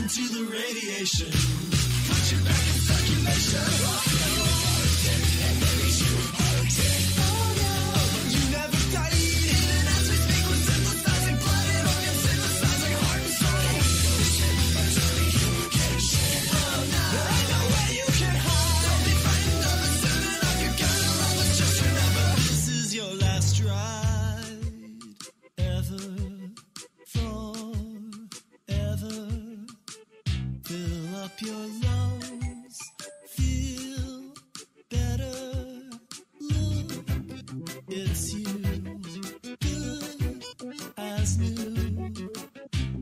to the radiation. Put you back in circulation. You never died. Even as we speak, we're synthesizing blood and organs, synthesizing heart and soul. There ain't no way you can hide. Don't be frightened of us soon enough. You're gonna love us. Just remember, this is your last ride ever. Forever. Fill up your lungs. Feel better. Look, it's you. Good as new.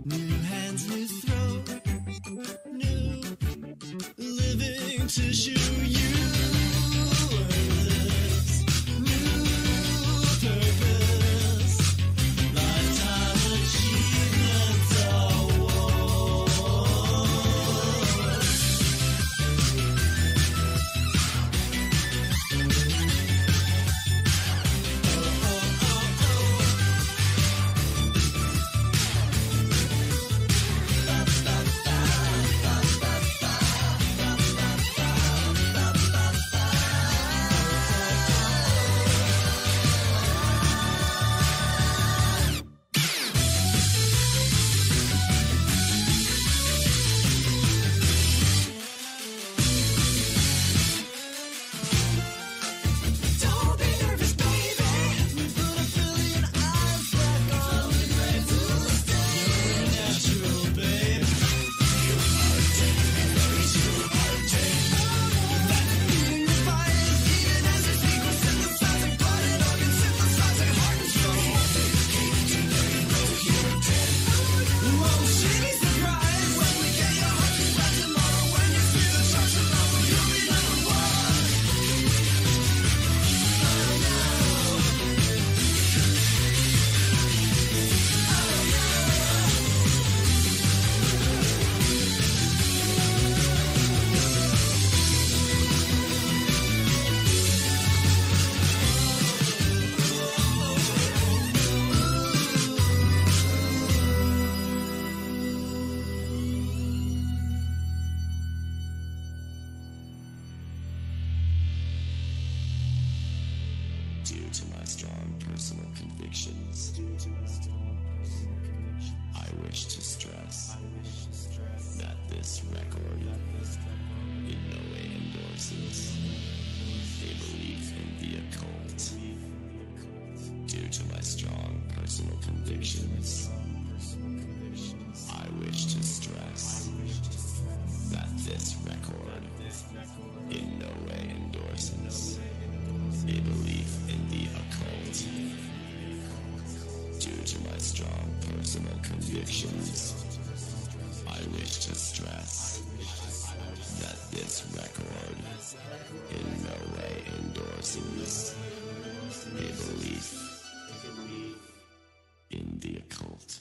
New hands, new throat. New living tissue. You and this new purpose. Lifetime achievement award. Don't be nervous, baby. We put a billion eyes back on the grave to stay. You're a natural, babe. Your heart take, That beating the fires, even as we speak, we're synthesizing blood and organs, synthesizing heart and soul. Won't she be surprised when we get your heart beat back tomorrow? When you see the structure level, you'll be number one. Due to my strong personal convictions, I wish to stress that this record in no way endorses a belief in the occult. Due to my strong personal convictions, I wish to stress that this record in no way endorses a belief in the occult. Due to my strong personal convictions, I wish to stress that this record in no way endorses a belief in the occult.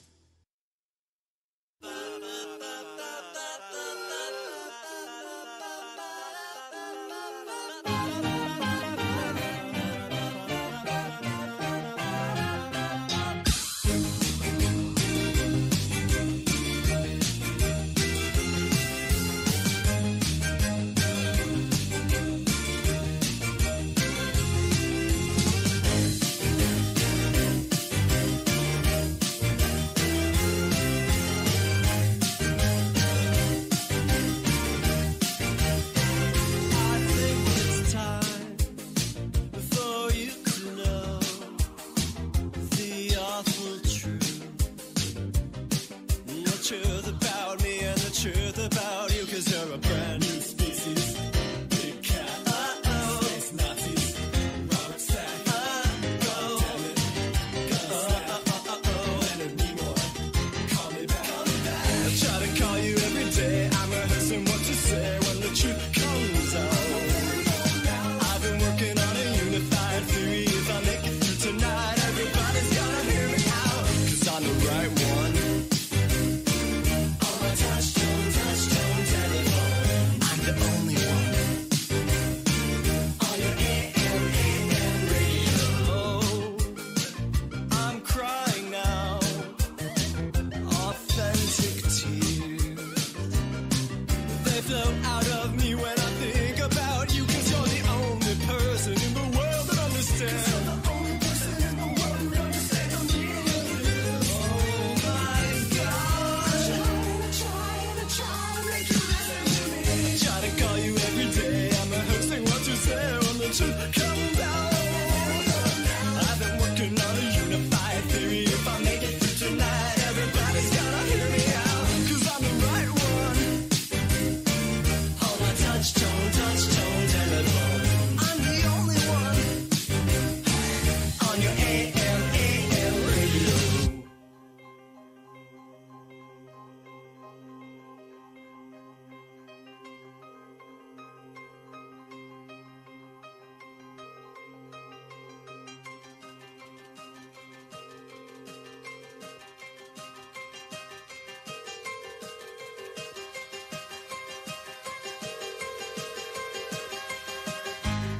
I think it's time before you can know the awful truth. The truth about me and the truth about you, 'cause you're a brand new species. Big cat, space Nazis, roxy, Leonard Nimoy, call me back. I try to call you every day. I'm rehearsing what to say when the truth comes out. I've been working on a unified theory. If I make it through tonight, everybody's gonna hear me out. 'Cause I'm the right one. On my touchstone telephone, I'm the only one. On your AM radio, I'm crying now. Authentic tears. they flow out of me when I think about you. 'Cause you're the only person in the world that understands. You're the only person in the world who understands me. Oh my God. I try to make you listen to me. I try to call you every day. I'm rehearsing what you say when the truth comes out. I've been working on a unified theory. If I make it through tonight, everybody's gotta hear me out. 'Cause I'm the right one. Hold my touch tone telephone. I'm the only one on your AM radio.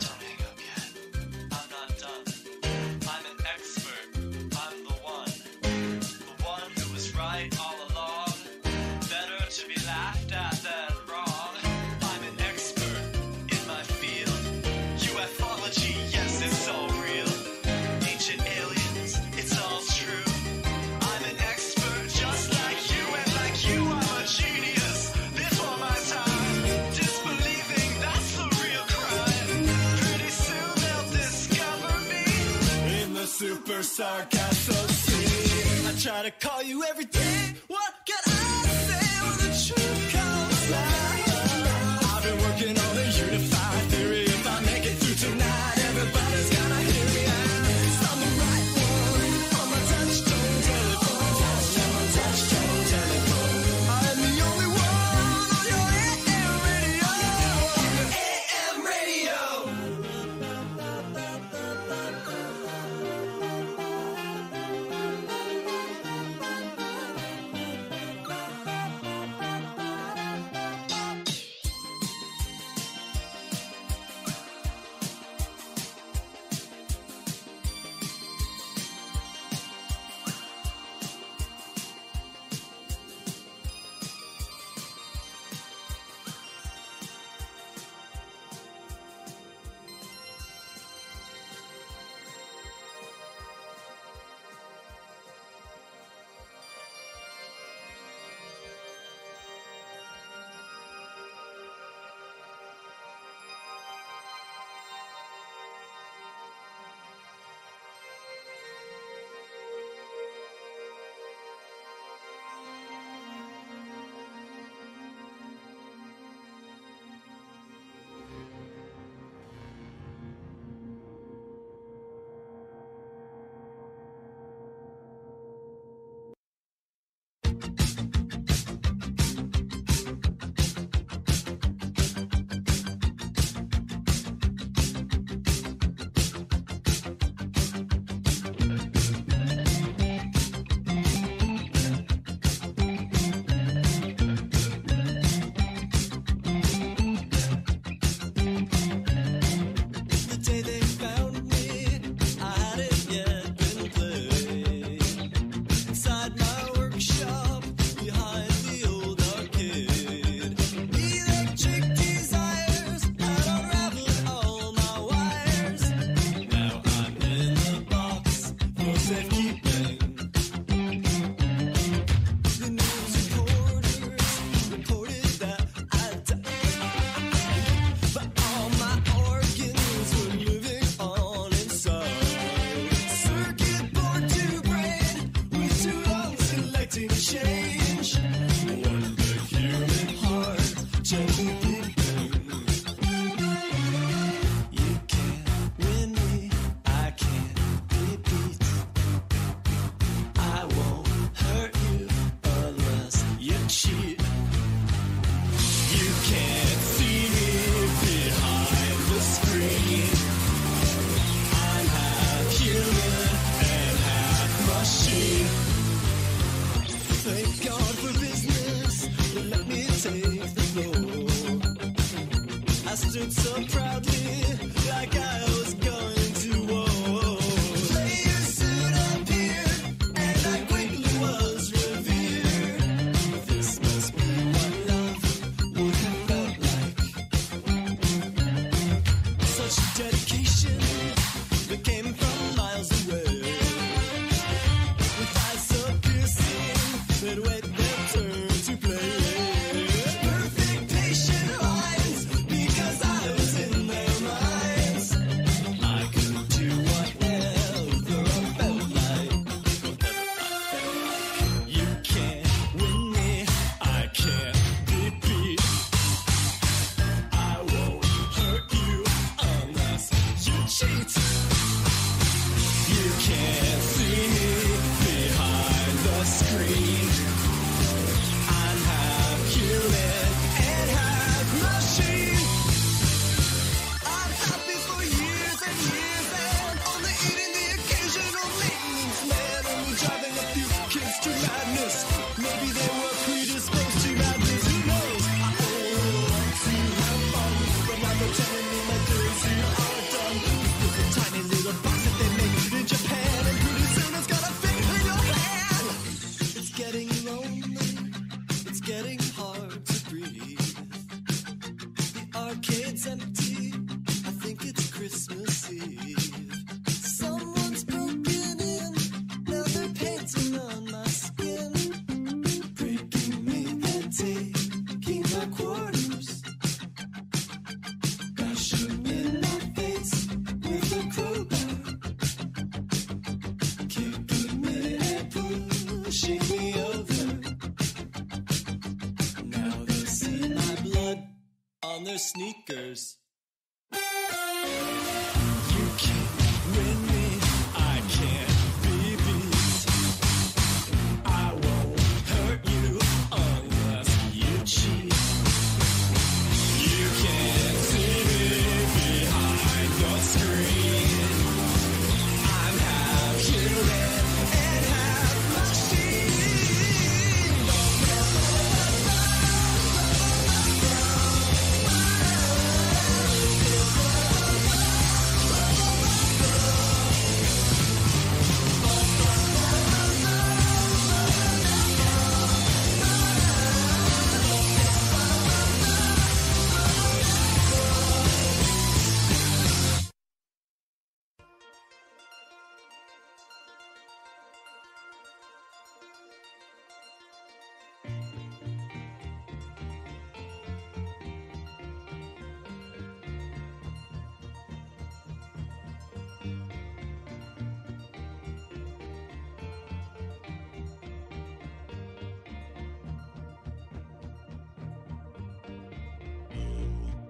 Don't hang up yet. I'm not done. I'm an expert. I'm the one who was right all along. Better to be laughed at than wrong. I'm an expert in my field. UFology, yes, it's all real. Ancient aliens, it's all true. I'm an expert just like you, and like you, I'm a genius. Before my time, disbelieving, that's the real crime. Pretty soon they'll discover me in the super sargasso sea. I try to call you every day. What can I say when the truth comes out? I've been working on a unified theory. If I make it through tonight, everybody's gotta hear me out. 'Cause I'm the right one on my touch tone telephone. Touch tone telephone. I'm the only one on your AM radio. AM radio. stood so proudly, like I was going to war. Player soon appeared, and I quickly was revered. This must be what love would have taking my quarters. Bash 'em in my face with a crowbar, kicking me and pushing me over. Now they see my blood on their sneakers. You can't win me, I can't be beat. I won't hurt you unless you cheat. You can't see me behind your screen. I'm half human and half machine.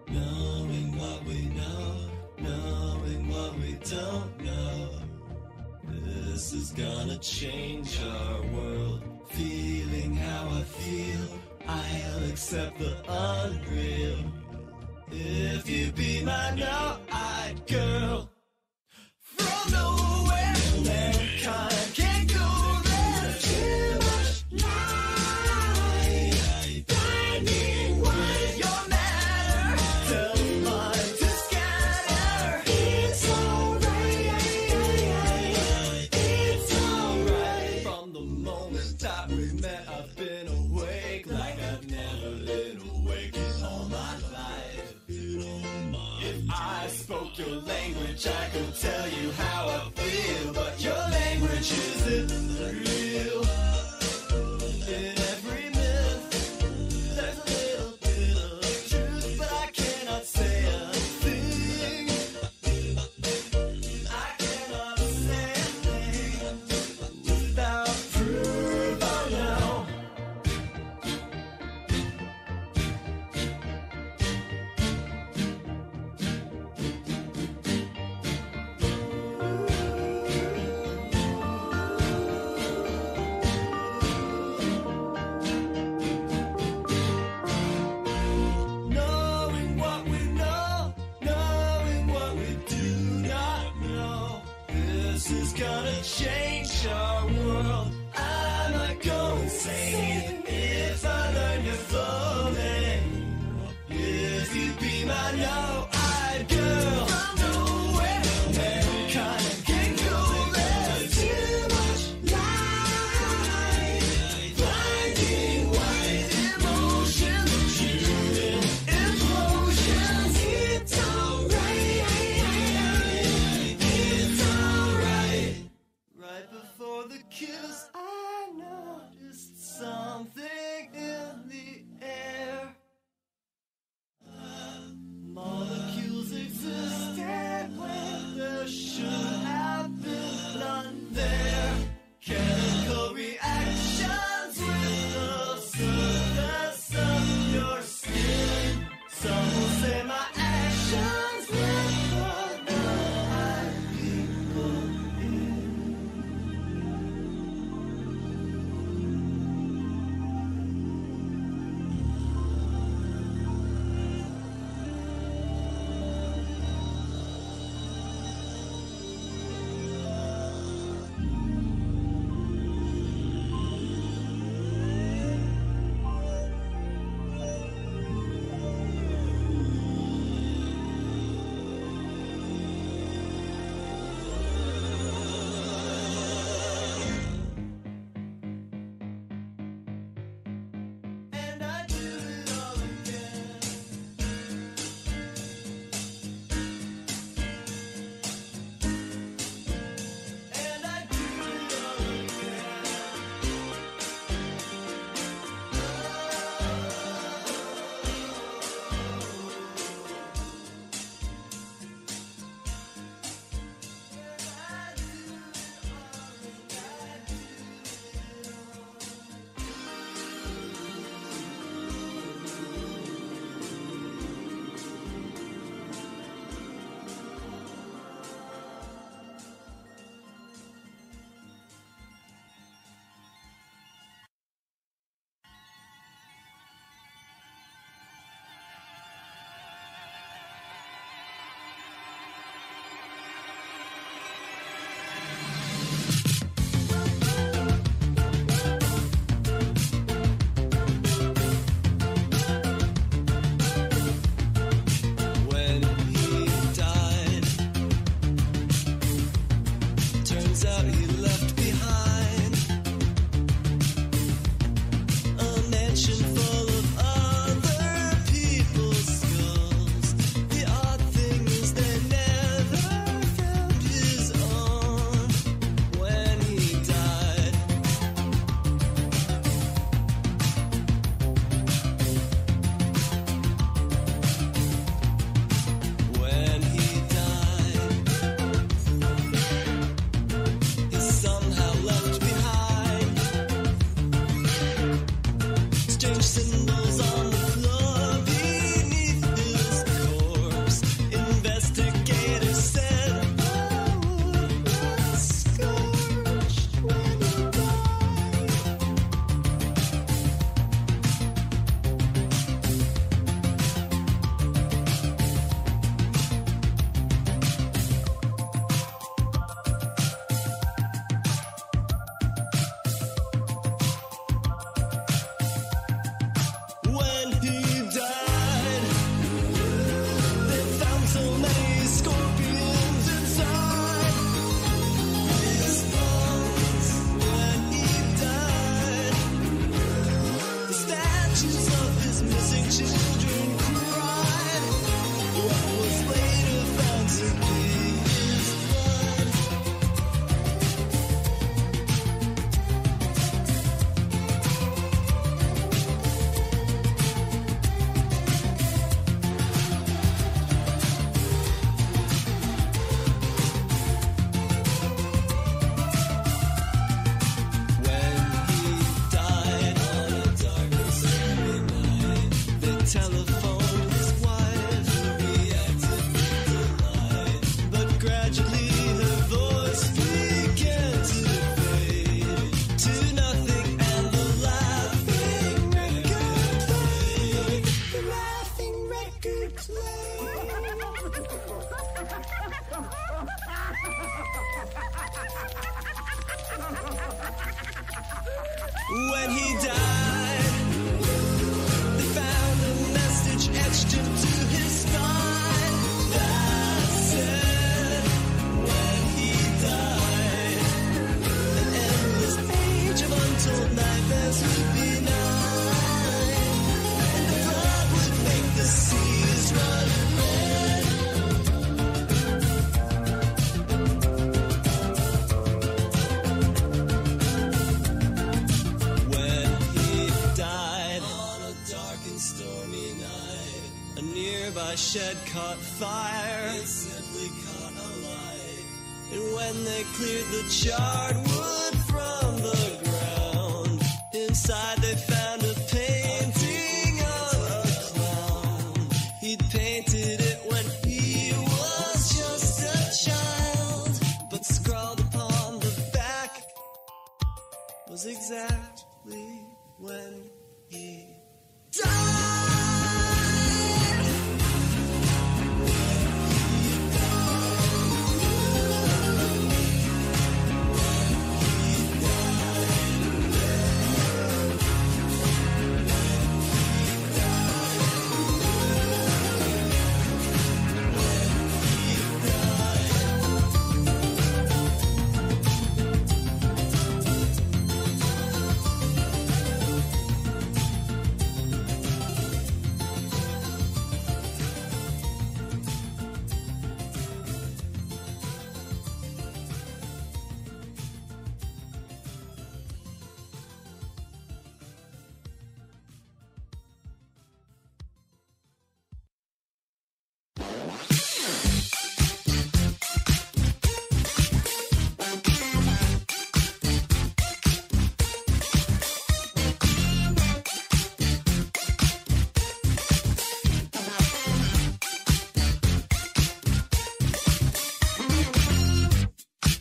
Knowing what we know, knowing what we don't know. This is gonna change our world. Feeling how I feel, I'll accept the unreal. If you be my no-eyed girl, from nowhere, mankind can't go there. Too much light, blinding white, your matter. Tell mine to scatter. It's alright, it's alright. From the moment that we met, I've been awake like I've never been awake in all my life. If I spoke your language, I could tell you how I feel, but your language isn't real. In every myth, there's a little bit of truth, but I cannot say a thing. I cannot say a thing without proof. Oh no. Knowing what we know, knowing what we do not know. This is gonna change our world. I might go insane if I learn your floating. If you be my no-eyed girl, from nowhere, mankind can go there. Too much light, blinding white emotions, shooting implosions. It's alright, it's alright. Right before the kiss, I noticed something in the air. Molecules existed when there should have been none there. Chemical reactions with the surface of your skin. Some will say my actions with the no-eyed people in. telephone his wife, reacted with delight, but gradually her voice began to fade to nothing, and the laughing record played. The laughing record played. When he died, they found a message etched into his spine that said, when he died, an endless age of untold nightmares would be nigh, and the blood would make the seas run red. When he died on a dark and stormy night, a nearby shed caught fire. It simply caught alight. And when they cleared the charred wood from the ground, inside they found a painting of a clown. He'd painted it when he was just a child, but scrawled upon the back was exactly when he died.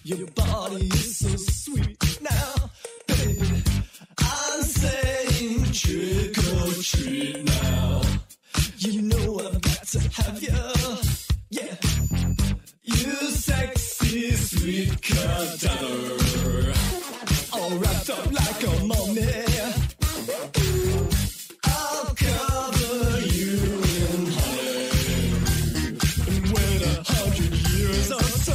Your body is so sweet now, baby. I'm saying trick or treat now. You know I've got to have you, yeah. You sexy sweet cadaver, all wrapped up like a mummy. I'll cover you in honey and wait 100 years or so.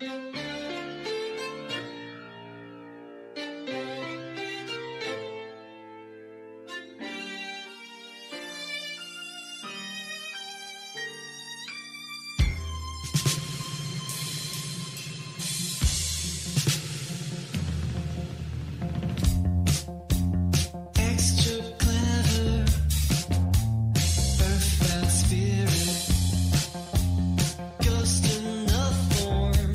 Extra clever, earthbound spirit, ghost in the form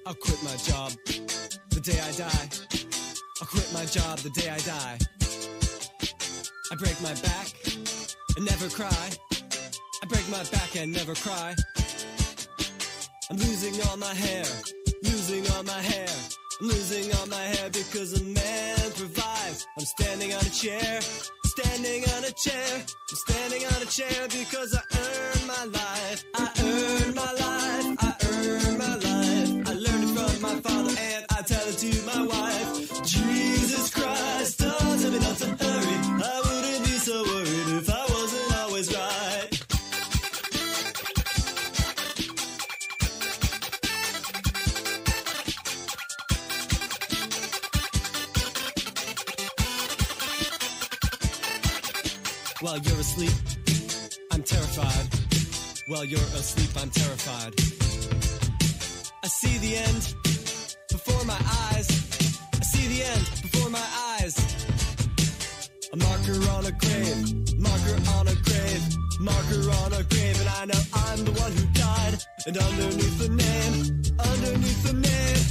I'll quit my job the day I die. I'll quit my job the day I die. I break my back and never cry. I break my back and never cry. I'm losing all my hair, losing all my hair. I'm losing all my hair because a man provides. I'm standing on a chair, standing on a chair. I'm standing on a chair because I earn my life. I earn my life, I earn my life. I learned it from my father and I tell it to my wife. Jesus Christ, don't tell me not to hurry. I wouldn't be so worried if I wasn't always right. While you're asleep, I'm terrified. While you're asleep, I'm terrified. I see the end before my eyes. I see the end before my eyes. A marker on a grave, marker on a grave, marker on a grave. And I know I'm the one who died. And underneath the name, underneath the name,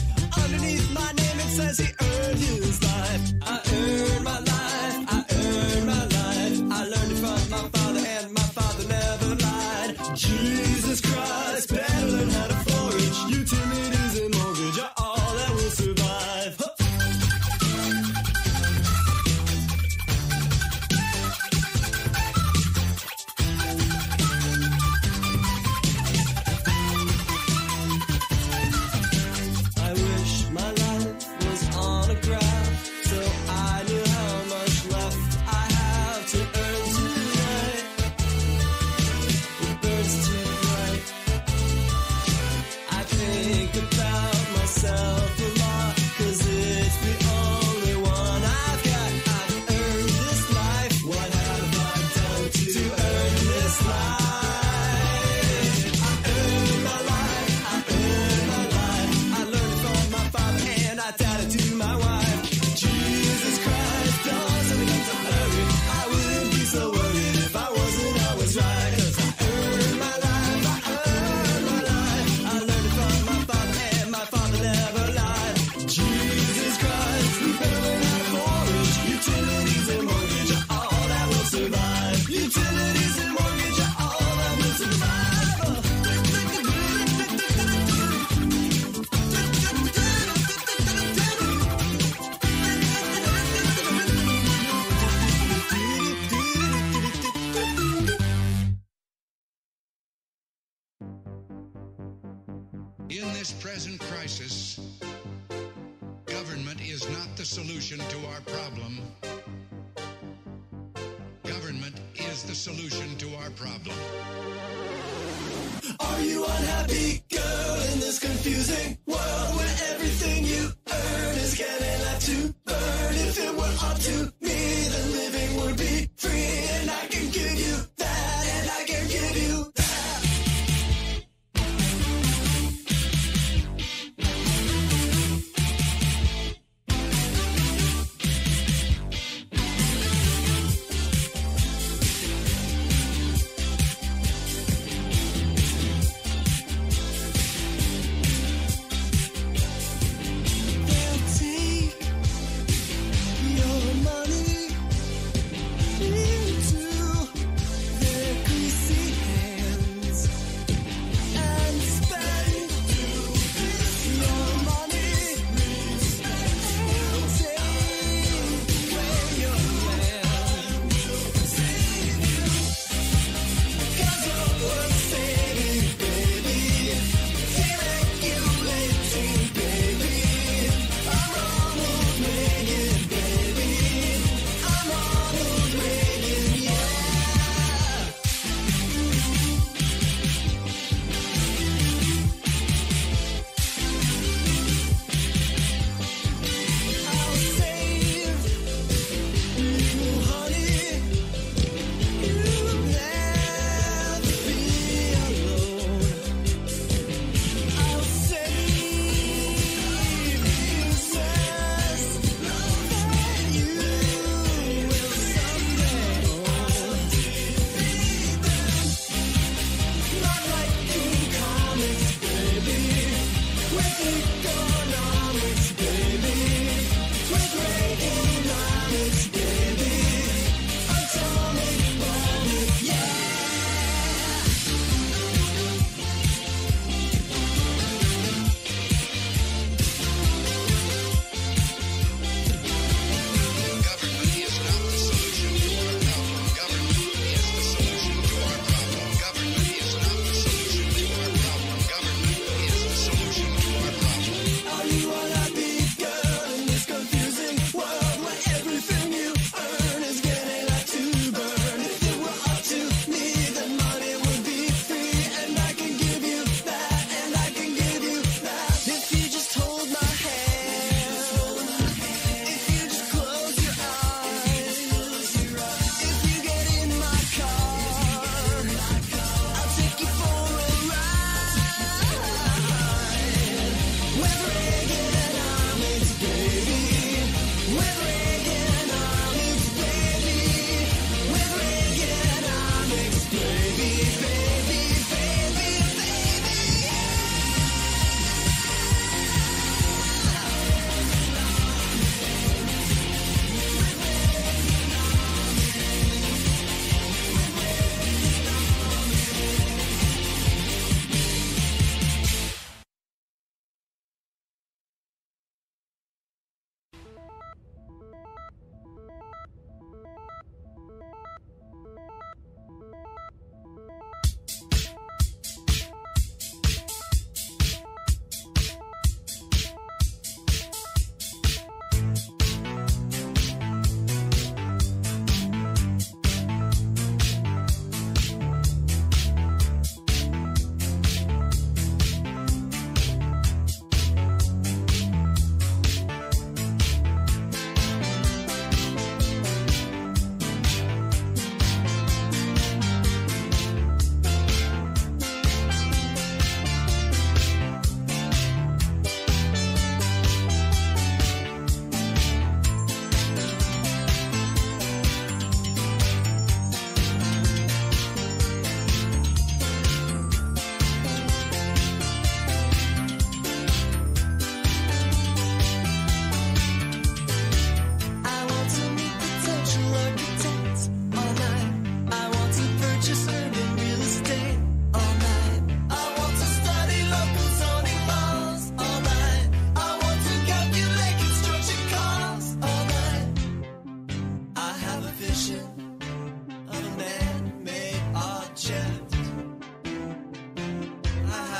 underneath my name it says he earned his life. I earned my life, I earned my life. I learned it from my father and my father never lied. Jesus Christ, better learn how to forage. Utilities and mortgage are all that will survive. Huh. I wish my life was on a graph, so I knew how much left I have to earn tonight. It burns too bright. I think about myself a lot, 'cause it's the only one I've got. I've earned this life. What have I done to earn this life? I earned my life. I earned my life. I learned it from my father and I taught it to my wife. Jesus Christ, don't tell me not to hurry. I wouldn't be so worried if I wasn't always right. 'Cause I earned my life. I earned my life. I learned it from my father and my father never lied. Jesus Christ, we better learn how to forage. Utilities and mortgage are all that will survive. Utilities and mortgage are all that will survive. In this present crisis, government is not the solution to our problem. Government is the solution to our problem. Are you unhappy, girl, in this confusing world where everything you earn is getting left to burn? If it were up to me, then living would be free, and I can give you that, and I can give you that.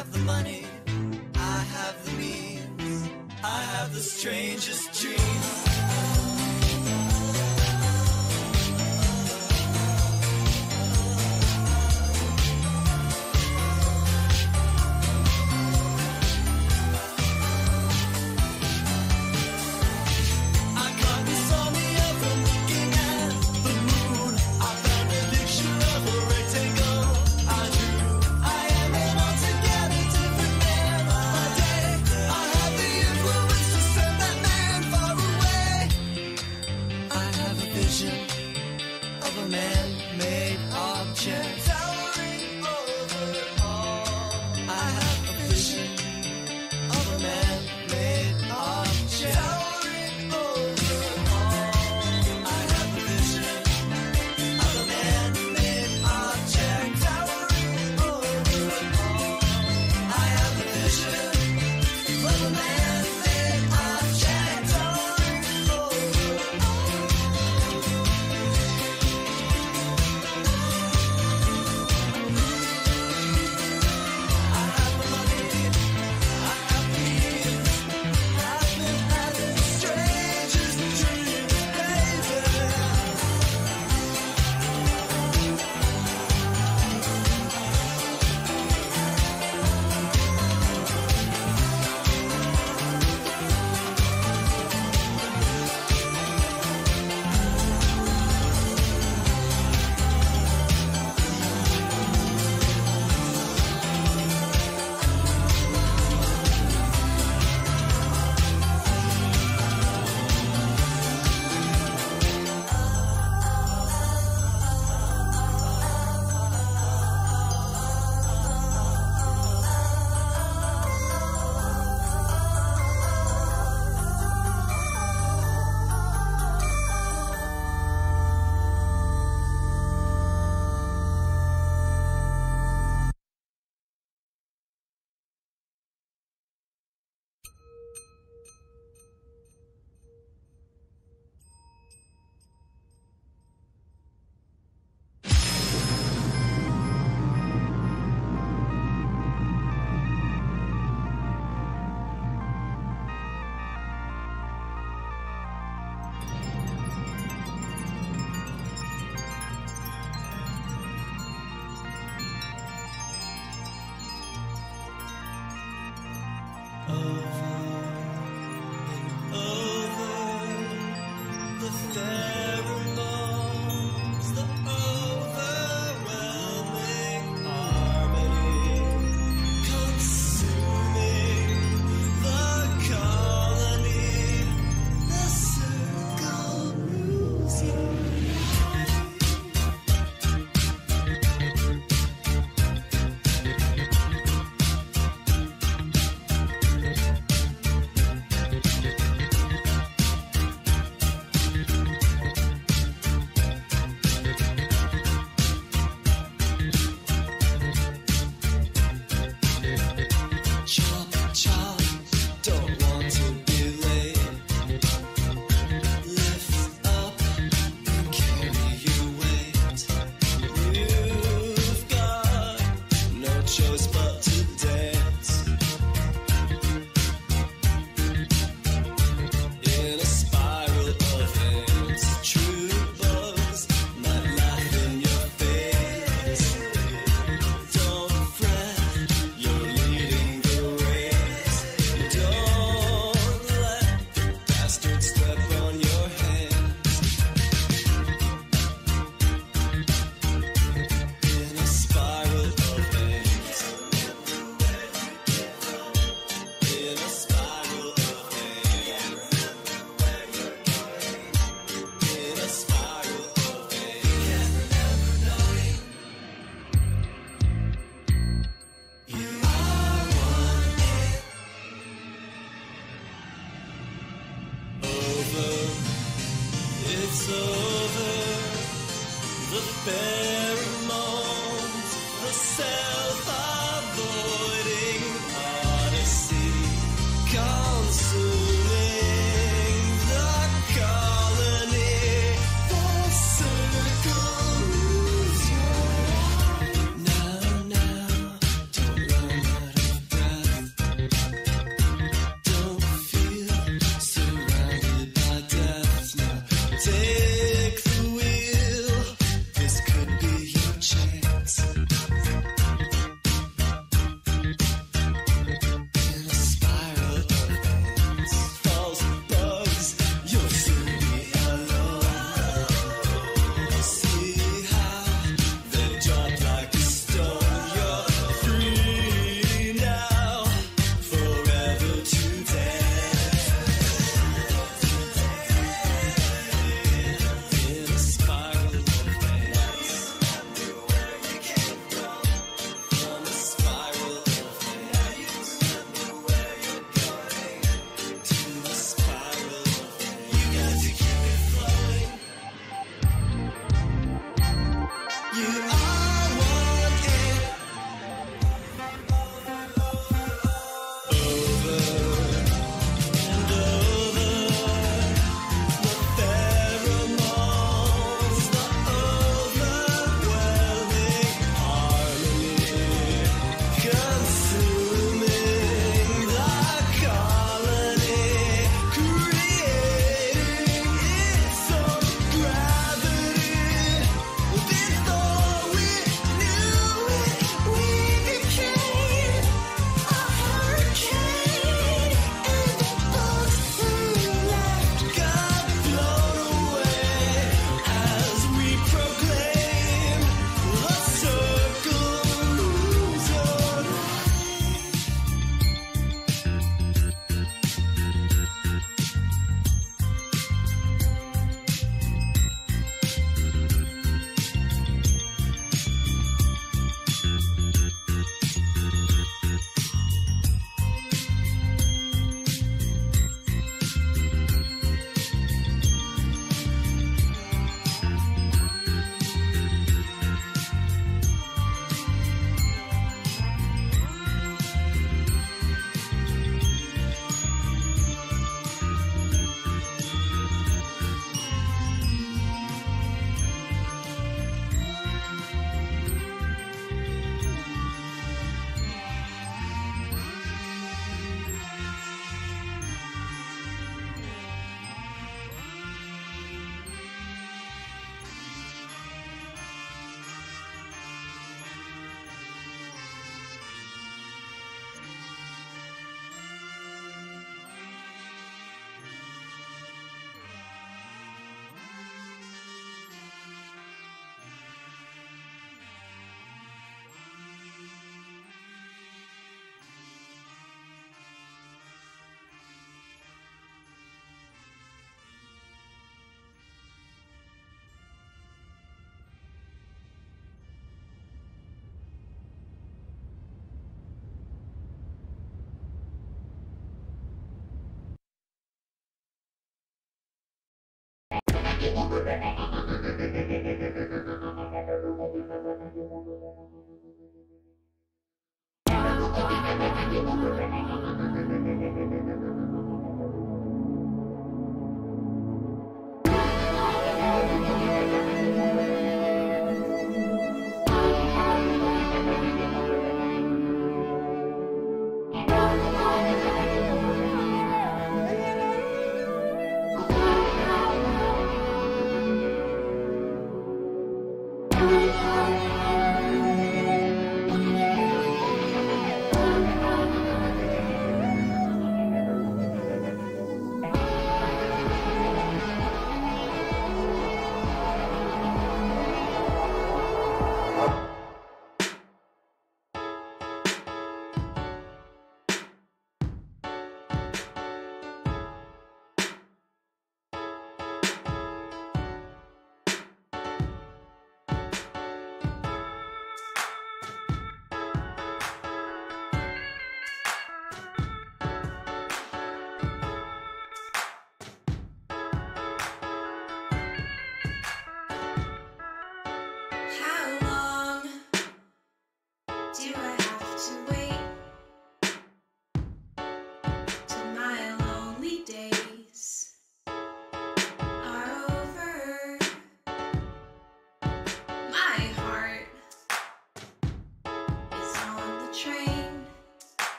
have the money, I have the means, I have the strangest dreams.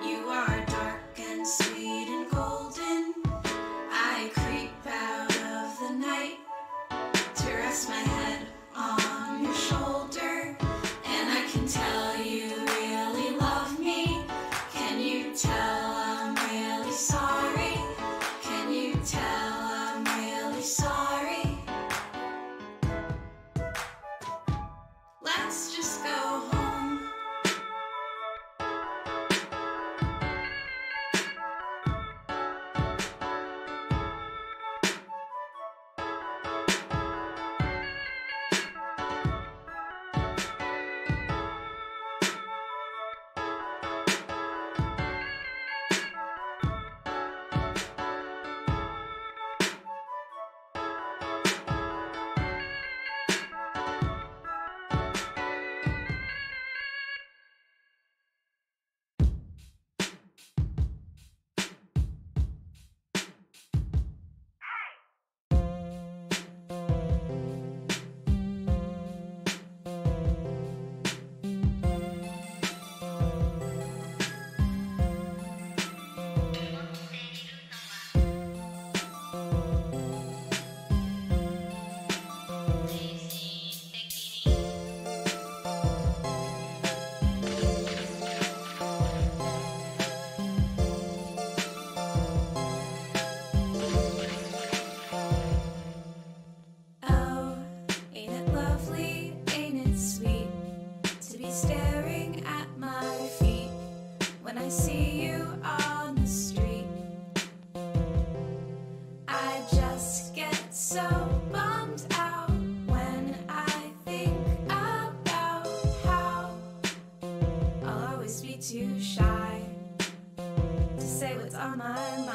You are dark and sweet and golden. I creep back.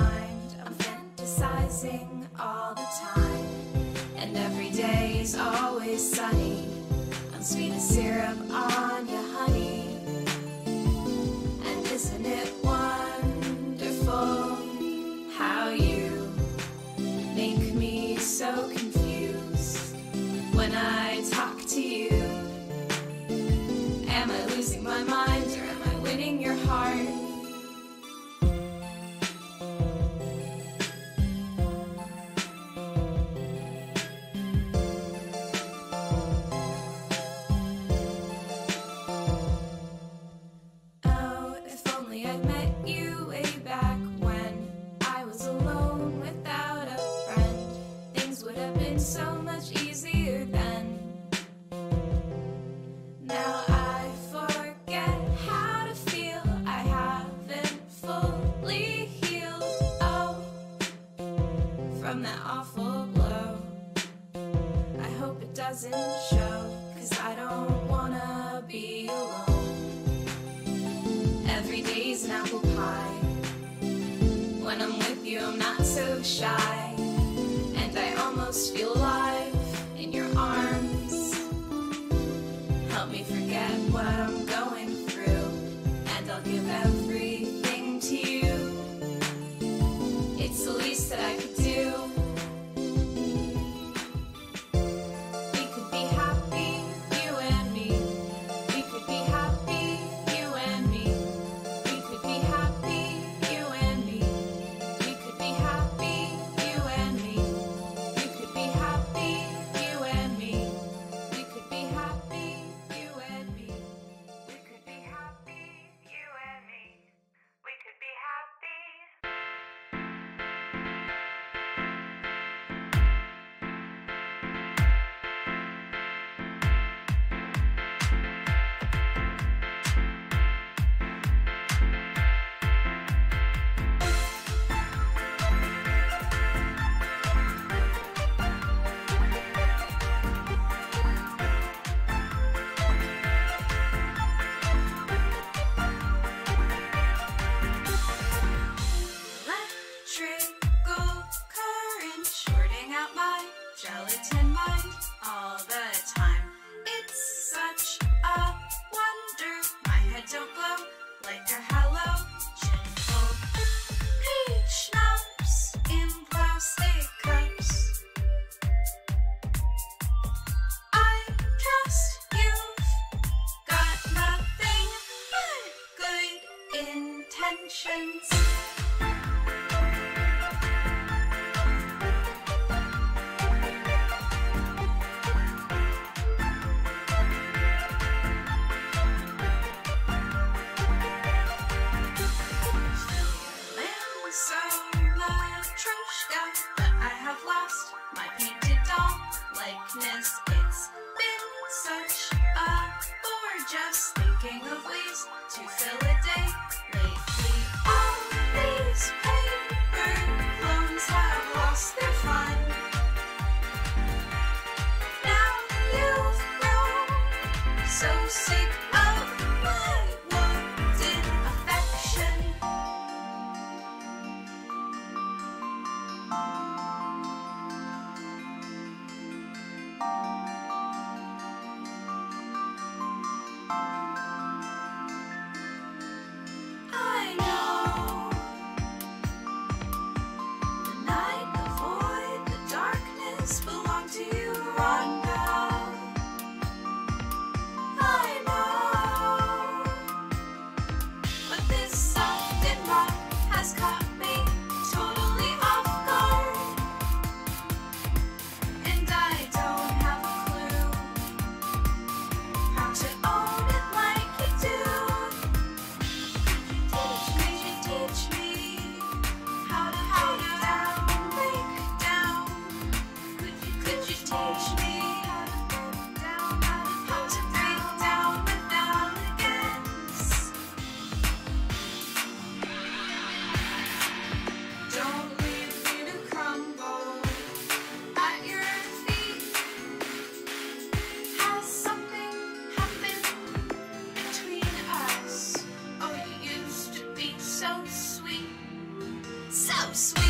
mind. I'm fantasizing all the time, and every day is always sunny. I'm sweet as syrup on your honey. And isn't it wonderful how you make me so confused when I talk to you? Am I losing my mind or am I winning your heart? Oh, if only I'd met you way back when I was alone without a friend. Things would have been so much easier then. Now I forget how to feel. I haven't fully healed, oh, from that awful blow. I hope it doesn't show, 'cause I don't wanna be alone. Every day's an apple pie. When I'm with you, I'm not so shy, and I almost feel alive in your arms. Help me forget what I'm going through, and I'll give everything to you. It's the least that I could do. We could be happy, you and me. We could be happy, you and me. We could be happy, you and me. We could be happy, you and me. We could be happy, you and me. We could be happy, you and me. We could be happy, you and me. We could be happy. Electrical current shorting out my gelatin mind all the time. It's such a wonder my head don't glow like a halogen bulb. Peach schnapps in plastic cups. I trust you've got nothing but good intentions. So matryoshka, but I have lost my painted doll likeness. It's been such a bore just thinking of ways to fill a day lately. All these paper clones have lost their fun. Now you've grown so sick of my wooden affection. I know the night, the void, the darkness belong to you, Rhonda. I know, but this soft and rock has caught me totally off guard. sweet.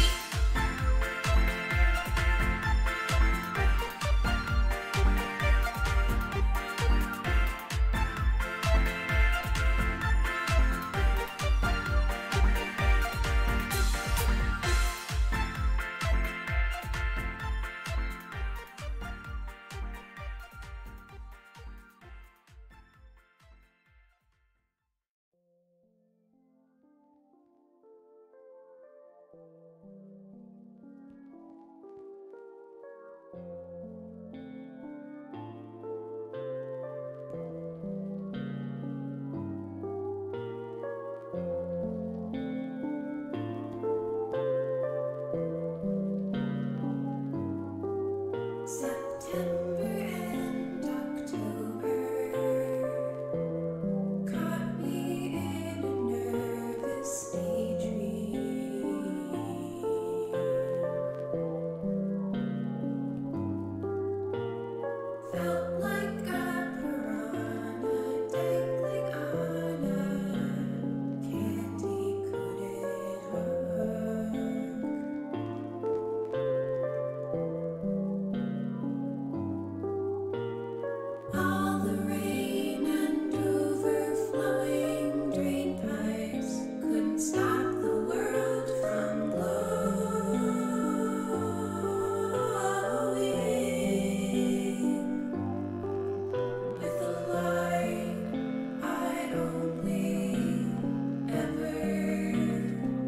September and October caught me in a nervous daydream. Felt like a piranha dangling on a candy-coated hook. All the rain and overflowing drain pipes couldn't stop the world from glowing with a light I only ever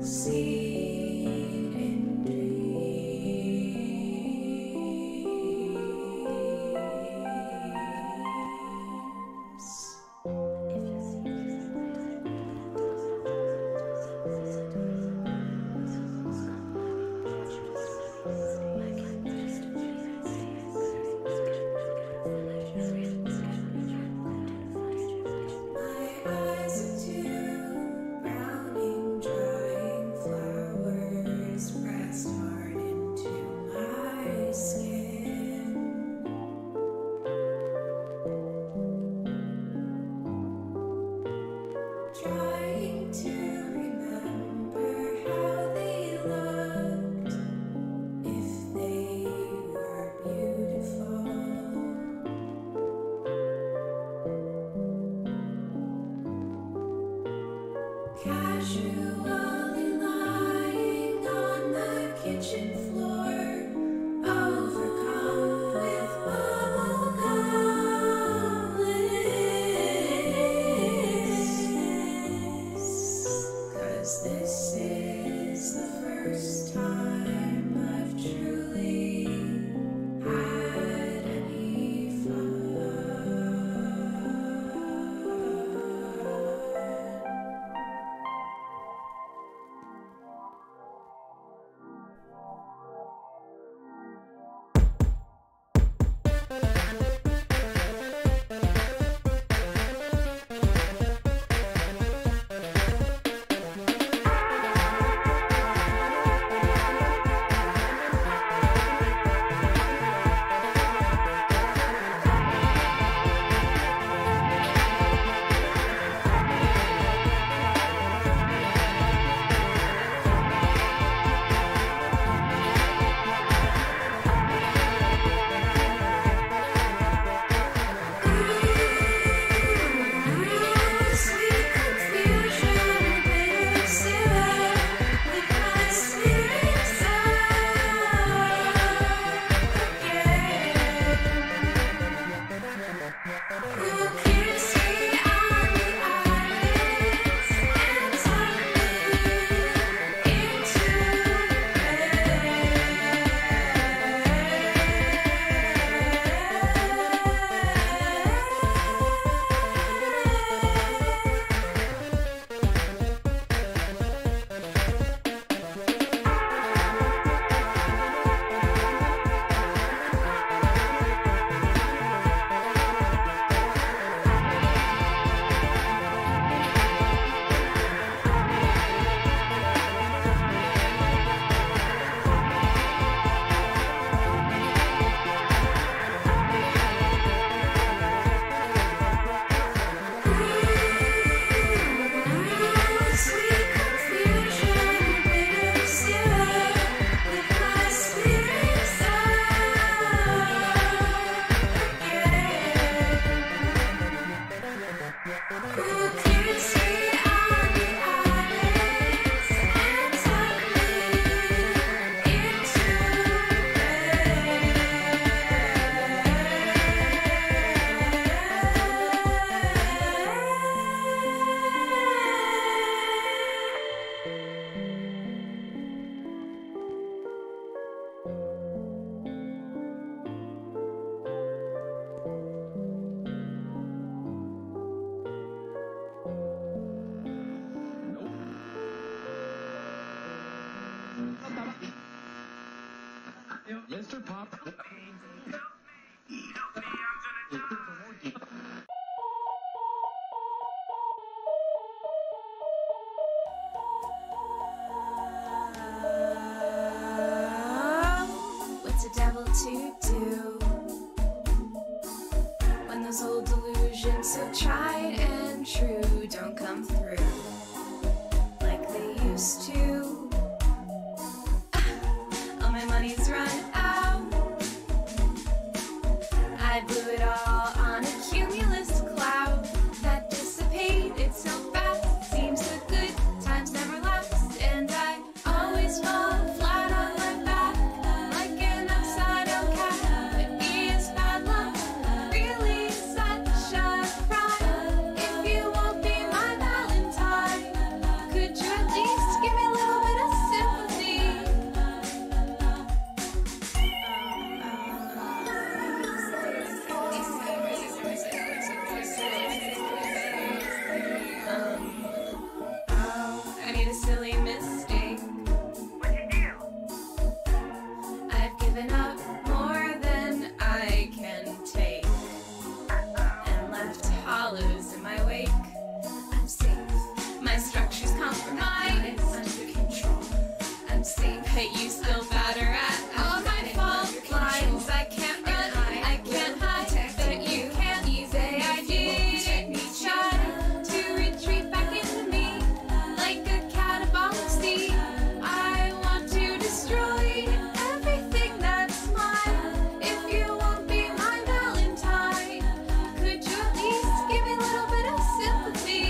seen in dreams. My eyes are two browning, drying flowers pressed hard into my skin. Trying to remember how they looked, if they were beautiful. Casually lying on the kitchen floor, overcome with bubblegum bliss. 'Cause this is the first time I've truly had any fun. Mr. Pop. What's a devil to do when those old delusions so tried and true don't come through like they used to? All my money's run out. I blew it all on a cumulus cloud that dissipated so fast. Seems the good times never last, and I always fall flat on my back like an upside down cat. But is bad luck really such a crime? If you won't be my Valentine, could you at least give me a little bit of I need a silly mistake. What'd you do? I've given up more than I can take and left hollows in my wake. I'm safe. My structure's compromised. Under control. I'm safe. But you still batter at all my fault lines. I can't run. I can't hide. But you can't say I did. Try to retreat back into me like a catabolic sea. I want to destroy everything that's mine. If you won't be my Valentine, could you at least give me a little bit of sympathy?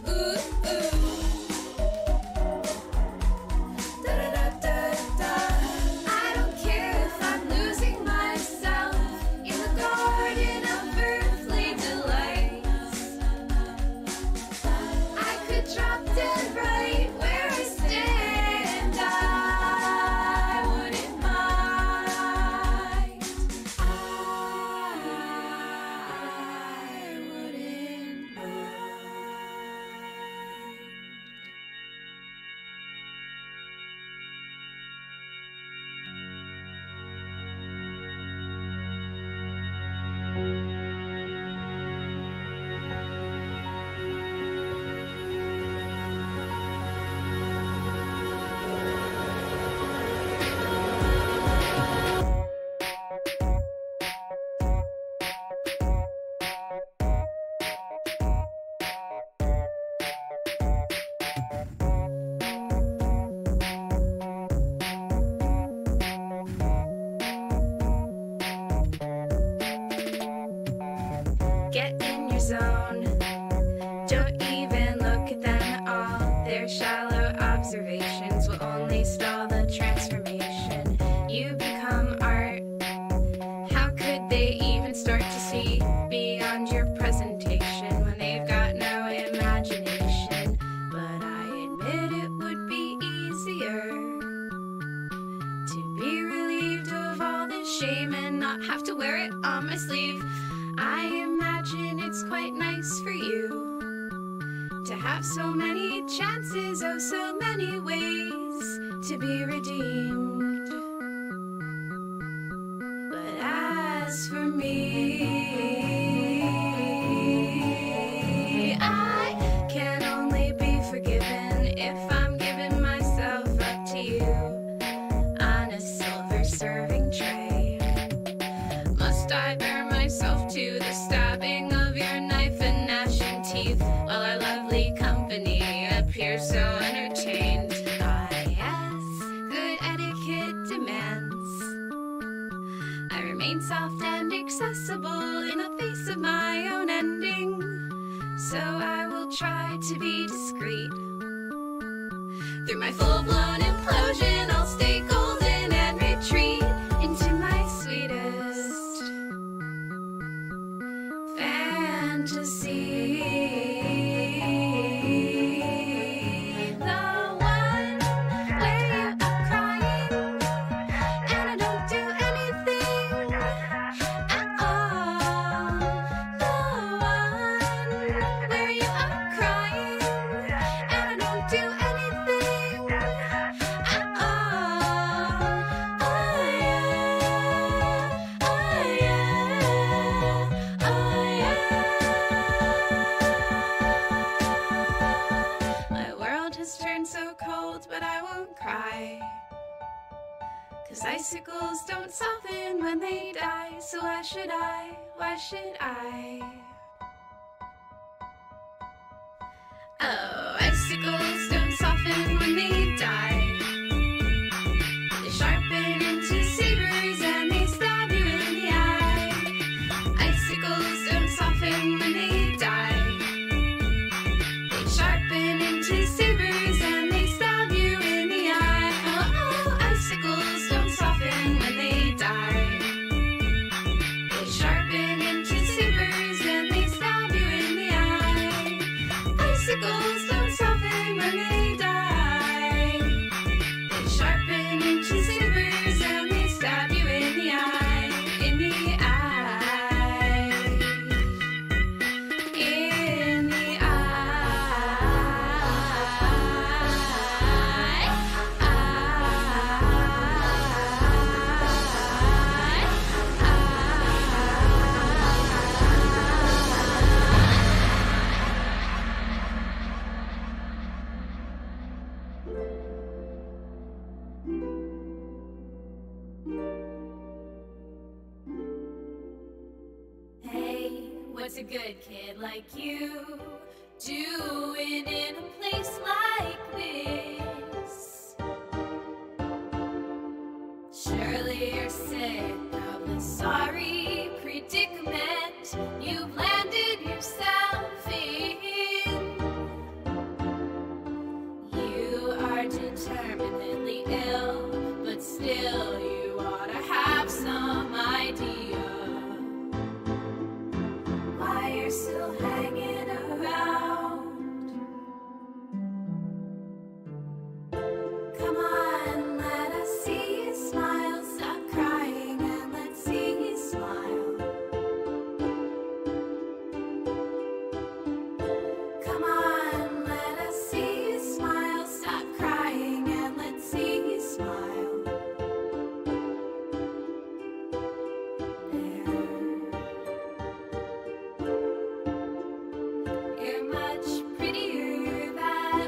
Ooh, I don't care if I'm losing myself in the garden of earthly delights. I could drop dead right where I stand. I wouldn't mind. I wouldn't mind. Get in your zone. Don't even look at them at all. Their shallow observations will only stall the transformation. You become art. How could they even start to see beyond your presentation when they've got no imagination? But I admit it would be easier to be relieved of all this shame and not have to wear it on my sleeve. I imagine it's quite nice for you to have so many chances, oh so many ways to be redeemed. But as for me, I can only be forgiven if I'm giving myself up to you on a silver serving tray. Must I bear myself to the stabbing of your knife and gnashing teeth while our lovely company appears so entertained? Ah, yes, good etiquette demands I remain soft and accessible in the face of my own ending. So I will try to be discreet. Through my full-blown implosion, I'll stay golden and retreat into my sweetest fantasy. The one where you are crying and I don't do anything. At 'Cause icicles don't soften when they die. So why should I? Why should I? Oh, icicles don't soften when they die. They sharpen into sabers and they stab you in the eye. Icicles don't soften when they die. They sharpen into sabers and they stab you in the eye. Oh, oh, icicles don't soften when they die. They sharpen into sabers and they stab you in the eye. Icicles don't soften when they die. They sharpen into sabers and they stab you in the eye. In the eye. In the Hey, what's a good kid like you doing in a place like this? Surely you're sick of the sorry predicament you've landed yourself in. You are determinedly ill, but still you ought to have some idea why you're still hanging around. Come on, let us see you smile. Stop crying and let's see you smile. Come on, let us see you smile. Stop crying and let's see you smile. There. You're much prettier that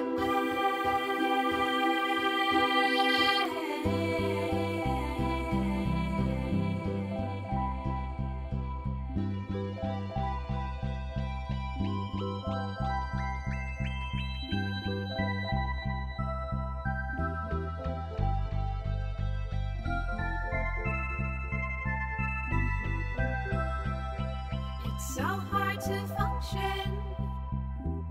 It's so hard to function.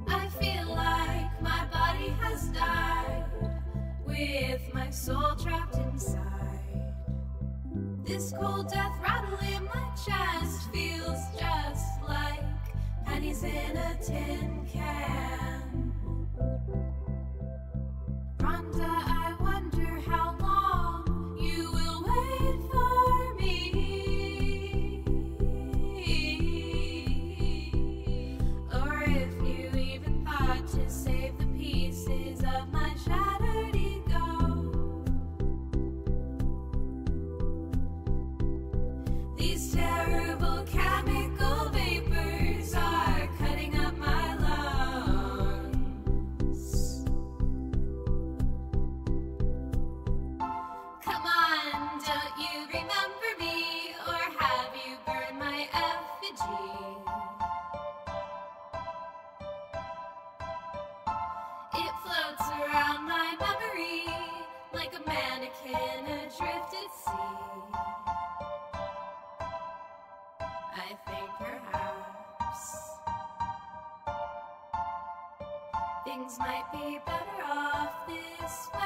I feel like my body has died, with my soul trapped inside. This cold death rattle in my chest feels just like pennies in a tin can. Rhonda, I wonder how long you will wait for me. Or if you even thought to save the pieces of my shattered ego. These terrible chemical vapors are cutting up my lungs. Come on, don't you remember me? Or have you burned my effigy? It floats around my memory like a mannequin adrift at sea. I think perhaps things might be better off this way.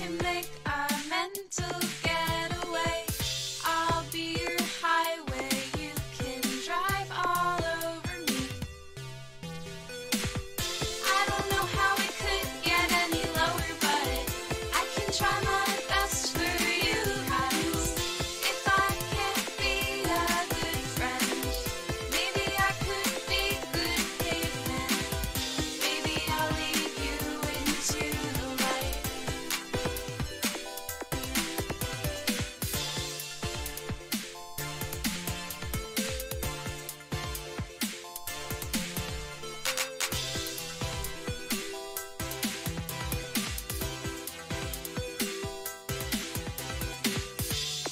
can make a mental getaway. I'll be your highway. You can drive all over me. I don't know how it could get any lower, but I can try my best for you. 'Cause if I can't be a good friend, maybe I could be good pavement. Maybe I'll lead you into the light.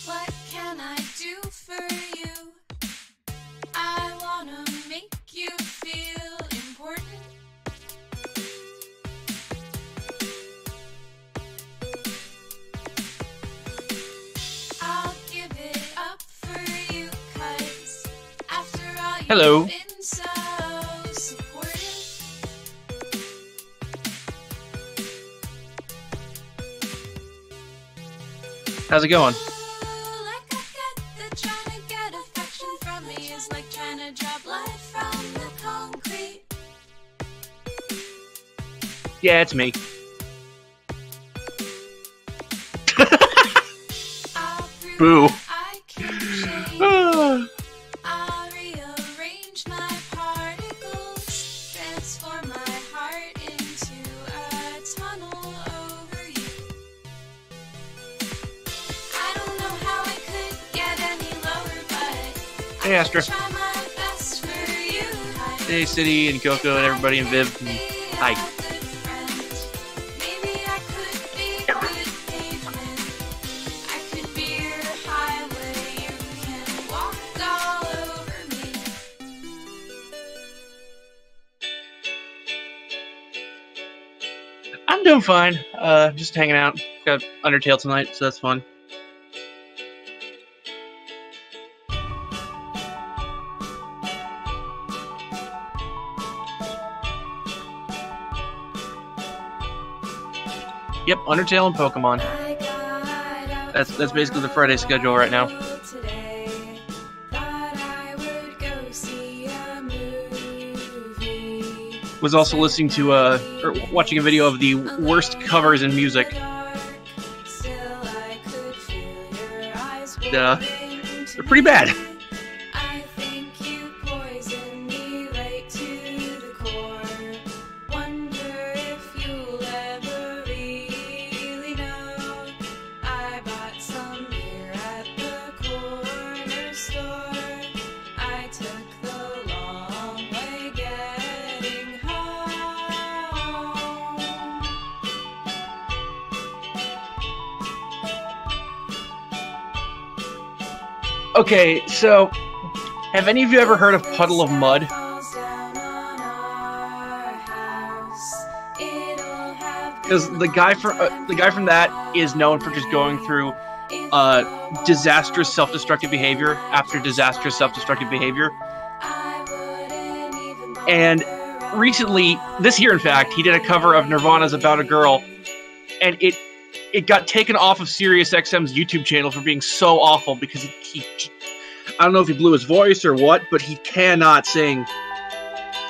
What can I do for you? I wanna make you feel important. I'll give it up for you, 'cause after all you've Hello. been so supportive. How's it going? Like I get that trying to get affection from me is like trying to draw blood from the concrete. Yeah, it's me. I'll prove Boo. that I can change. I'll rearrange my particles, transform my heart into a tunnel over you. I don't know how it could get any lower, but Hey, Astra. try my best for you. Hey, City and Coco and everybody and Viv. And hi. Maybe I could be good pavement. I could be your highway. You can walk all over me. I'm doing fine. Just hanging out. Got Undertale tonight, so that's fun. Yep, Undertale and Pokemon. I got out That's basically the Friday schedule right now. today. Thought I would go see a movie. Was also listening to or watching a video of the worst covers in music. Still I could feel your eyes They're holding to pretty bad. me. I think you poison me right to the core. Wonder if you'll ever really know. I bought some beer at the corner store. I took the long way getting home. Okay, so have any of you ever heard of Puddle of Mud? Because the guy from that is known for just going through disastrous self-destructive behavior after disastrous self-destructive behavior. And recently, this year in fact, he did a cover of Nirvana's About a Girl, and it got taken off of SiriusXM's YouTube channel for being so awful because he I don't know if he blew his voice or what, but he cannot sing,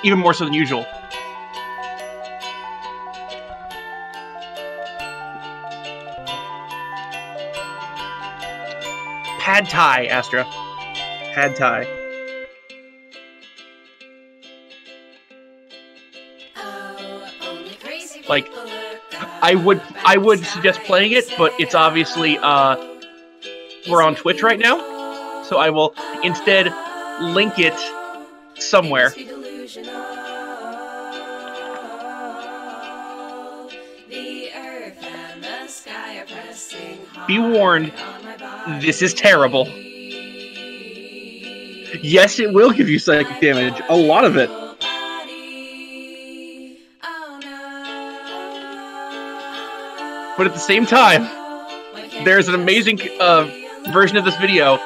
even more so than usual. Pad Thai, Astra. Pad Thai. Like, I would suggest playing it, but it's obviously we're on Twitch right now, so I will instead link it somewhere. Be warned, this is terrible. Yes, it will give you psychic damage. A lot of it. But at the same time, there's an amazing version of this video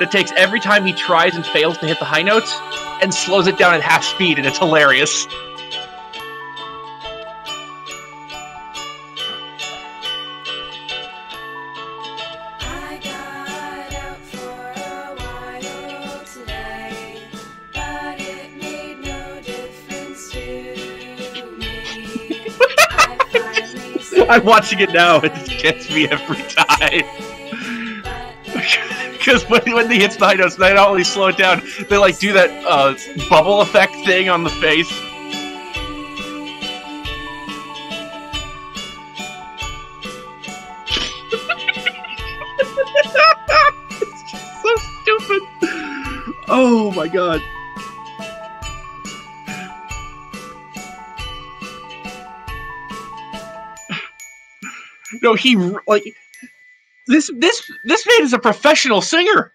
that takes every time he tries and fails to hit the high notes and slows it down at half speed, and it's hilarious. I'm watching it now. It just gets me every time. Because when they hits the high notes, they not only slow it down, they like do that bubble effect thing on the face. It's just so stupid. Oh my god. No, he like this man is a professional singer.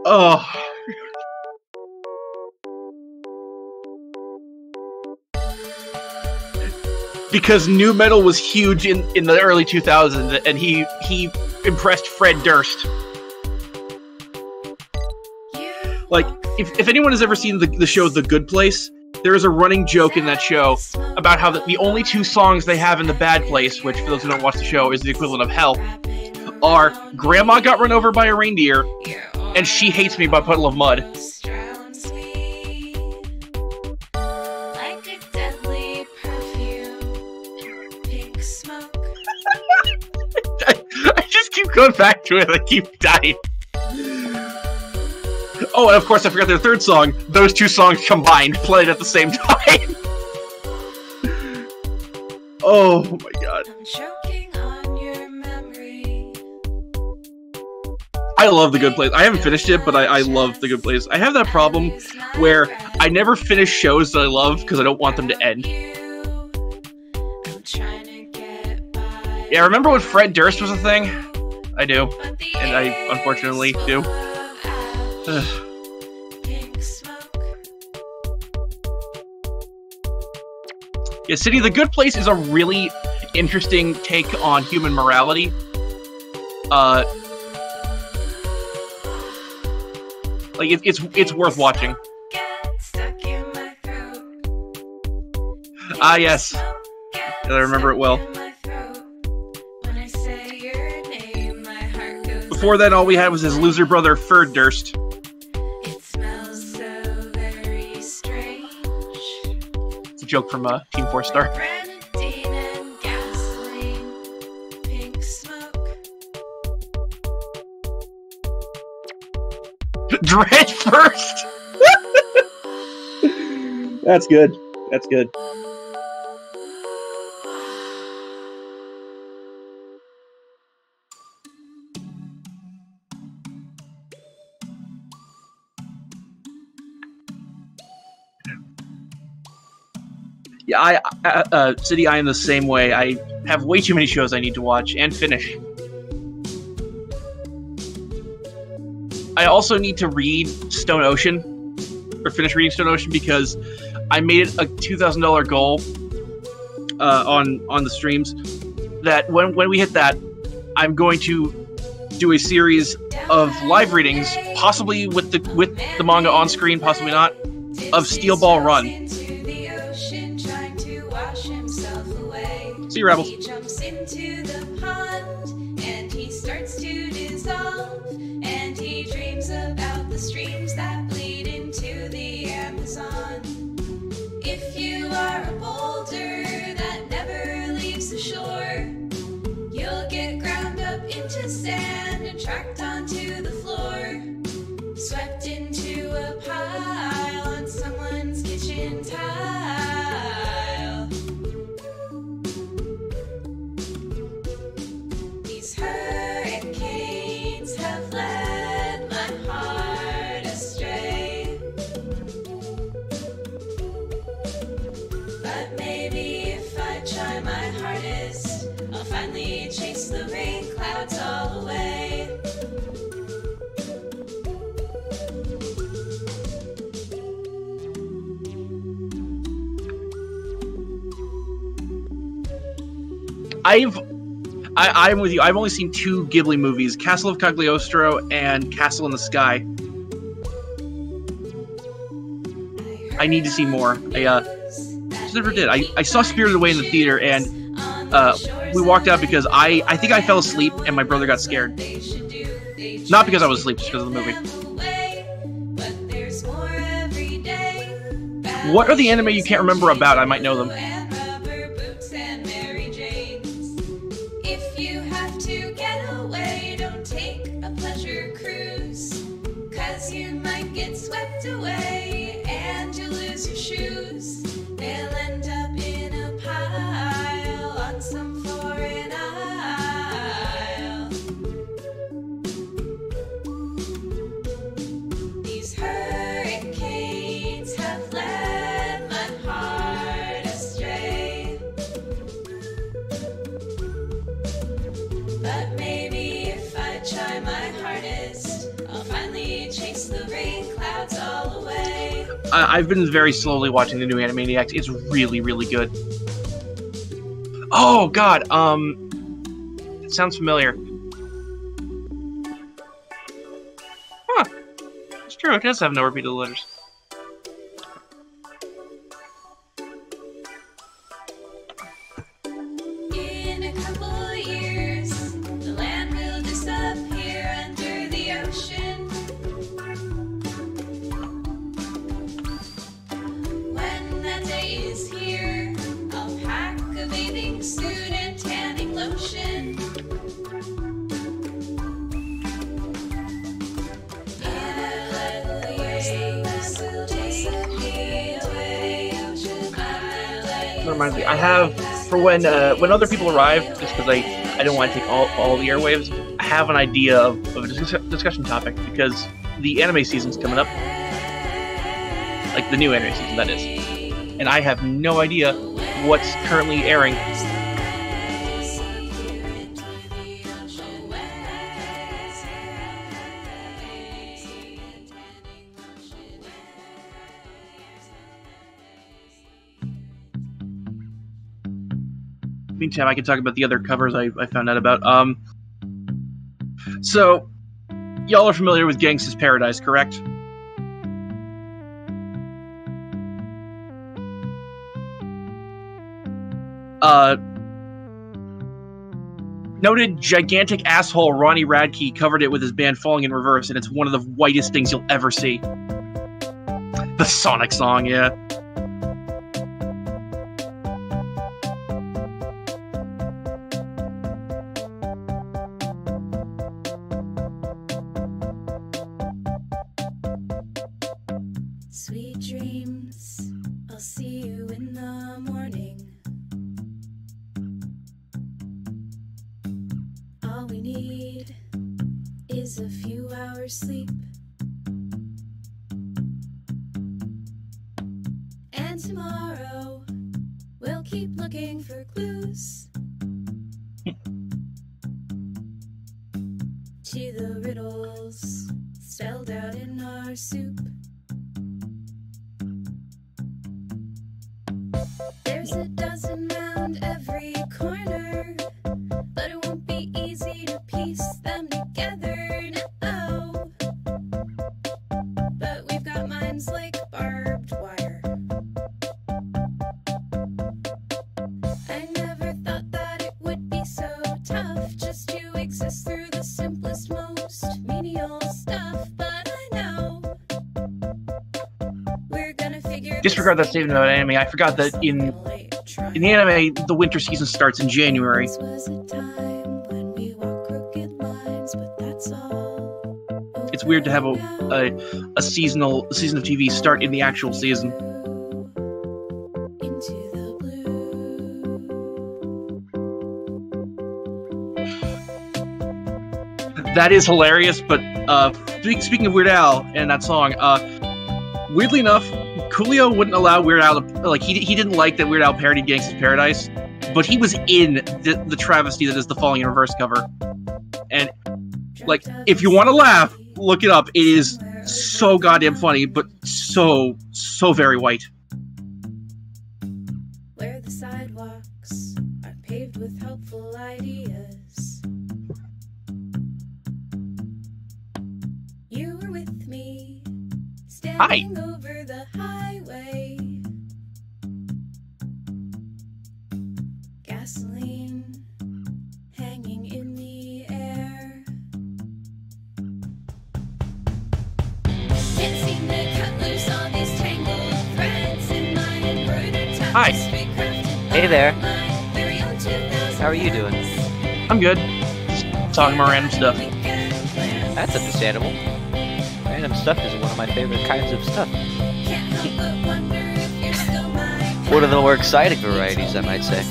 Oh. Because nu metal was huge in the early 2000s, and he impressed Fred Durst. Like, if anyone has ever seen the show The Good Place, there is a running joke in that show about how the only two songs they have in The Bad Place, which for those who don't watch the show is the equivalent of Hell, are Grandma Got Run Over by a Reindeer and She Hates Me by Puddle of Mud. I just keep going back to it. I keep dying. Oh, and of course I forgot their third song. Those two songs combined, played at the same time. Oh my god. I love The Good Place. I haven't finished it, but I love The Good Place. I have that problem where I never finish shows that I love because I don't want them to end. Yeah, remember when Fred Durst was a thing? I do. And I unfortunately do. Yeah, City, The Good Place is a really interesting take on human morality. Like it's worth watching. Ah, yes. I remember it well. Before then, all we had was his loser brother, Ferd Durst. It's a joke from Team 4 Star. Dread first! That's good. That's good. Yeah, City, I am the same way. I have way too many shows I need to watch and finish. I also need to read Stone Ocean, or finish reading Stone Ocean, because I made it a $2,000 goal on the streams that when we hit that, I'm going to do a series of live readings, possibly with the manga on screen, possibly not, of Steel Ball Run. See you, Rebels. He jumps into the pond and he starts to dissolve, and he dreams about the streams that bleed into the Amazon. If you are a boulder that never leaves the shore, you'll get ground up into sand and tracked onto the floor, swept into a pile on someone's kitchen tile. Hurricanes have led my heart astray, but maybe if I try my hardest, I'll finally chase the rain clouds all away. I'm with you. I've only seen two Ghibli movies, Castle of Cagliostro and Castle in the Sky. I need to see more. I just never did. I saw Spirited Away in the theater, and we walked out because I think I fell asleep and my brother got scared. Not because I was asleep, just because of the movie. What are the anime you can't remember about? I might know them. And rubber boots and Mary Janes. If you have to get away, don't take a pleasure cruise. 'Cause you might get swept away and you'll lose your shoes. They'll end up in a pile on some foreign isle. These hurricanes have led my heart astray. But maybe if I try my hardest, I'll finally chase the rain clouds all away. I've been very slowly watching the new Animaniacs. It's really, really good. Oh God, it sounds familiar. Huh? It's true. It does have no repeated letters. In a couple years, the land will disappear under the ocean. When that day is here, I'll pack a bathing suit and tanning lotion. In a couple years, the land will take me away. That reminds me. I have for when other people arrive, just because I don't want to take all the airwaves. I have an idea of a discussion topic because the anime season's coming up, like the new anime season, that is, and I have no idea what's currently airing. Meantime, I can talk about the other covers I found out about. So, y'all are familiar with Gangsta's Paradise, correct? Noted gigantic asshole Ronnie Radke covered it with his band Falling in Reverse, and it's one of the whitest things you'll ever see. The Sonic song, yeah. Sweet dreams, I'll see you in the morning. All we need is a few hours sleep. And tomorrow, we'll keep looking for clues to the riddles spelled out in our soup. There's a dozen round every corner, but it won't be easy to piece them together now. But we've got minds like barbed wire. I never thought that it would be so tough just to exist through the simplest, most menial stuff. But I know we're gonna figure. Disregard that statement about anime. I forgot that in the anime, the winter season starts in January. It's weird to have a season of TV start in the actual season. That is hilarious, but speaking of Weird Al and that song, weirdly enough, Coolio wouldn't allow Weird Al to, like, he didn't like that Weird Al parodied Gangsta's Paradise, but he was in the travesty that is the Falling in Reverse cover. And, like, if you want to laugh, look it up. It is so goddamn funny, but so very white. Where the sidewalks are paved with helpful ideas. You were with me, standing over the highway. Gasoline hanging in the air. Can't seem to cut loose all these tangled threads in Hi. Hey there. How are you doing? I'm good. Just talking about random stuff. That's understandable. Random stuff is one of my favorite kinds of stuff. One of the more exciting varieties, I might say.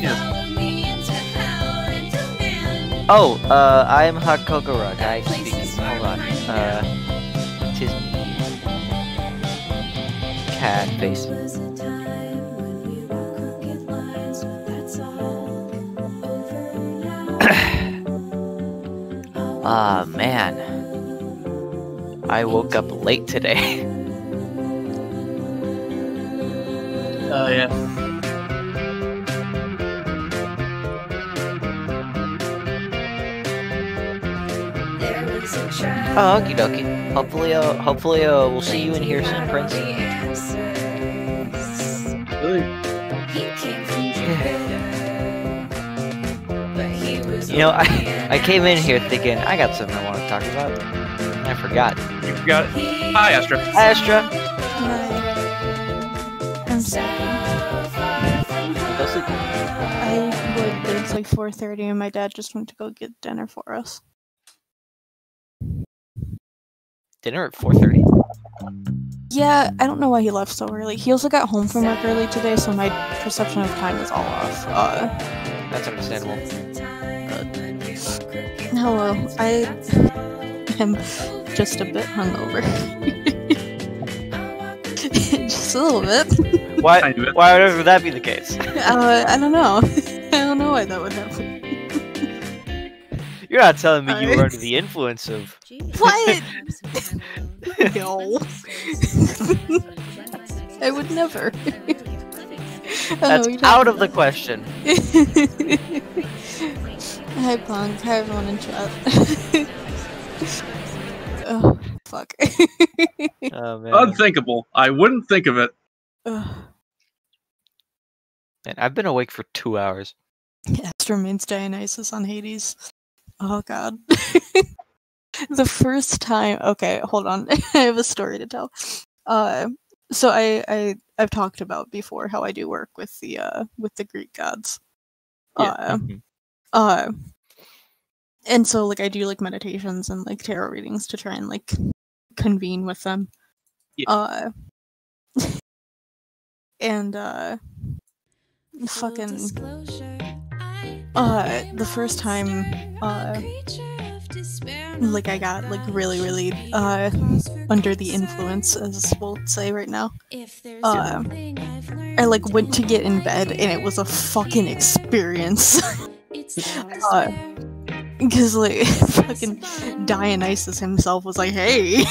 Yeah. Oh, I'm Hot Cocoa Rock. I speak. Hold on. Tis me. Cat face. Ah, man. I woke up late today. Oh, yeah. Oh, okie dokie. Hopefully, we'll see you in here soon, Prince. Really? You know, I came in here thinking I got something I want to talk about, and I forgot. You forgot it. Hi, Astra. Hi, Astra. I'm sorry. Go sleep. I would, but it's like 4:30 and my dad just went to go get dinner for us. Dinner at 4:30? Yeah, I don't know why he left so early. He also got home from work early today, so my perception of time is all off. That's understandable. Hello, I am just a bit hungover. Just a little bit. Why would that be the case? I don't know. I don't know why that would happen. You're not telling me you were under the influence of... What? No. I would never. That's out of the question. Hi, Punk. Hi, everyone in chat. Oh, fuck. Oh, man. Unthinkable. I wouldn't think of it. Ugh. Man, I've been awake for 2 hours. Astra remains Dionysus on Hades. Oh, God. The first time... Okay, hold on. I have a story to tell. So I've talked about before how I do work with the Greek gods. Yeah. And so like I do like meditations and like tarot readings to try and like convene with them. Yeah. And fucking the first time like I got like really under the influence, as we'll say right now. I like went to get in bed and it was a fucking experience. Because like fucking Dionysus himself was like, "Hey,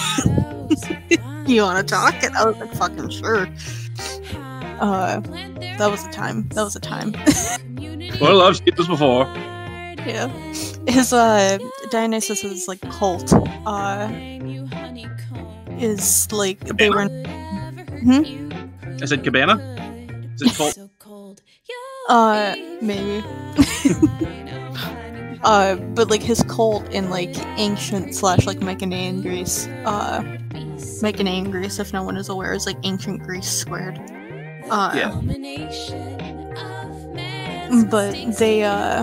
you want to talk?" And I was like, "Fucking sure." That was a time. That was a time. Well, I've seen this before. Yeah. His Dionysus's like cult is like they were. I said cabana? Is it cult? Maybe. But like his cult in like ancient / like Mycenaean Greece. Mycenaean Greece, if no one is aware, is like ancient Greece squared. Yeah. But they're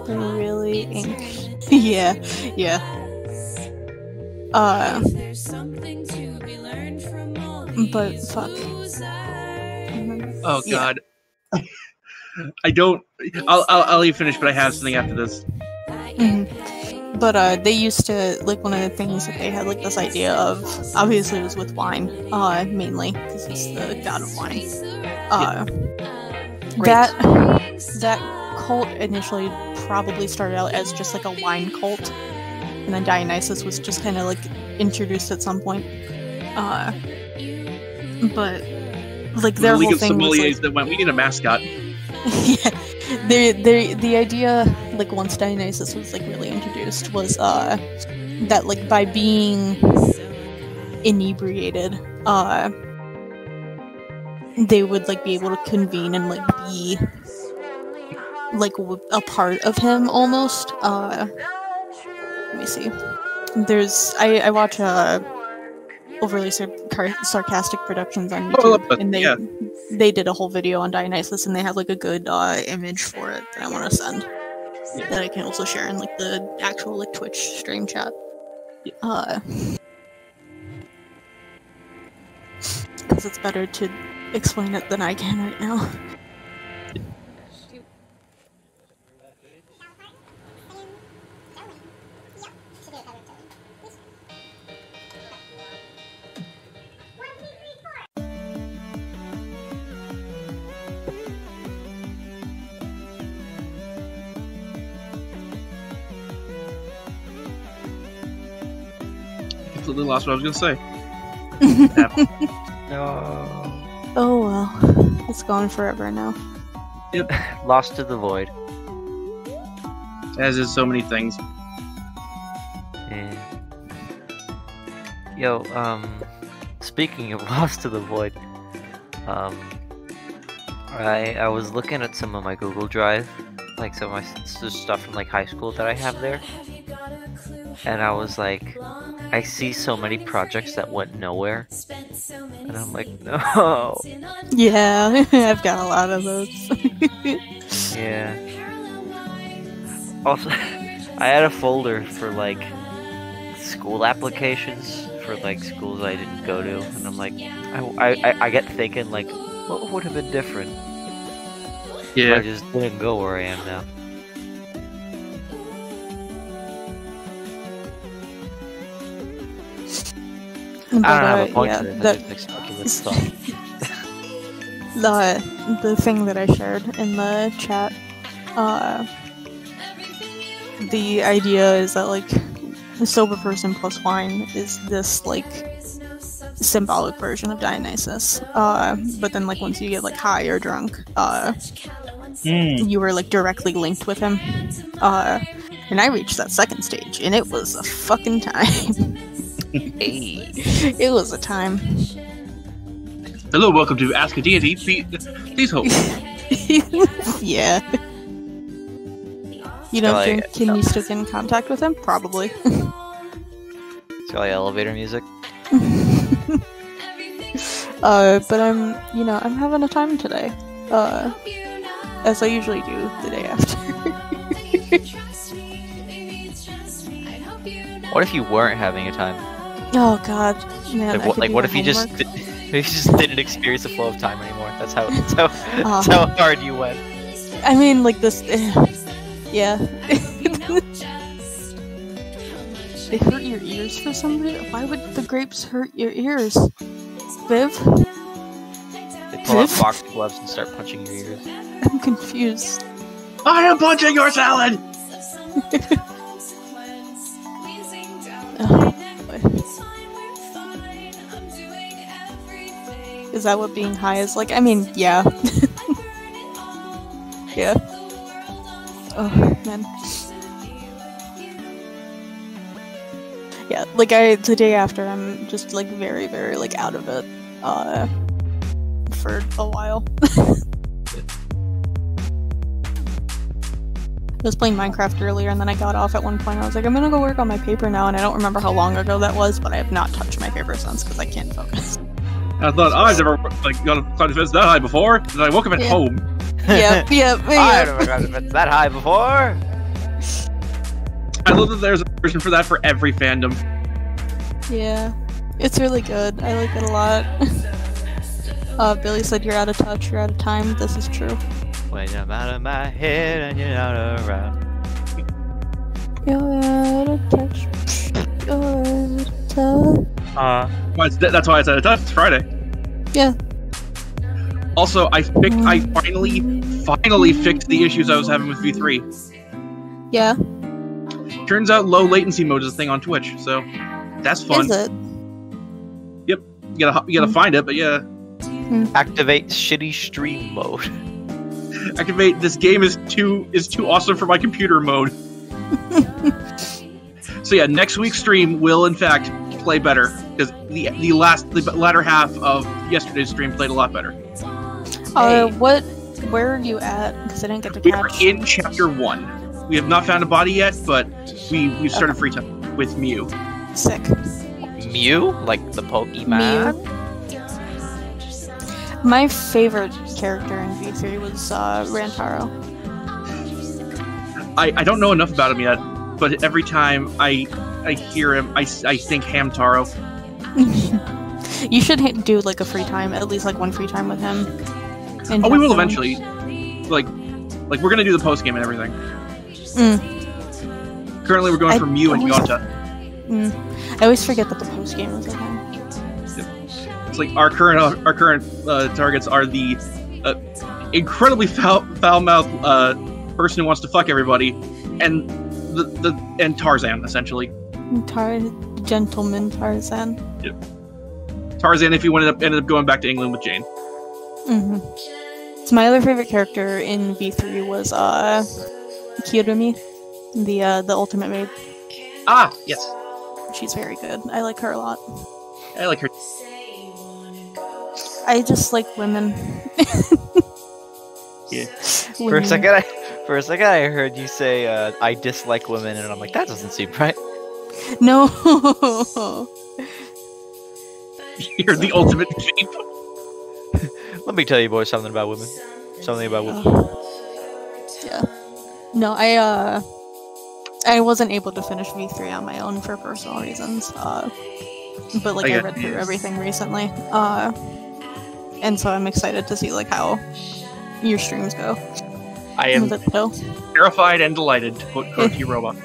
really ancient. Yeah. But fuck. Oh God. I don't. I'll let you finish, but I have something after this. Mm-hmm. But they used to like one of the things that they had like this idea of. Obviously, it was with wine, mainly because he's the god of wine. That cult initially probably started out as just like a wine cult, and then Dionysus was just kind of like introduced at some point. But like their League whole of thing was Sommeliers like, that went, we need a mascot. yeah, the idea like once Dionysus was like really introduced was that like by being inebriated, they would like be able to convene and like be like a part of him almost. Let me see. I watch overly sarcastic productions on Oh, I love YouTube, that, and yeah. they did a whole video on Dionysus, and they have like a good image for it that I want to send. That I can also share in like the actual like Twitch stream chat. Because it's better to explain it than I can right now. Completely lost what I was gonna say. No. Oh well, it's gone forever now. Yep. Lost to the void. As is so many things. Yeah. Yo, speaking of Lost to the Void, I was looking at some of my Google Drive, like some of my stuff from like high school that I have there, and I was like, I see so many projects that went nowhere, and I'm like, no. Yeah, I've got a lot of those. Yeah. Also, I had a folder for like school applications for like schools I didn't go to, and I'm like, I get thinking like, what would have been different? Yeah. If I just didn't go where I am now. But, I don't have a point yeah, to it. I just make speculative stuff. the thing that I shared in the chat, the idea is that like the sober person plus wine is this like symbolic version of Dionysus. But then like once you get like high or drunk, you were like directly linked with him. And I reached that second stage, and it was a fucking time. Hey. It was a time. Hello, welcome to Ask a Deity. Please hold. Yeah. You don't Like, think can you still get in contact with him? Probably. It's got like elevator music. But I'm having a time today. As I usually do the day after. What if you weren't having a time? Oh god, man. Like, what if you just didn't experience the flow of time anymore? That's how hard you went. I mean, like this. Yeah. They hurt your ears for some reason. Why would the grapes hurt your ears, Viv? They pull out boxing gloves and start punching your ears. I'm confused. I am punching your salad! Oh, boy. Is that what being high is like? I mean, yeah. Yeah. Oh, man. Yeah, like the day after, I'm just like very, very like out of it, for a while. I was playing Minecraft earlier, and then I got off at one point. I was like, I'm gonna go work on my paper now, and I don't remember how long ago that was, but I have not touched my paper since because I can't focus. I thought, I've never like got a climb defense that high before, and I woke up at home. Yep. I never got it that high before. I love that there's a version for that for every fandom. Yeah, it's really good. I like it a lot. Billy said you're out of touch, you're out of time. This is true. When I'm out of my head and you're not around. You're out of touch. You're out of touch. That's why it's out of touch. It's Friday. Yeah. Also, I finally fixed the issues I was having with V3. Yeah. Turns out low latency mode is a thing on Twitch, so that's fun. Is it? Yep. You gotta find it, but yeah. Activate shitty stream mode. Activate this game is too awesome for my computer mode. So yeah, next week's stream will in fact play better because the latter half of yesterday's stream played a lot better. Where are you at? Because I didn't get to We are catch. in chapter 1. We have not found a body yet, but we've started free time with Mew. Sick. Mew, like the Pokemon. My favorite character in V3 was Rantaro. I don't know enough about him yet, but every time I hear him, I think Hamtaro. You should do like a free time, at least like one free time with him. Oh, we will eventually. Like we're gonna do the post game and everything. Currently, we're going for Mew and Yota. I always forget that the post game is with him. It's like our current targets are the incredibly foul-mouthed person who wants to fuck everybody, and and Tarzan essentially. Gentleman Tarzan. Yep. Tarzan, if he ended up going back to England with Jane. So my other favorite character in V3 was Kirumi, the ultimate maid. Ah, yes. She's very good. I like her a lot. I like her. I just like women. Yeah. For a second, I heard you say I dislike women, and I'm like, that doesn't seem right. No. You're the ultimate sheep. Let me tell you, boys, something about women. Something about women. Yeah. No, I wasn't able to finish V3 on my own for personal reasons. But like I read through everything recently. And so I'm excited to see like how your streams go. I am terrified and delighted to quote Cody Robot.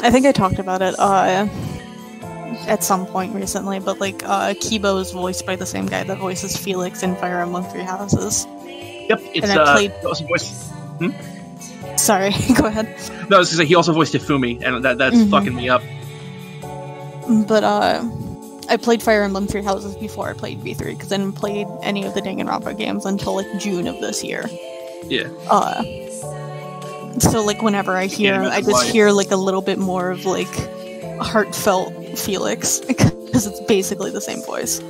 I think I talked about it at some point recently, but like Kibo is voiced by the same guy that voices Felix in Fire Emblem Three Houses. Yep, it's also voiced. Sorry, go ahead. No, I was gonna say he also voiced Ifumi, and that's fucking me up. But I played Fire Emblem Three Houses before I played V3 because I didn't play any of the Danganronpa games until like June of this year. Yeah. So like whenever I hear, I just hear like a little bit more of like heartfelt Felix because it's basically the same voice.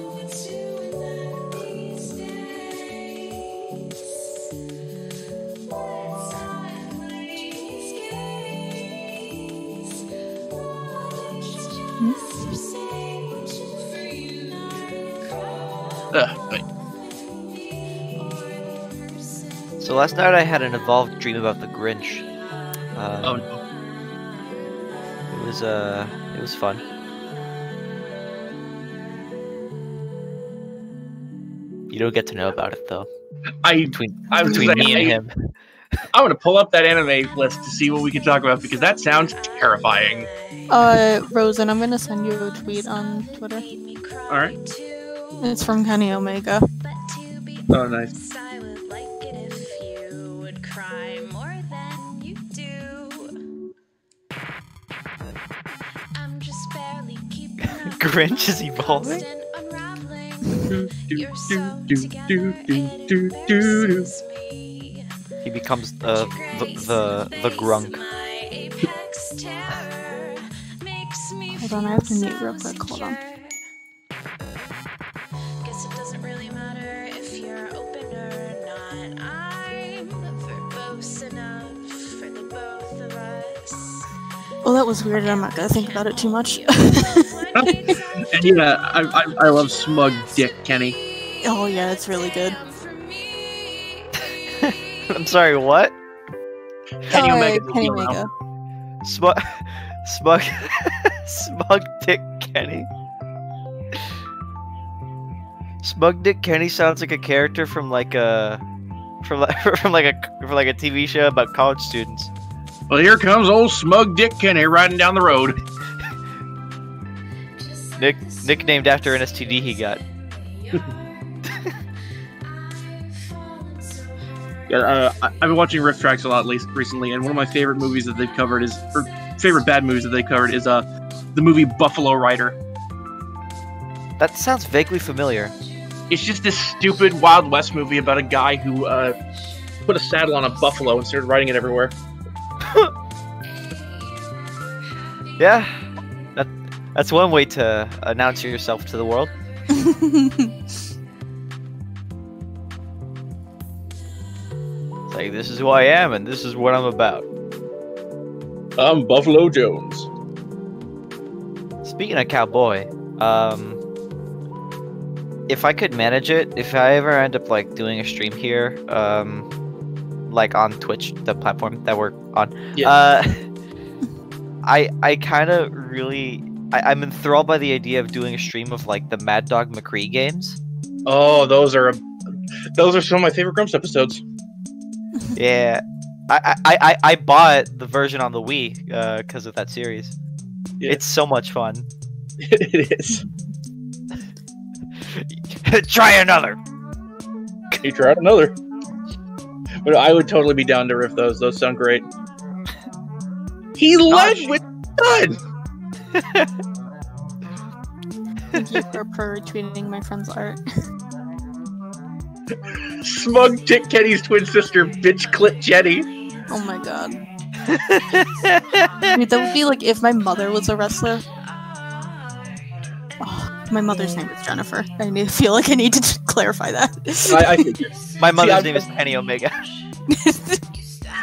So last night I had an evolved dream about the Grinch. Oh no. It was fun. You don't get to know about it though. Between me and him. I'm gonna pull up that anime list to see what we can talk about because that sounds terrifying. Rosen, I'm gonna send you a tweet on Twitter. Alright. It's from Kenny Omega. Oh, nice. Grinch is evolving? He becomes the grunk. Hold on, I have to mute real quick. Hold on. Well, that was weird. I'm not gonna think about it too much. And yeah, I love Smug Dick Kenny. Oh yeah, it's really good. I'm sorry, what? Kenny Omega. Kenny Omega. Smug Dick Kenny. Smug Dick Kenny sounds like a character from like a TV show about college students. Well, here comes old Smug Dick Kenny riding down the road. Nicknamed after an STD he got. Yeah, I've been watching Riff Tracks a lot recently, and one of my favorite movies that they've covered favorite bad movies that they covered is the movie Buffalo Rider. That sounds vaguely familiar. It's just this stupid Wild West movie about a guy who put a saddle on a buffalo and started riding it everywhere. Yeah, that's one way to announce yourself to the world. It's like, this is who I am and this is what I'm about. I'm Buffalo Jones. speaking of cowboy, if I could manage it, if I ever end up like doing a stream here, like on Twitch, the platform that we're on, I kind of really, I'm enthralled by the idea of doing a stream of like the Mad Dog McCree games. Oh, those are some of my favorite Grumps episodes. Yeah, I bought the version on the Wii because of that series. Yeah. It's so much fun. It is. Try another. You tried another. But I would totally be down to riff those. Those sound great. He led with done. Thank you for retweeting my friend's art. Smug Dick Kenny's twin sister, bitch clit Jenny. Oh my god. Dude, that would be like if my mother was a wrestler. Oh, my mother's name is Jennifer. I feel like I need to clarify that. My mother's name is Penny Omega.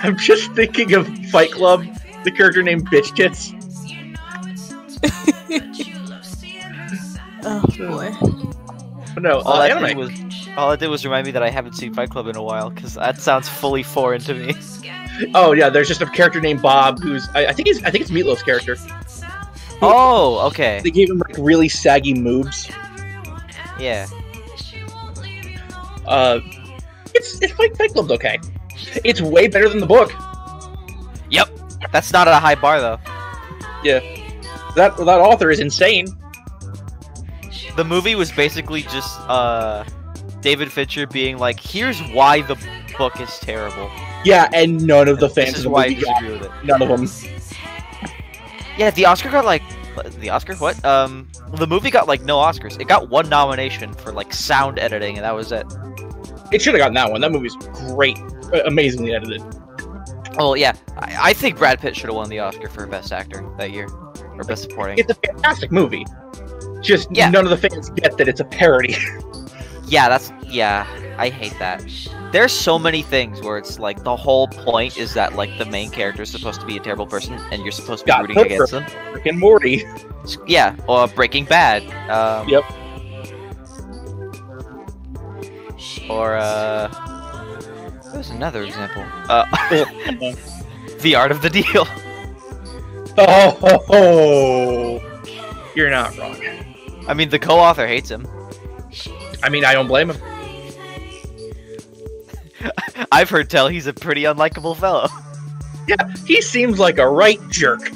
I'm just thinking of Fight Club, the character named Bitch Tits. Oh boy. No, anime. All it did was remind me that I haven't seen Fight Club in a while, because that sounds fully foreign to me. Oh yeah, there's just a character named Bob who's I think it's Meatloaf's character. Oh, okay. They gave him like really saggy moves. Yeah. It's Fight Club's okay. It's way better than the book. Yep. That's not at a high bar though. Yeah. That author is insane. The movie was basically just David Fincher being like, "Here's why the book is terrible." Yeah, and none of the fans of the why I movie disagree with it. None of them. Yeah, the Oscar got like the Oscar what? The movie got like no Oscars. It got one nomination for like sound editing, and that was it. It should have gotten that one. That movie's great, amazingly edited. Oh yeah, I think Brad Pitt should have won the Oscar for Best Actor that year, or Best Supporting. It's a fantastic movie. Just Yeah. none of the fans get that it's a parody. Yeah, I hate that. There's so many things where it's like the whole point is that like the main character is supposed to be a terrible person and you're supposed to be rooting against them. Rick and Morty. Yeah, or Breaking Bad. Yep. Or there's another example. The Art of the Deal. Oh, you're not wrong. I mean, the co-author hates him. I mean, I don't blame him. I've heard tell he's a pretty unlikable fellow. Yeah, he seems like a right jerk.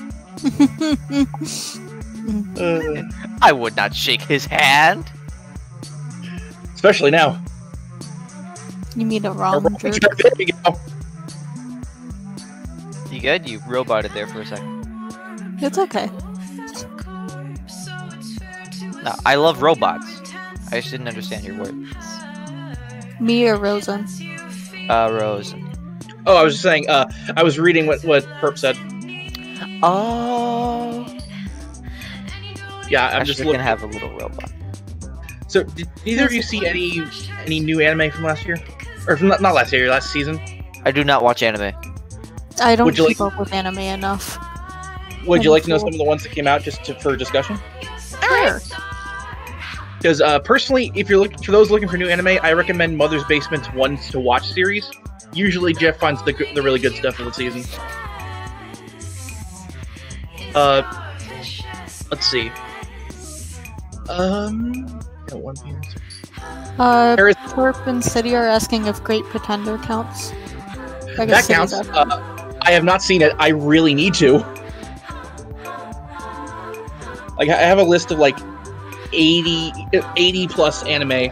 I would not shake his hand. Especially now. You mean a wrong jerk? There you go. You good? You roboted there for a second. It's okay. No, I love robots. I just didn't understand your words. Me or Rosen? Rose. Oh, I was just saying, I was reading what Perp said. Oh. Yeah, I'm just just gonna looking. have a little robot. So, did either of you see any new anime from last year? Or from, not last year, last season? I do not watch anime. I don't Would you keep up with anime enough. Would you like to know some of the ones that came out for discussion? Sure. Because personally, if you're looking for those looking for new anime, I recommend Mother's Basement's Ones to Watch series. Usually, Jeff finds the really good stuff of the season. Let's see. One Piece. Torp and City are asking if Great Pretender counts. I That guess counts. City's asking. I have not seen it. I really need to. Like, I have a list of like 80 plus anime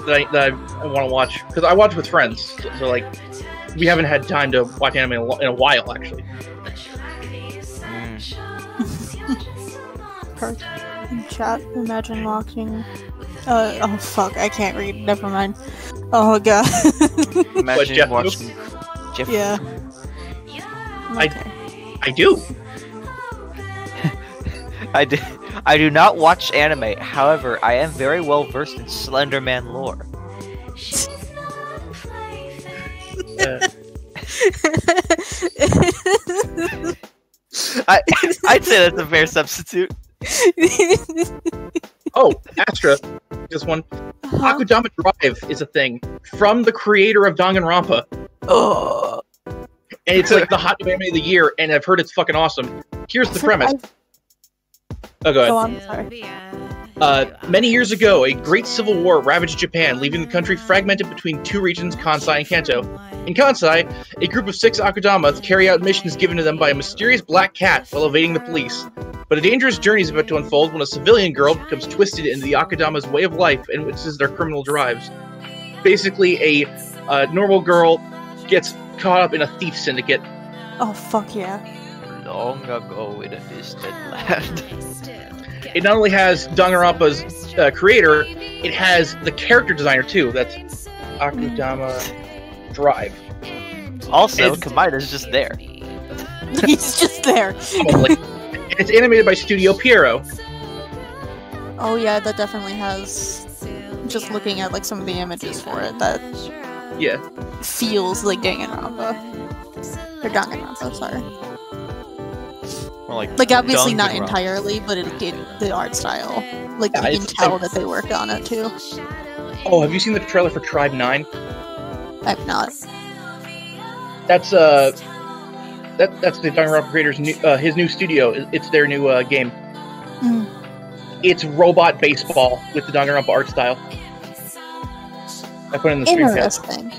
that I want to watch because I watch with friends. So like, we haven't had time to watch anime in a while, actually. In chat, imagine walking. Oh fuck, I can't read. Never mind. Oh god. Imagine Jeff watching Jeff. Yeah. I do. I do not watch anime. However, I am very well versed in Slender Man lore. I'd say that's a fair substitute. Oh, Astra, this one. Huh? Akudama Drive is a thing from the creator of Danganronpa. Oh. And it's like the hot new anime of the year, and I've heard it's fucking awesome. Here's the premise. Oh, go ahead. Go on, sorry. Many years ago, a great civil war ravaged Japan, leaving the country fragmented between two regions, Kansai and Kanto. In Kansai, a group of 6 Akudamas carry out missions given to them by a mysterious black cat while evading the police. But a dangerous journey is about to unfold when a civilian girl becomes twisted into the Akudama's way of life and witnesses their criminal drives. Basically, a normal girl gets caught up in a thief syndicate. Oh, fuck yeah. Long ago in a distant land. It not only has Danganronpa's creator, it has the character designer too. That's Akudama Drive. Also, Kamida's just there. He's just there. Probably. It's animated by Studio Pierrot. Oh yeah, that definitely has. Just looking at like some of the images for it, that Yeah. feels like Danganronpa. Or Danganronpa, sorry. More Like obviously not Danganronpa. entirely, but the art style. Like Yeah, you can it's tell like- that they worked on it too. Oh, have you seen the trailer for Tribe 9? I've not. That's the Danganronpa creator's his new studio. It's their new game. Mm. It's robot baseball with the Danganronpa art style. I put it in the screencast. Interesting.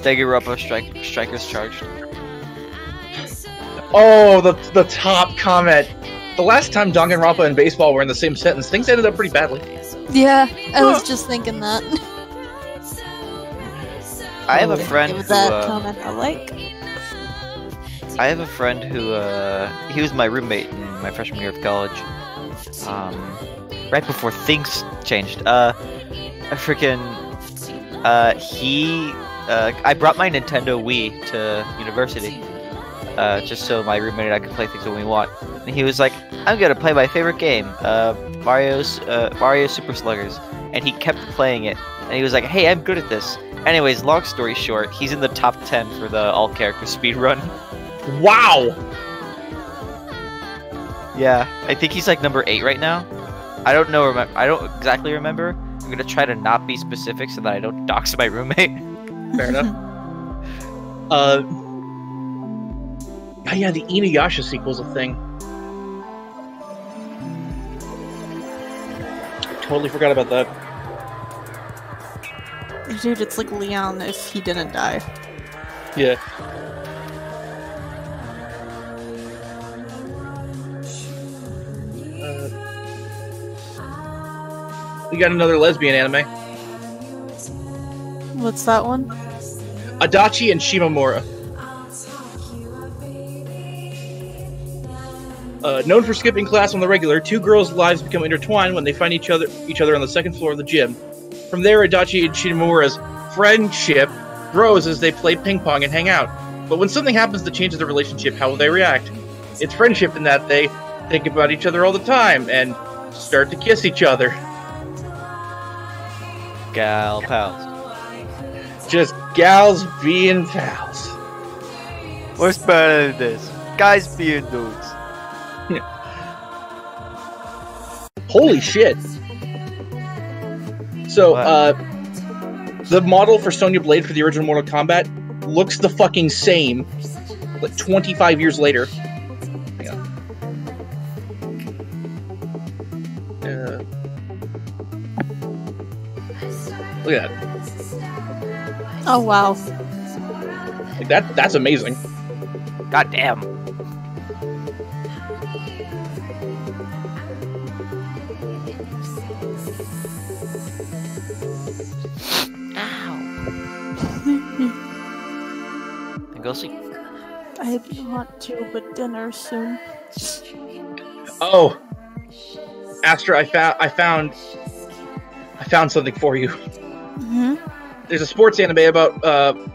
Danganronpa strikers charged. Oh, the top comment. The last time Danganronpa and baseball were in the same sentence, things ended up pretty badly. Yeah, I was just thinking that. I have a friend Give who that comment a like. I have a friend who he was my roommate in my freshman year of college. Right before things changed. I brought my Nintendo Wii to university. Just so my roommate and I could play things when we want. And he was like, I'm gonna play my favorite game, Mario Super Sluggers. And he kept playing it. And he was like, hey, I'm good at this. Anyways, long story short, he's in the top 10 for the all-character speedrun. Wow! Yeah, I think he's like number 8 right now. I don't know, I don't exactly remember. I'm gonna try to not be specific so that I don't dox my roommate. Fair enough. Oh yeah, the Inuyasha sequel's a thing. Totally forgot about that. Dude, it's like Leon if he didn't die. Yeah. We got another lesbian anime. What's that one? Adachi and Shimamura. Known for skipping class on the regular, 2 girls' lives become intertwined when they find each other on the second floor of the gym. From there, Adachi and Shimamura's friendship grows as they play ping pong and hang out. But when something happens that changes their relationship, how will they react? It's friendship in that they think about each other all the time and start to kiss each other. Gal pals. Just gals being pals. What's better than this? Guys being dudes. Holy shit. So, the model for Sonya Blade for the original Mortal Kombat looks the fucking same, like 25 years later. Hang on. Look at that. Oh wow. Like that's amazing. God damn. Go see. I want to, but dinner soon. Oh, Astra, I found something for you. Mm-hmm. There's a sports anime about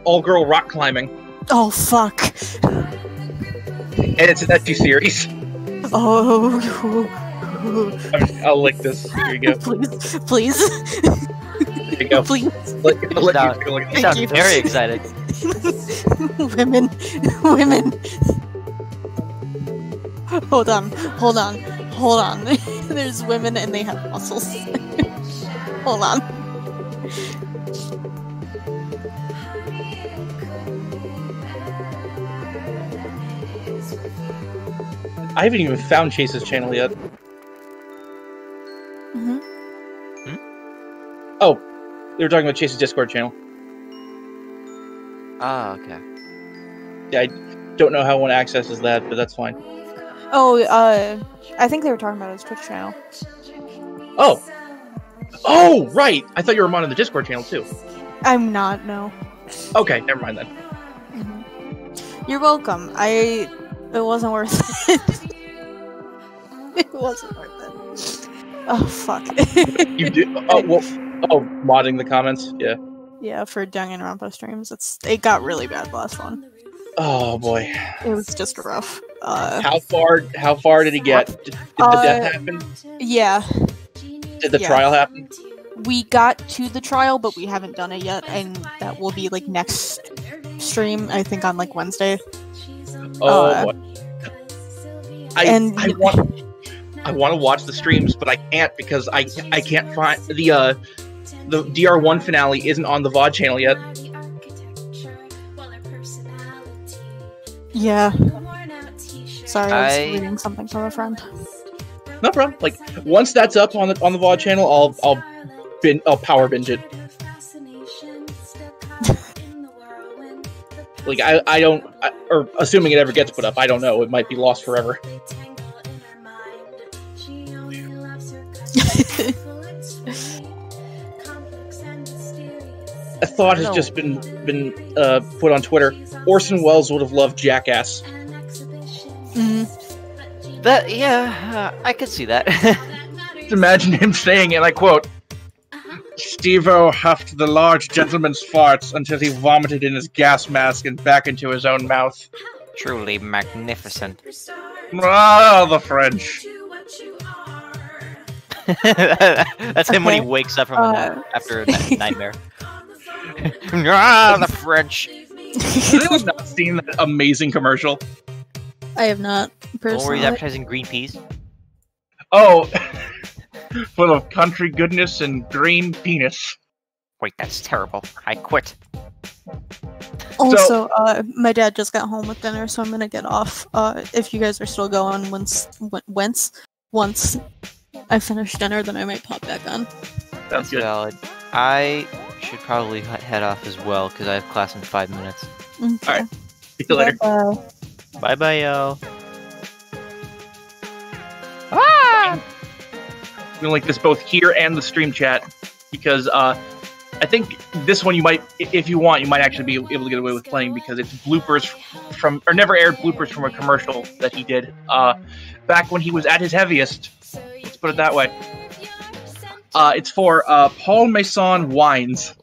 all-girl rock climbing, Oh fuck. and it's an ecchi series. Oh. I'll lick this. Here you go. Please. There you go. Please. I'll let you take a look at He this. sounds you. very excited. women. Hold on. There's women and they have muscles. Hold on. I haven't even found Chase's channel yet. Mm-hmm. Oh, they were talking about Chase's Discord channel. Ah, okay. Yeah, I don't know how one accesses that, but that's fine. Oh, I think they were talking about his Twitch channel. Oh, right! I thought you were on the Discord channel, too. I'm not, no. Okay, never mind then. Mm-hmm. You're welcome. It wasn't worth it. It wasn't worth it. Oh, fuck. You did? Modding the comments? Yeah. Yeah, for Danganronpa streams. It got really bad last one. Oh, boy. It was just rough. How far did he get? Did the death happen? Yeah. Did the trial happen? We got to the trial, but we haven't done it yet, and that will be like next stream, I think on like Wednesday. Oh boy. I want to watch the streams, but I can't because I can't find the DR1 finale isn't on the VOD channel yet. Yeah. Sorry, I was reading something from a friend. No problem. Like once that's up on the VOD channel, I'll power binge it. Like or assuming it ever gets put up, I don't know. It might be lost forever. A thought has just been put on Twitter. Orson Welles would have loved Jackass. I could see that. Just imagine him saying, and I quote, "Steve-O huffed the large gentleman's farts until he vomited in his gas mask and back into his own mouth. Truly magnificent." Ah, the French. That's him when he wakes up from after a nightmare. The French. Has anyone not seen that amazing commercial? I have not, personally. Or he's advertising green peas. Oh, full of country goodness and green penis. Wait, that's terrible. I quit. Also, my dad just got home with dinner, so I'm gonna get off. If you guys are still going once I finish dinner, then I might pop back on. Sounds good. Valid. I should probably head off as well, because I have class in 5 minutes. Okay. Alright. See you later. Bye-bye, y'all. I'm gonna link this both here and the stream chat, because I think this one you might, if you want, you might actually be able to get away with playing, because it's bloopers from, or never aired bloopers from a commercial that he did back when he was at his heaviest. Let's put it that way. It's for Paul Masson wines,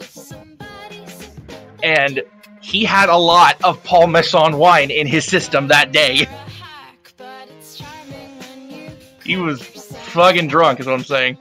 and he had a lot of Paul Masson wine in his system that day. He was fucking drunk, is what I'm saying.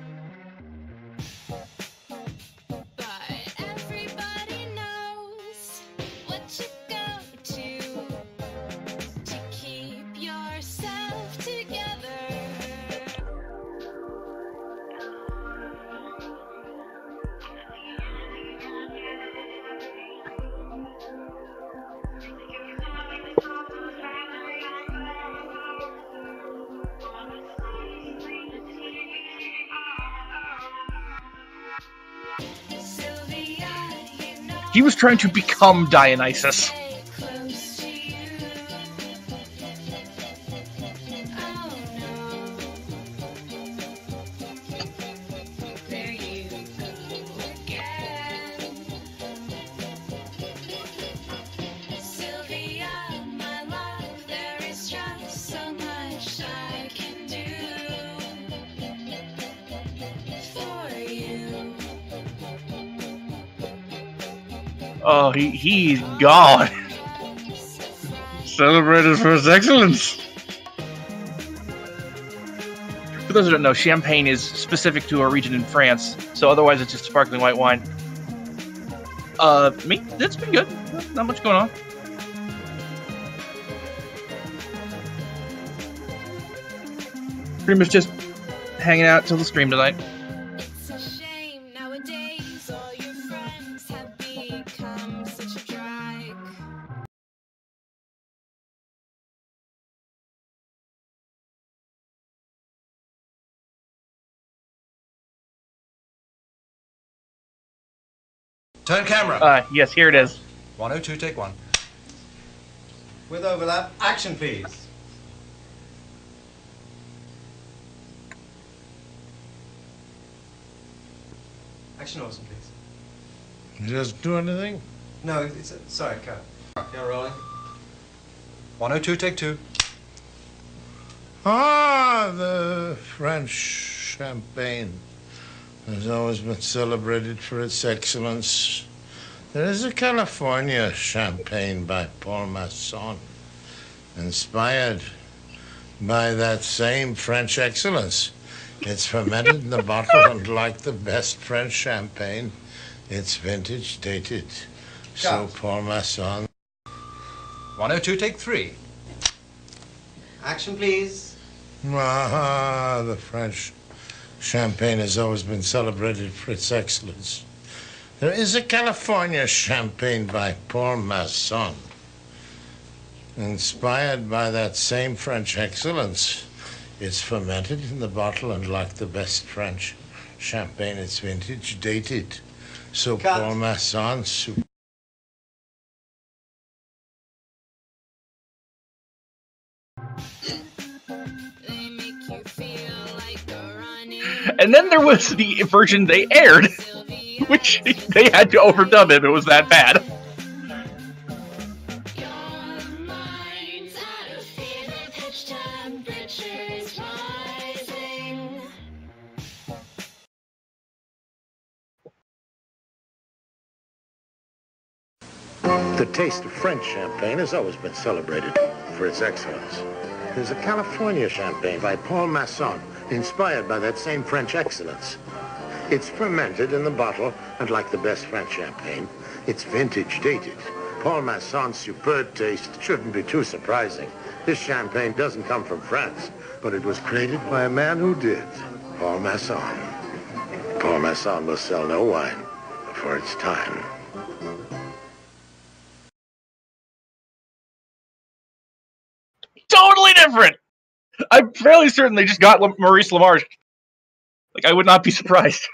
He was trying to become Dionysus. Oh, he's gone. Celebrated for his excellence. For those who don't know, champagne is specific to a region in France, so otherwise it's just sparkling white wine. Me, it's been good. Not much going on. Pretty much just hanging out till the stream tonight. It's a shame nowadays all your friends have become such a drag. Turn camera. Yes, here it is. 102, take one. With overlap, action please. Action awesome please. Just do anything? No, it's sorry, cut. Yeah, rolling. 102, take two. Ah, the French champagne has always been celebrated for its excellence. There is a California champagne by Paul Masson, inspired by that same French excellence. It's fermented in the bottle, and like the best French champagne, it's vintage dated. So Paul Masson. 102, take three. Action please. Ah, the French champagne has always been celebrated for its excellence. There is a California champagne by Paul Masson, inspired by that same French excellence. It's fermented in the bottle, and like the best French champagne, it's vintage dated. So Paul Masson. And then there was the version they aired, which they had to overdub it. It was that bad. The taste of French champagne has always been celebrated for its excellence. There's a California champagne by Paul Masson, inspired by that same French excellence. It's fermented in the bottle, and like the best French champagne, it's vintage dated. Paul Masson's superb taste shouldn't be too surprising. This champagne doesn't come from France, but it was created by a man who did, Paul Masson. Paul Masson will sell no wine before its time. Totally different! I'm fairly certain they just got Maurice LaMarche. Like, I would not be surprised.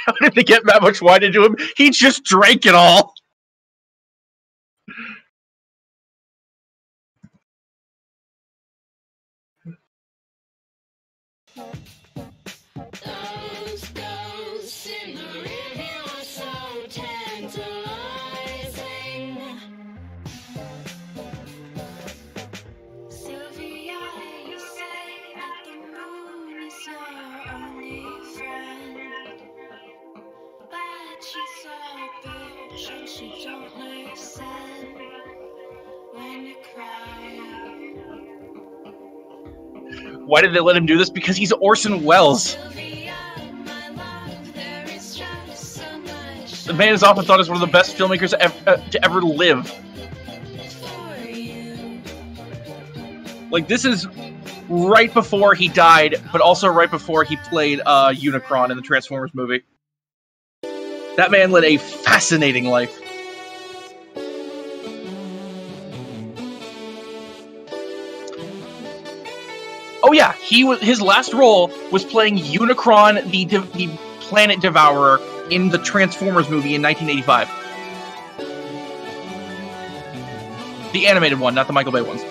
How did they get that much wine into him? He just drank it all! Those ghosts in the review are so tantalizing. Sylvia, you say that the moon is your only friend, but she's so bitch and she don't listen when you cry. Why did they let him do this? Because he's Orson Welles. The man is often thought as one of the best filmmakers to ever live. Like, this is right before he died, but also right before he played Unicron in the Transformers movie. That man led a fascinating life. Oh yeah, his last role was playing Unicron, the Planet Devourer, in the Transformers movie in 1985. The animated one, not the Michael Bay ones.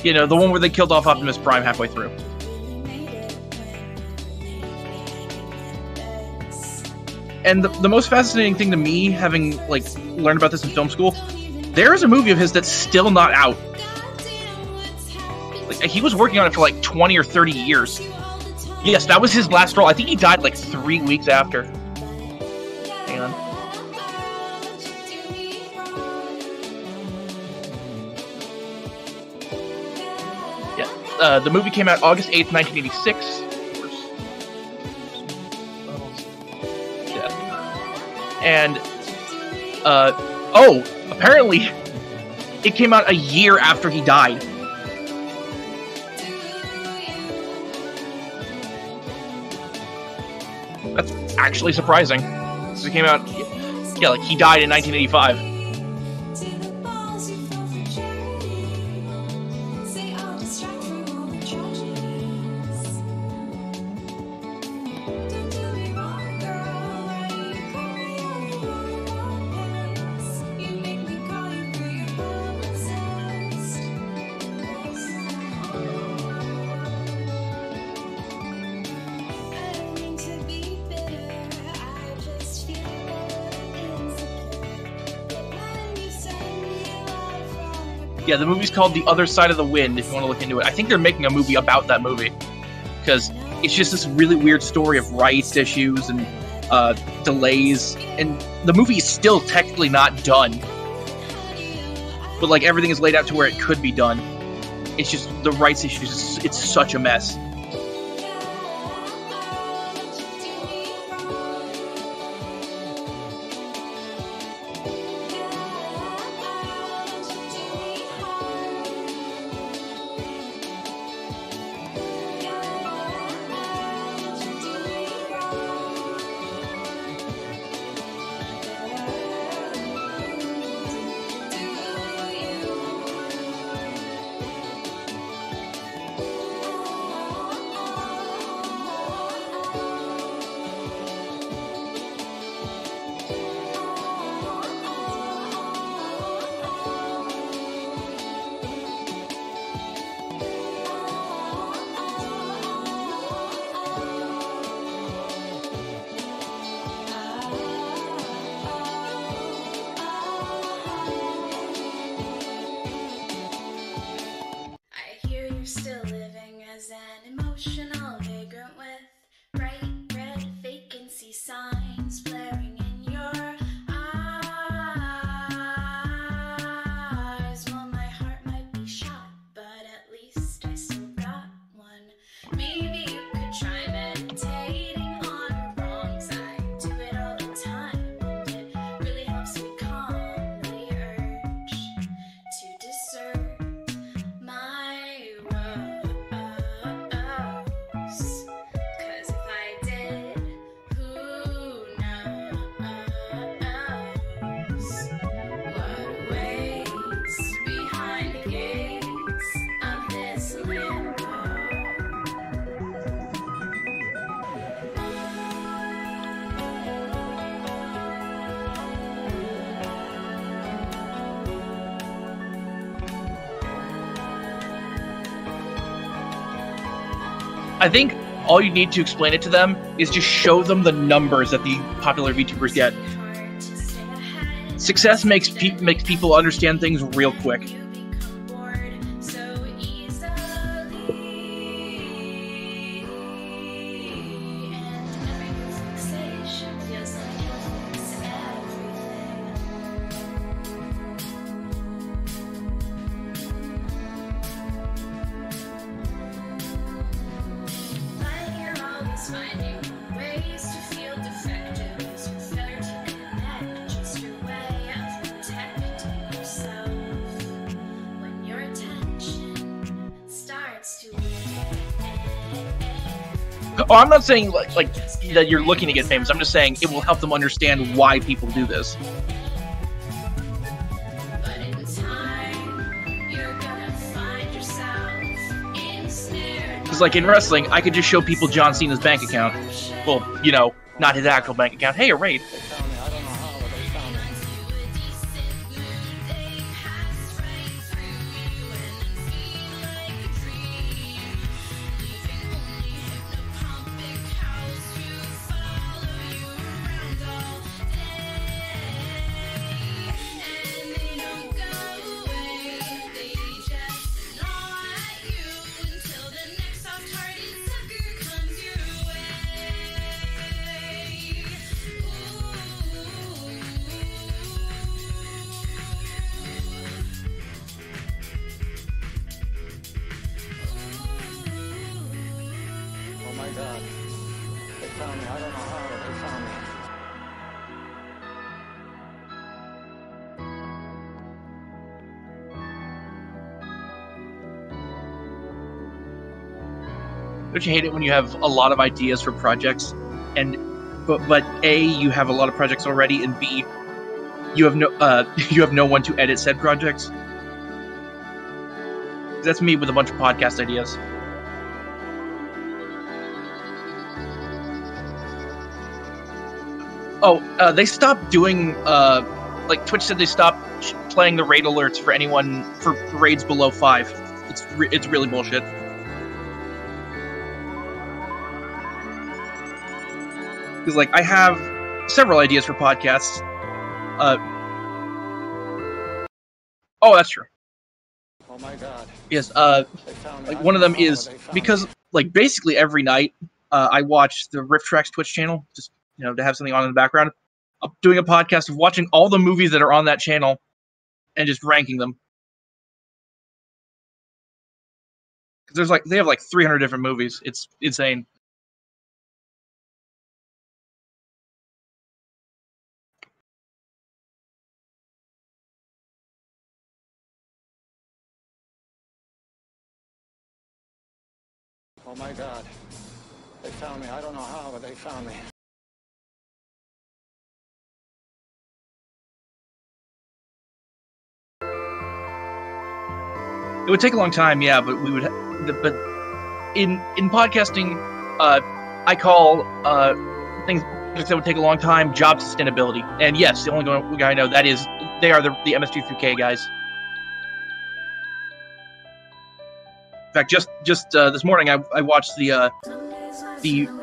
You know, the one where they killed off Optimus Prime halfway through. And the most fascinating thing to me, having, like, learned about this in film school, there is a movie of his that's still not out. Like, he was working on it for, like, 20 or 30 years. Yes, that was his last role. I think he died, like, 3 weeks after. Hang on. The movie came out August 8th, 1986. And, apparently, it came out a year after he died. That's actually surprising. So it came out, yeah, like he died in 1985. Yeah, the movie's called The Other Side of the Wind, if you want to look into it. I think they're making a movie about that movie. Because it's just this really weird story of rights issues and delays. And the movie is still technically not done. But, like, everything is laid out to where it could be done. It's just the rights issues, it's such a mess. I think all you need to explain it to them is just show them the numbers that the popular VTubers get. Success makes people understand things real quick. Oh, I'm not saying like that you're looking to get famous. I'm just saying it will help them understand why people do this. Because like in wrestling, I could just show people John Cena's bank account. Well, you know, not his actual bank account. Hey, a raid. found me. I don't know how, but they found me. Don't you hate it when you have a lot of ideas for projects, but A, you have a lot of projects already, and B, you have no one to edit said projects? That's me with a bunch of podcast ideas. Oh, they stopped doing like Twitch said they stopped playing the raid alerts for anyone for raids below 5. It's really bullshit. Because, like, I have several ideas for podcasts. Oh, that's true. Oh my God. Yes, like, one of them is, because, like, basically every night, I watch the Riff Tracks Twitch channel, just, you know, to have something on in the background. I'm doing a podcast of watching all the movies that are on that channel, and just ranking them. Because they have, like, 300 different movies. It's insane. Oh my God. They found me. I don't know how, but they found me. It would take a long time, yeah, but we would. But in podcasting, I call things that would take a long time job sustainability. And yes, the only guy I know that is they are the MS2K guys. In fact, just this morning, I watched the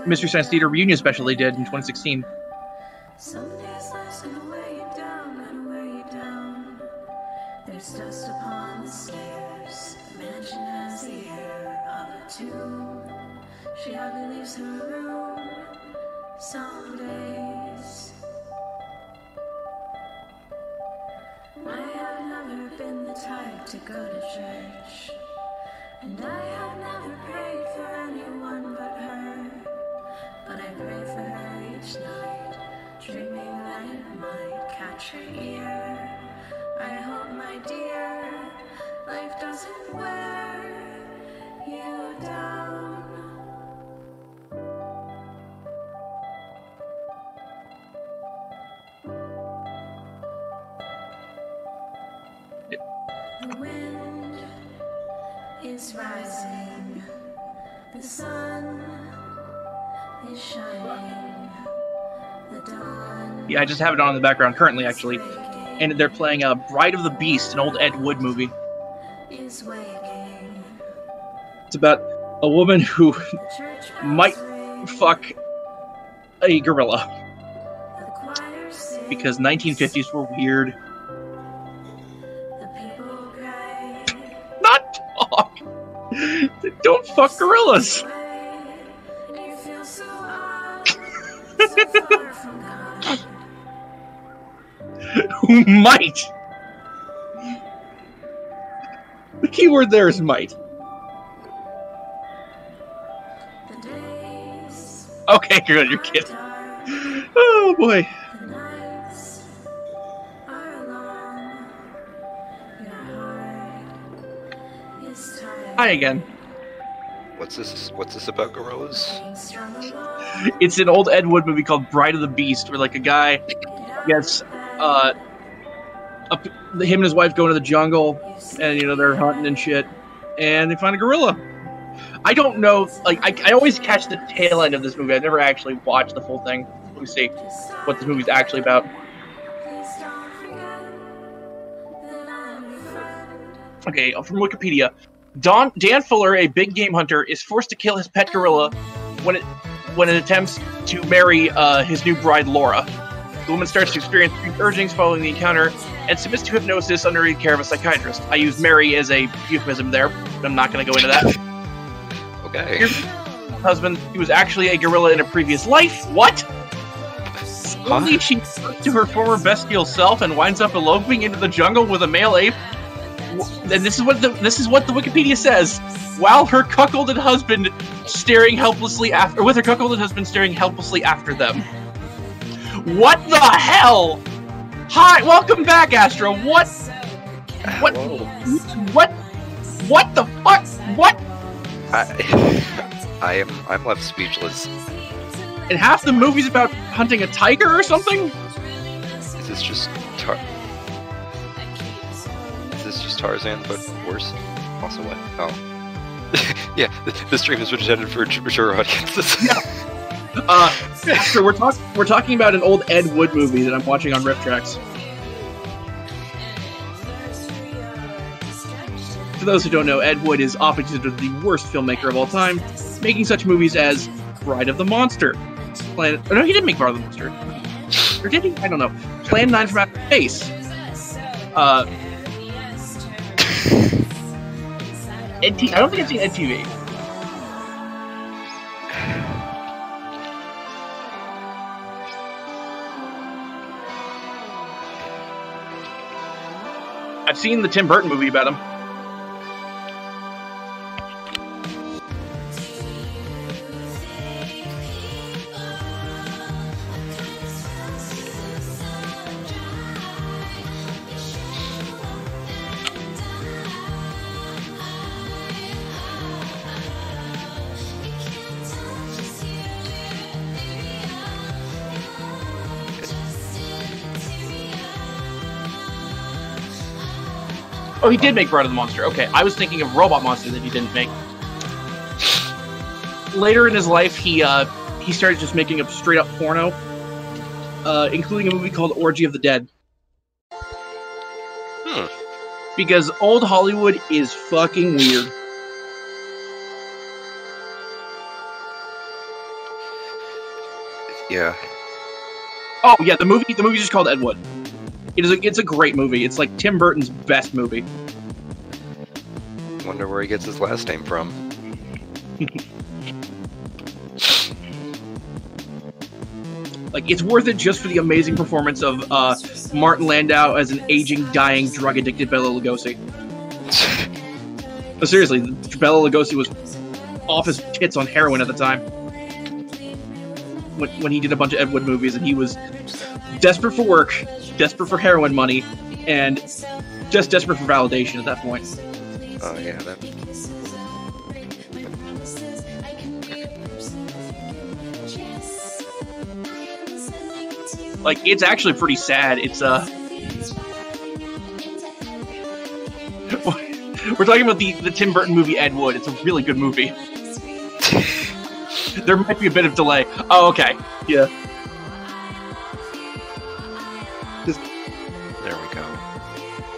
Mystery Science Theater reunion special they did in 2016. Some days life's gonna wear you down, gonna wear you down. There's dust upon the stairs. The mansion has the air of a tomb. She hardly leaves her room. Some days I have never been the type to go to church. And I have never prayed for anyone but her. But I pray for her each night, dreaming that it might catch her ear. I hope, my dear, life doesn't wear you down. The wind is rising, the sun is shining, the dawn. Yeah, I just have it on in the background currently, actually, and they're playing "Bride of the Beast," an old Ed Wood movie. Is waking. It's about a woman who might fuck a gorilla because 1950s were weird. Not talk. Don't fuck gorillas. Who might? The keyword there is might. Okay, good, you're kidding. Oh boy. Hi again. What's this about gorillas? It's an old Ed Wood movie called Bride of the Beast, where like a guy gets him and his wife go into the jungle, and you know they're hunting and shit, and they find a gorilla. I don't know, like I always catch the tail end of this movie. I've never actually watched the full thing. Let me see what this movie's actually about. Okay, from Wikipedia. Dan Fuller, a big game hunter, is forced to kill his pet gorilla when it attempts to marry his new bride, Laura. The woman starts to experience urgings following the encounter and submits to hypnosis under the care of a psychiatrist. I use marry as a euphemism there. I'm not going to go into that. Okay. Her husband, he was actually a gorilla in a previous life. What? Only she turns to her former bestial self and winds up eloping into the jungle with a male ape. And this is what the Wikipedia says. While her cuckolded husband staring helplessly after them. What the hell? Hi, welcome back, Astra. What the fuck? What? I'm left speechless. And half the movie's about hunting a tiger or something? Is this just Tarzan, but worse? Also what? Oh. Yeah, the stream is intended for mature audiences. Astra, we're talking about an old Ed Wood movie that I'm watching on Riff Tracks. For those who don't know, Ed Wood is often considered the worst filmmaker of all time, making such movies as Bride of the Monster. No, he didn't make Bride of the Monster. Or did he? I don't know. Plan 9 from Outer Space. I don't think I've seen Ed TV. I've seen the Tim Burton movie about him. Oh, he did make Bride of the Monster. Okay, I was thinking of Robot Monster that he didn't make. Later in his life, he started just making up straight up porno, including a movie called Orgy of the Dead. Because old Hollywood is fucking weird. Yeah. Oh yeah, the movie's just called Ed Wood. It's a great movie. It's like Tim Burton's best movie. Wonder where he gets his last name from. Like, it's worth it just for the amazing performance of Martin Landau as an aging, dying, drug-addicted Bela Lugosi. But seriously, Bela Lugosi was off his tits on heroin at the time. When he did a bunch of Ed Wood movies, and he was desperate for work, desperate for heroin money, and just desperate for validation at that point. Oh yeah, that. Like, it's actually pretty sad. It's we're talking about the Tim Burton movie Ed Wood. It's a really good movie. There might be a bit of delay. Oh, okay. Yeah. There we go.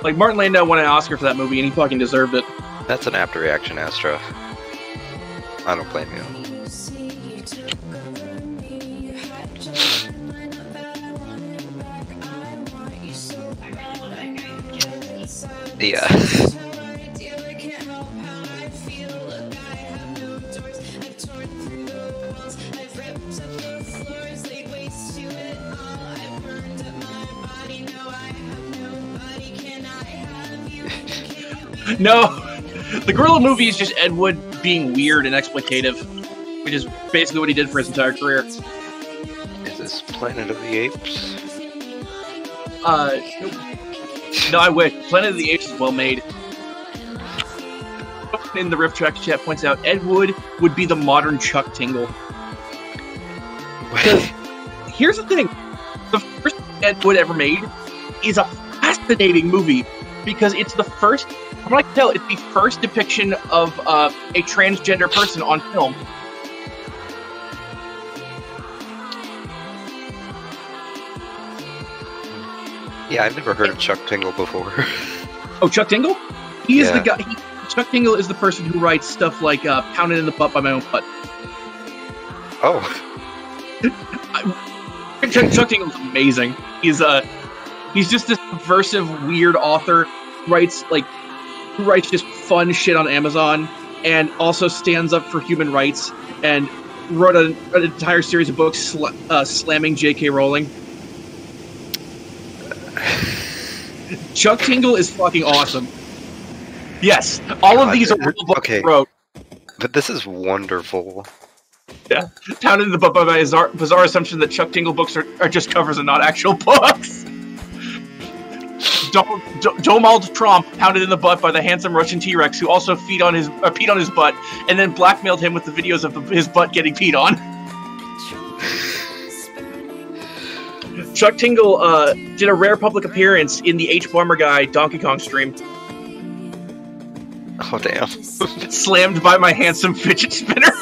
Like, Martin Landau won an Oscar for that movie, and he fucking deserved it. That's an apt reaction, Astra. I don't blame you. Yeah. No, the Gorilla movie is just Ed Wood being weird and exploitative, which is basically what he did for his entire career. Is this Planet of the Apes? No, I wish. Planet of the Apes is well made. In the Riff Track chat points out, Ed Wood would be the modern Chuck Tingle. Because here's the thing: the first Ed Wood ever made is a fascinating movie because it's the first. From what I can tell, it's the first depiction of a transgender person on film. Yeah, I've never heard of Chuck Tingle before. Oh, Chuck Tingle? He is the guy. Chuck Tingle is the person who writes stuff like "Pounded in the Butt by My Own Butt." Oh. Chuck Tingle is amazing. He's just this subversive, weird author. Who writes just fun shit on Amazon, and also stands up for human rights, and wrote an entire series of books slamming J.K. Rowling. Chuck Tingle is fucking awesome. Yes, all of God, these are real books okay. he wrote. But this is wonderful. Yeah, pounded in the butt by my bizarre assumption that Chuck Tingle books are just covers and not actual books. Donald Trump pounded in the butt by the handsome Russian T-Rex, who also peed on his butt, and then blackmailed him with the videos of his butt getting peed on. Chuck Tingle did a rare public appearance in the H. Bomber Guy Donkey Kong stream. Oh damn! Slammed by my handsome fidget spinner.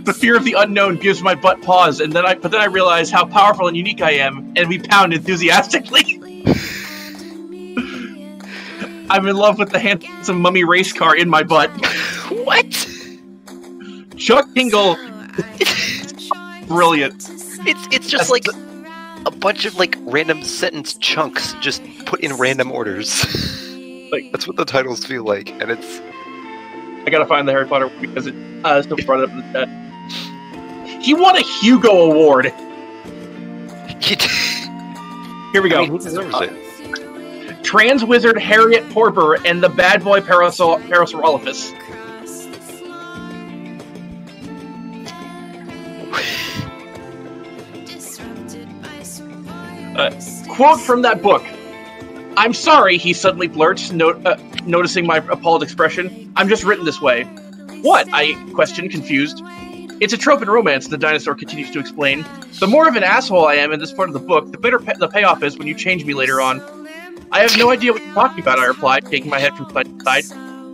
The fear of the unknown gives my butt pause, but then I realize how powerful and unique I am, and we pound enthusiastically. I'm in love with the handsome mummy race car in my butt. What? Chuck Tingle, brilliant. It's just like a bunch of like random sentence chunks just put in random orders. Like that's what the titles feel like, and it's. I gotta find the Harry Potter because it still brought it up in the chat. He won a Hugo Award. Here we go. I mean, he deserves it. Trans wizard Harriet Porber and the bad boy Parasaurolophus. Quote from that book. I'm sorry, he suddenly blurts, noticing my appalled expression. I'm just written this way. What? I questioned, confused. It's a trope in romance, the dinosaur continues to explain. The more of an asshole I am in this part of the book, the better the payoff is when you change me later on. I have no idea what you're talking about, I replied, shaking my head from side to side.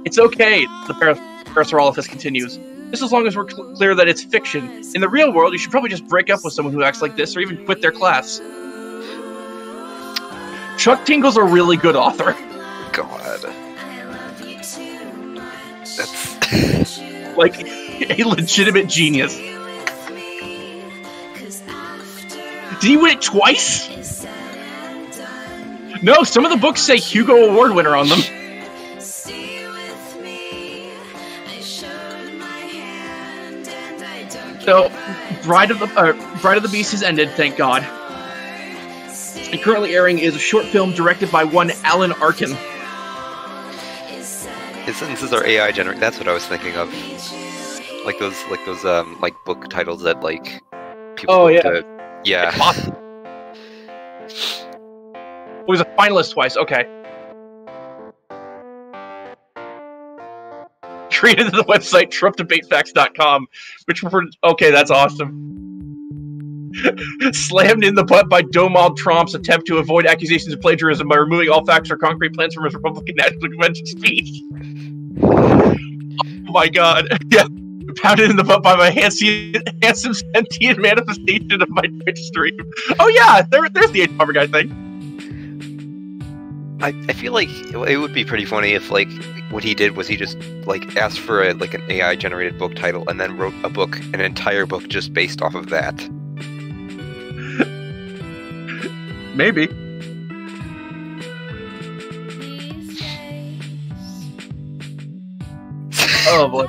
It's okay, the Parasaurolophus continues. Just as long as we're clear that it's fiction. In the real world, you should probably just break up with someone who acts like this, or even quit their class. Chuck Tingle's a really good author. God. That's... like, a legitimate genius. Did he win it twice? No, some of the books say Hugo Award winner on them. So, Bride of the Beast has ended, thank God. And currently airing is a short film directed by one Alan Arkin. His sentences are AI generated. That's what I was thinking of. Like those book titles that like people. Oh yeah. Yeah. He was a finalist twice. Okay. Created the website TrumpDebateFacts.com, which okay, that's awesome. Slammed in the butt by Donald Trump's attempt to avoid accusations of plagiarism by removing all facts or concrete plans from his Republican National Convention speech. Oh my god. Yeah. Pounded in the butt by my handsome sentient manifestation of my Twitch stream. Oh yeah, there's the H-Bomber Guy thing. I feel like it would be pretty funny if like what he did was he just like asked for an AI generated book title and then wrote an entire book just based off of that. Maybe. Oh boy.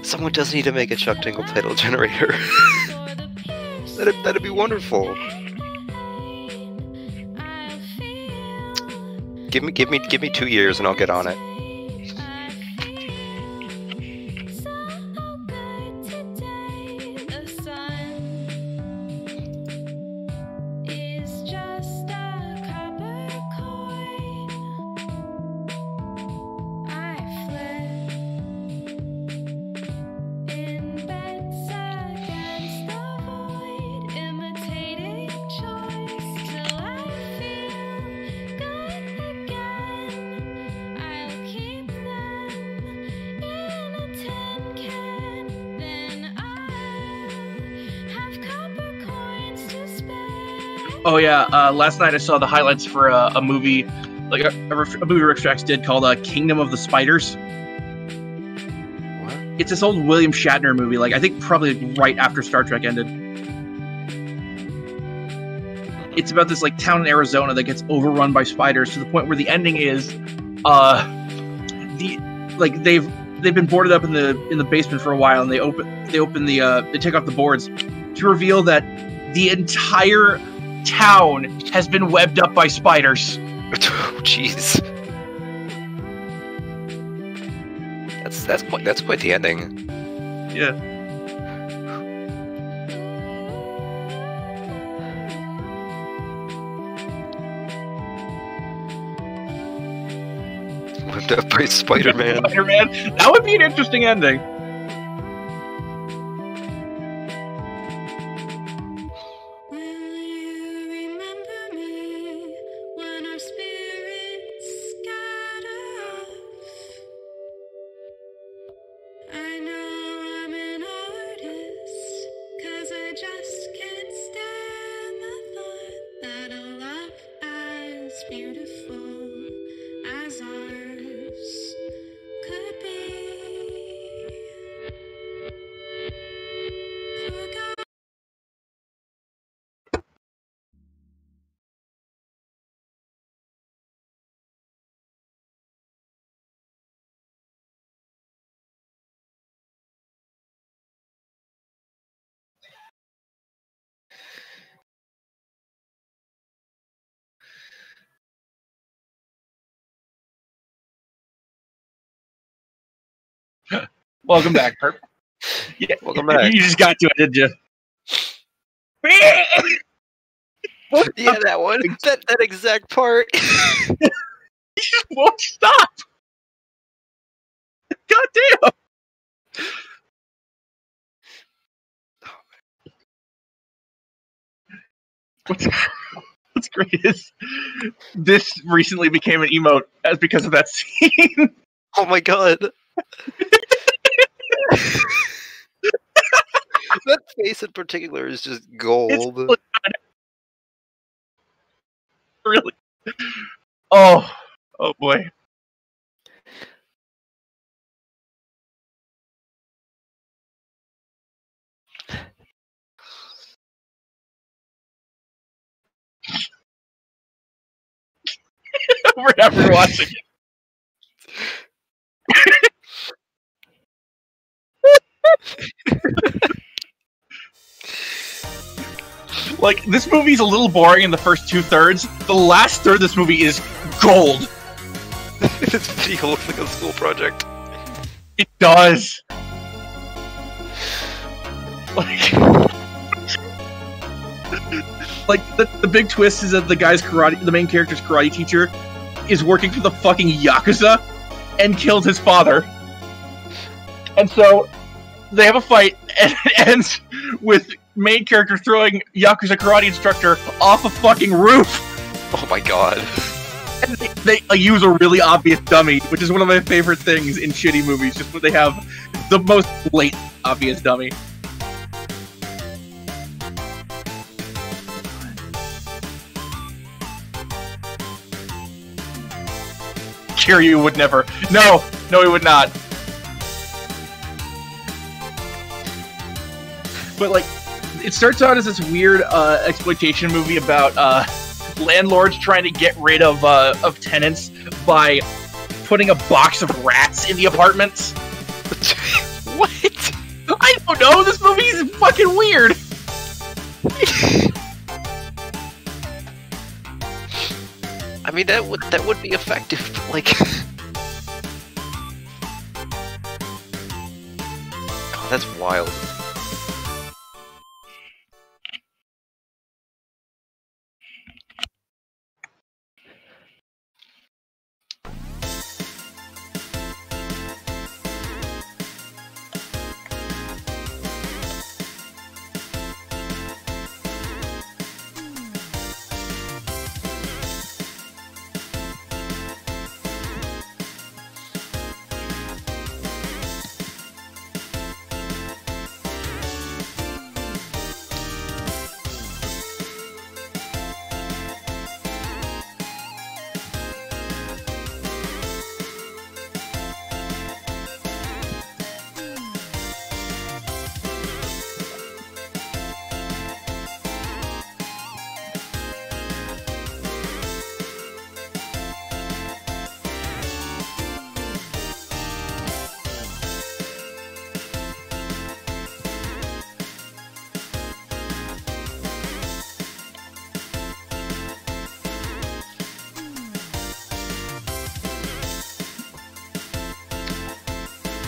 Someone does need to make a Chuck Tingle title generator. That'd be wonderful. Give me 2 years and I'll get on it. Oh yeah, last night I saw the highlights for a movie, like a movie Rick Strax did called Kingdom of the Spiders. What? It's this old William Shatner movie, like I think probably right after Star Trek ended. It's about this like town in Arizona that gets overrun by spiders to the point where the ending is, they've they've been boarded up in the basement for a while, and they take off the boards to reveal that the entire town has been webbed up by spiders. Oh, jeez. That's quite the ending. Yeah. Webbed up by Spider-Man. Spider-Man. That would be an interesting ending. Welcome back, Perp. Yeah, welcome back. You just got to it, didn't you? Yeah, that one. That exact part. You just won't stop. God damn. What's great is this recently became an emote as because of that scene. Oh my god. That face in particular is just gold. Really? Oh boy. We're never watching it. Like, this movie's a little boring in the first 2/3. The last third of this movie is gold. This video looks like a school project. It does. Like the big twist is that the main character's karate teacher, is working for the fucking Yakuza and killed his father. And so they have a fight, and it ends with main character throwing Yakuza karate instructor off a fucking roof. Oh my god. And they use a really obvious dummy, which is one of my favorite things in shitty movies, just when they have the most blatant obvious dummy. Kiryu would never. No, he would not. But like, it starts out as this weird exploitation movie about landlords trying to get rid of tenants by putting a box of rats in the apartments. What? I don't know. This movie is fucking weird. I mean, that would be effective, but like, oh, that's wild.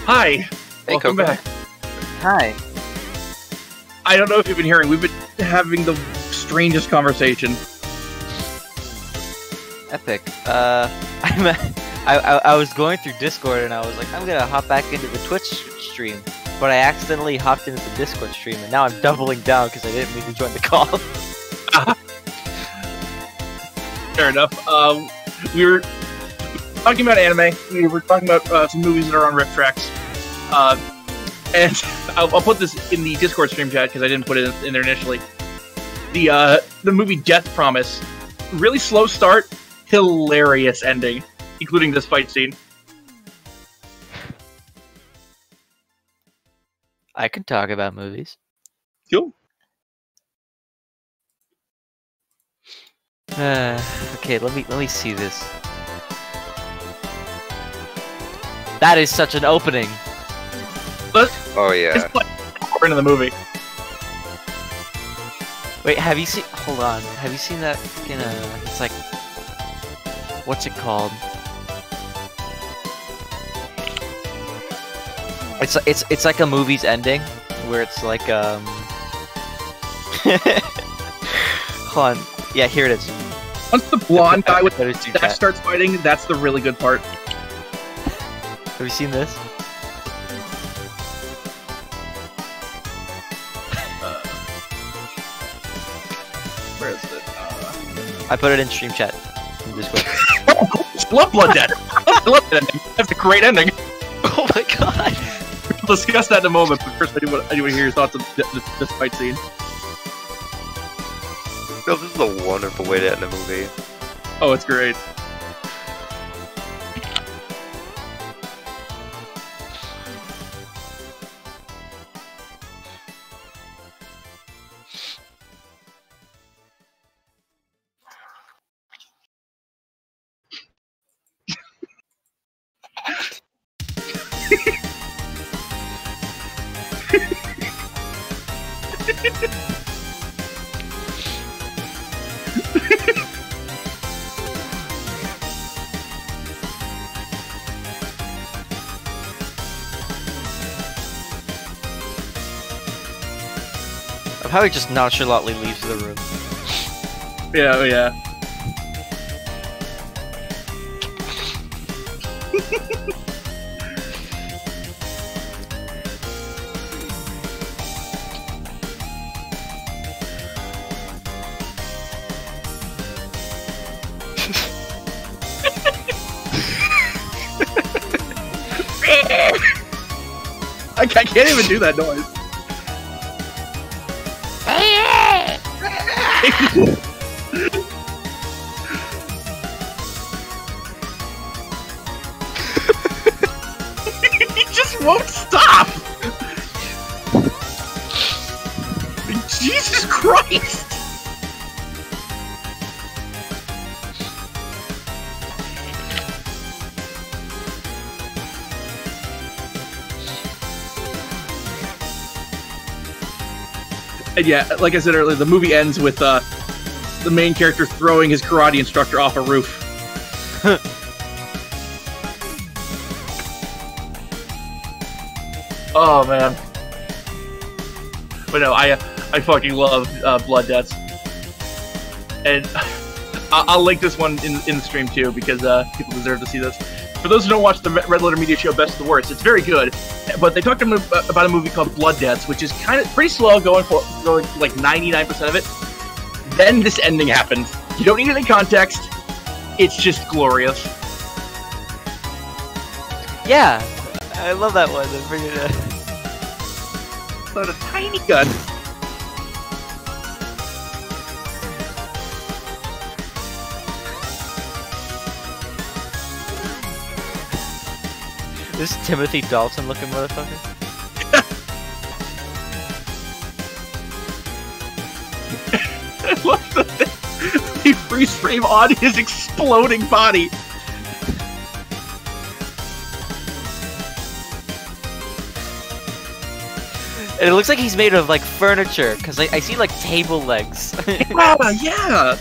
Hi. Hey, Welcome Coco. back. Hi. I don't know if you've been hearing. We've been having the strangest conversation. Epic. I was going through Discord and I was like, I'm gonna hop back into the Twitch stream, but I accidentally hopped into the Discord stream and now I'm doubling down because I didn't mean to join the call. Fair enough. We were talking about anime. We were talking about some movies that are on Rift Tracks. And I'll put this in the Discord stream chat because I didn't put it in there initially. The movie Death Promise. Really slow start, hilarious ending, including this fight scene. I can talk about movies. Cool. Okay, let me see this. That is such an opening. Oh yeah. It's like into the movie. Wait, have you seen? Hold on. Have you seen that fucking? It's like, what's it called? It's like a movie's ending where it's like Hold on. Yeah, here it is. Once the blonde guy with the mustache starts fighting, that's the really good part. Have you seen this? Where is it? I put it in stream chat. In Discord. I love Blood Dead. I love that ending. That's a great ending. Oh my god. We'll discuss that in a moment, but first I do want to hear your thoughts on this fight scene. No, this is a wonderful way to end a movie. Oh, it's great. Of how he just nonchalantly leaves the room. Yeah, oh yeah. I can't even do that noise. He just won't stop! Jesus Christ! And yeah, like I said earlier, the movie ends with the main character throwing his karate instructor off a roof. Oh man. But no, I fucking love Blood Debts. And I'll link this one in the stream too, because people deserve to see this. For those who don't watch the Red Letter Media show Best of the Worst, it's very good. But they talked about a movie called Blood Debts, which is kind of pretty slow, going like 99% of it. Then this ending happens. You don't need any context. It's just glorious. Yeah, I love that one. They're bringing it. But a tiny gun. This Timothy Dalton looking motherfucker. I love the freeze frame on his exploding body. And it looks like he's made of like furniture, because I see like table legs. Yeah.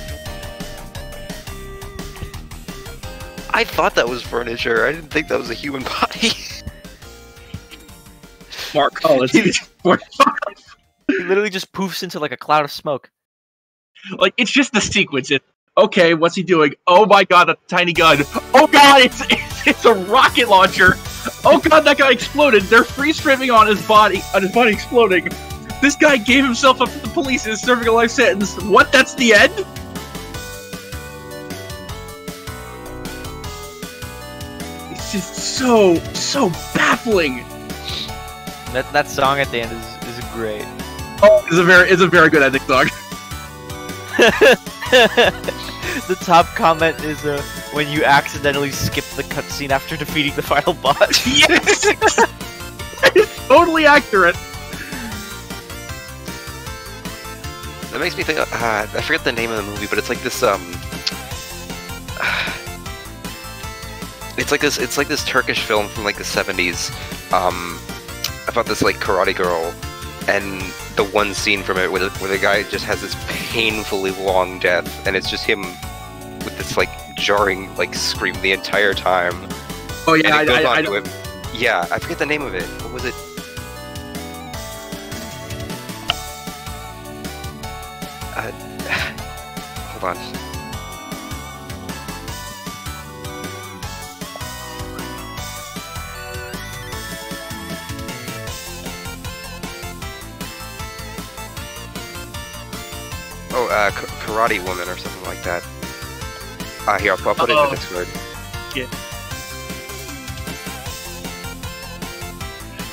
I thought that was furniture. I didn't think that was a human body. Mark. Oh, it's He literally just poofs into like a cloud of smoke. like it's just the sequence. Okay, what's he doing? Oh my god, a tiny gun. Oh god, it's a rocket launcher. Oh god, that guy exploded. They're freeze framing on his body exploding. This guy gave himself up to the police and is serving a life sentence. What? That's the end? It's just so baffling. That song at the end is great. Oh, it's a very good ending song. The top comment is when you accidentally skip the cutscene after defeating the final boss. Yes! It's totally accurate. That makes me think. I forget the name of the movie, but it's like this. It's like this Turkish film from like the 70s. About this like karate girl, and the one scene from it where the guy just has this painfully long death, and it's just him with this like jarring like scream the entire time. Oh yeah, I yeah, I forget the name of it. What was it? Hold on. Oh, Karate Woman or something like that. Here, I'll put it in the Discord. Yeah.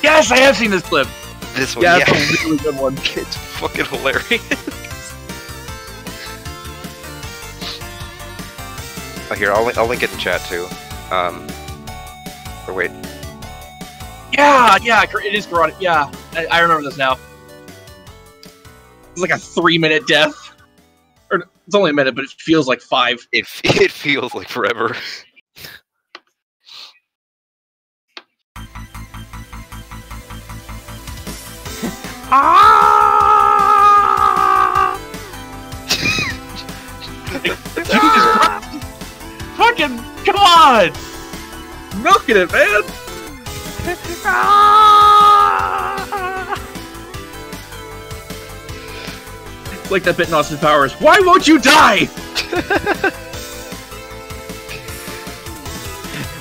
Yes, I have seen this clip. This one, yeah. Yeah. It's a really good one. It's fucking hilarious. Here, I'll link it in chat too. Or wait. Yeah, it is karate. Yeah, I remember this now. It's like a 3-minute death. Or it's only a minute, but it feels like 5. It feels like forever. Jesus Christ! Fucking come on! Milking it, man! It's like that bit in Austin Powers. Why won't you die?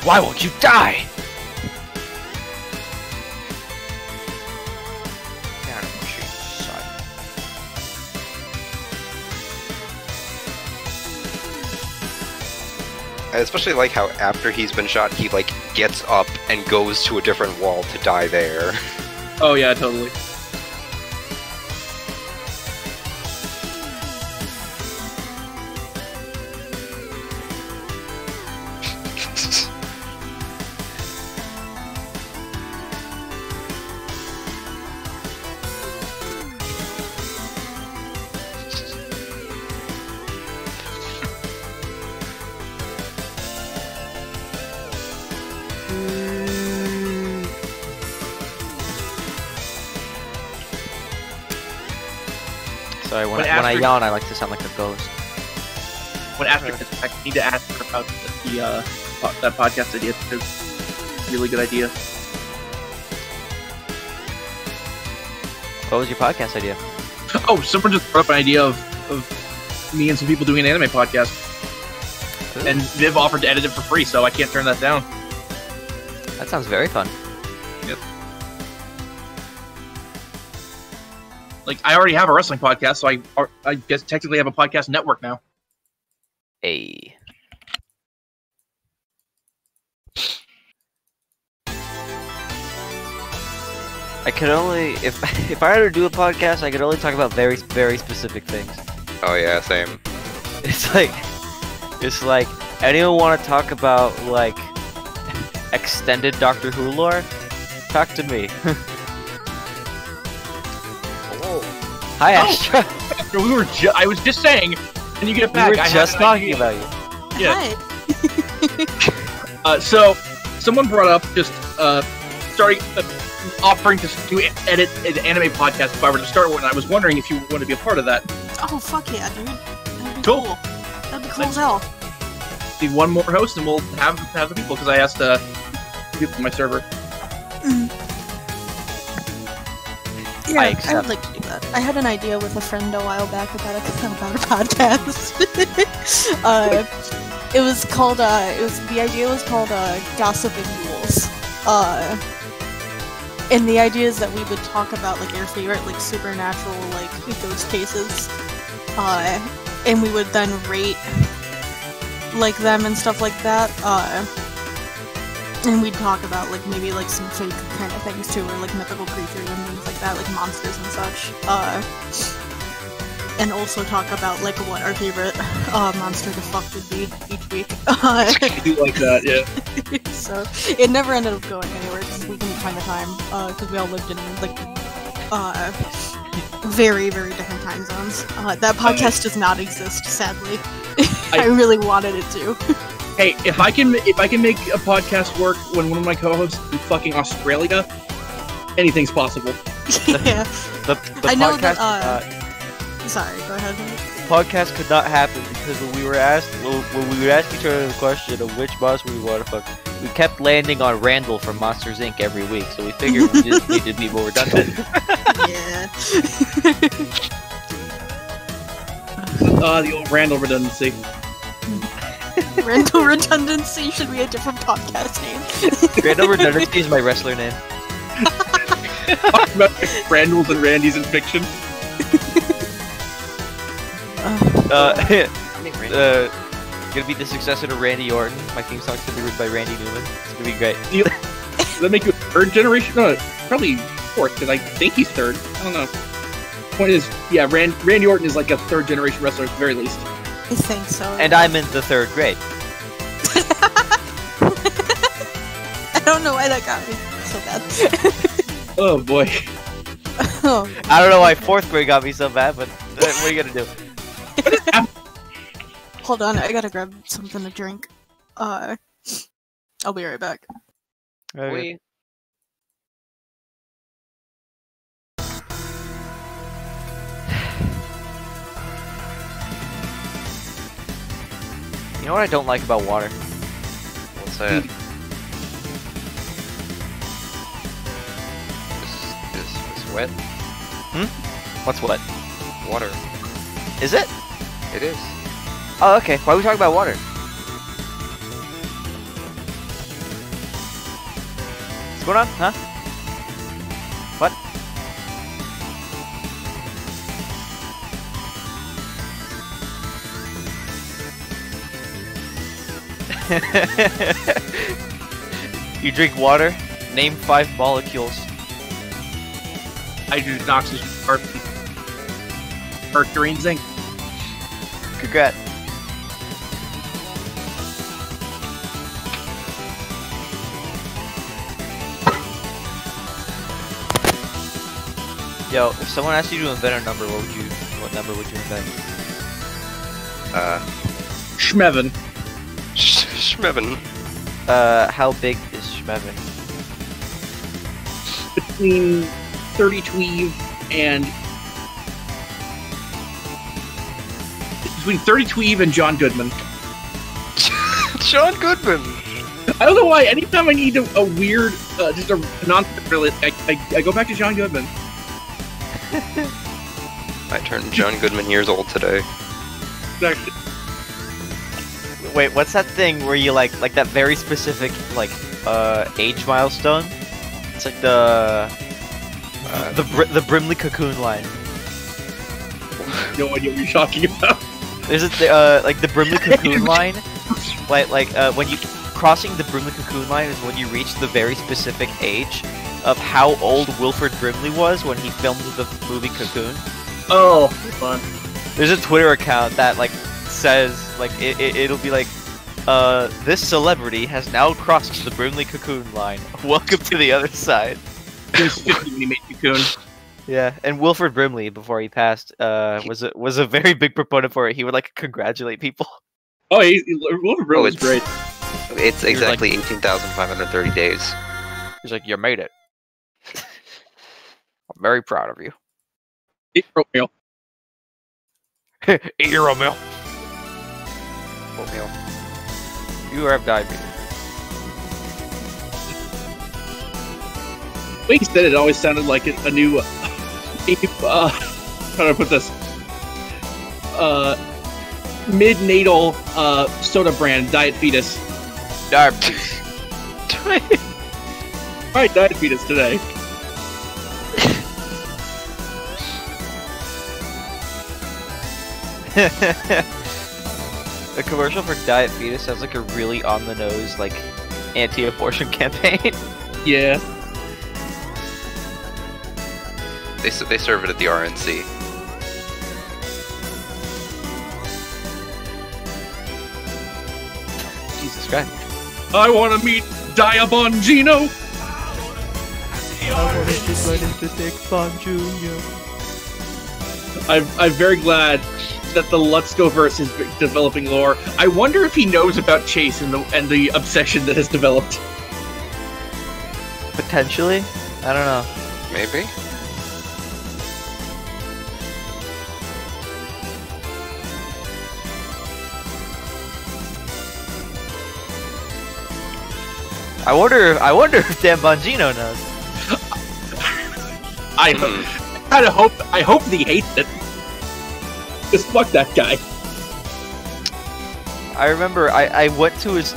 Why won't you die? I especially like how after he's been shot, he like gets up and goes to a different wall to die there. Oh yeah, totally. Sorry, when I yawn, I like to sound like a ghost. When Astrid gets back, I need to ask her about that podcast idea because it's a really good idea. What was your podcast idea? Oh, someone just brought up an idea of me and some people doing an anime podcast. Ooh. And Viv offered to edit it for free, so I can't turn that down. That sounds very fun. Yep. Like, I already have a wrestling podcast, so I guess technically have a podcast network now. Hey. I could only if I had to do a podcast, I could only talk about very, very specific things. Oh yeah, same. It's like anyone want to talk about like extended Doctor Who lore? Talk to me. Hi, Astra. I was just saying, and you get back. We were just talking about you. Yeah. Hi. So, someone brought up just starting offering to edit an anime podcast if I were to start one. I was wondering if you want to be a part of that. Oh fuck yeah, dude! That'd be cool. That'd be cool as hell. Need one more host, and we'll have the people because I asked people on my server. Yeah, I accept. would like to do that. I had an idea with a friend a while back about a podcast. It was called. The idea was called Gossiping Ghouls. And the idea is that we would talk about like our favorite like supernatural like ghost cases, and we would then rate like them and stuff like that. And we'd talk about like maybe like some fake kind of things too, or like mythical creatures and things like that, like monsters and such. And also talk about like what our favorite monster to fuck would be each week. I do like that, yeah. So it never ended up going anywhere because we couldn't find the time because we all lived in like very, very different time zones. That podcast does not exist, sadly. I really wanted it to. Hey, if I can make a podcast work when one of my co-hosts is in fucking Australia, anything's possible. Yeah. The I know podcast, that. Sorry, go ahead. podcast could not happen because when we would ask each other the question of which monster we want to fuck, we kept landing on Randall from Monsters Inc. every week, so we figured we just needed to be more redundant. Yeah. The old Randall redundancy. Randall Redundancy should be a different podcast name. Randall Redundancy is my wrestler name. Talk about Randalls and Randys in fiction. Gonna be the successor to Randy Orton. My theme song's gonna be written by Randy Newman. It's gonna be great. Does that make you a third generation? No, probably fourth, because I think he's third. I don't know. Point is, yeah, Randy Orton is like a third generation wrestler at the very least. I think so. And I'm in the 3rd grade. I don't know why that got me so bad. Oh boy. Oh. I don't know why 4th grade got me so bad, but what are you gonna do? Hold on, I gotta grab something to drink. I'll be right back. Okay. You know what I don't like about water? What's that? Is wet? What's what? Water. Is it? It is. Oh, okay. Why are we talking about water? What's going on? Huh? What? You drink water? Name 5 molecules. Hydrogen, oxygen, carbon, mercury, and zinc. Congrats. Yo, if someone asked you to invent a number, what number would you invent? Schmevin. Schmevin. How big is Schmevin? Between 30 Tweeve and... Between 30 Tweeve and John Goodman. John Goodman! I don't know why, anytime I need a weird, just a non-really, I go back to John Goodman. I turned John Goodman years old today. Exactly. Wait, what's that thing where you like that very specific age milestone? It's like the Brimley cocoon line. No idea what you're talking about. There's like the Brimley cocoon line. When you crossing the Brimley cocoon line is when you reach the very specific age of how old Wilford Brimley was when he filmed the movie Cocoon. Oh, fun. There's a Twitter account that says it'll be like, this celebrity has now crossed the Brimley cocoon line. Welcome to the other side. He made Cocoon. Yeah, and Wilford Brimley, before he passed, was a very big proponent for it. He would congratulate people. Oh, Wilford Brimley's great. It's exactly 18,530 days. He's like, you made it. I'm very proud of you. Eat oatmeal. Eat your oatmeal. Oatmeal. You have diabetes. The way he said it always sounded like a new how do I put this? Mid-natal soda brand, Diet Fetus. Alright, Diet Fetus today. A commercial for Diet Fetus sounds like a really on-the-nose, like, anti-abortion campaign. Yeah. They serve it at the RNC. Jesus Christ. I want to meet Diabongino! I want to run into Dick Von Jr. I'm very glad that the Let's Go verse is developing lore. I wonder if he knows about Chase and the obsession that has developed. Potentially? I don't know. Maybe? I wonder if Dan Bongino knows. I hope he hates it. Just fuck that guy. I remember I went to his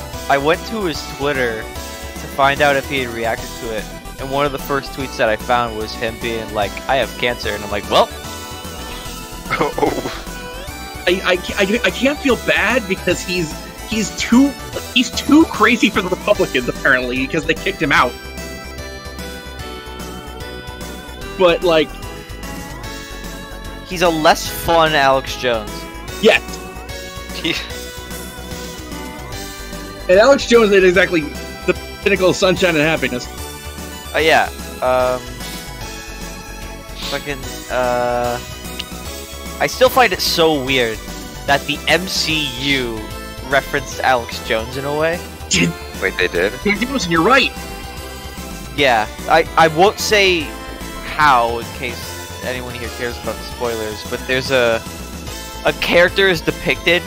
Twitter to find out if he had reacted to it, and one of the first tweets that I found was him being like, "I have cancer," and I'm like, "Well." I can't feel bad because he's too crazy for the Republicans apparently because they kicked him out. But like, he's a less fun Alex Jones. Yes. And Alex Jones ain't exactly the pinnacle of sunshine and happiness. Yeah. I still find it so weird that the MCU referenced Alex Jones in a way. Wait, they did? You're right. Yeah, I won't say how in case anyone here cares about the spoilers, but there's a character is depicted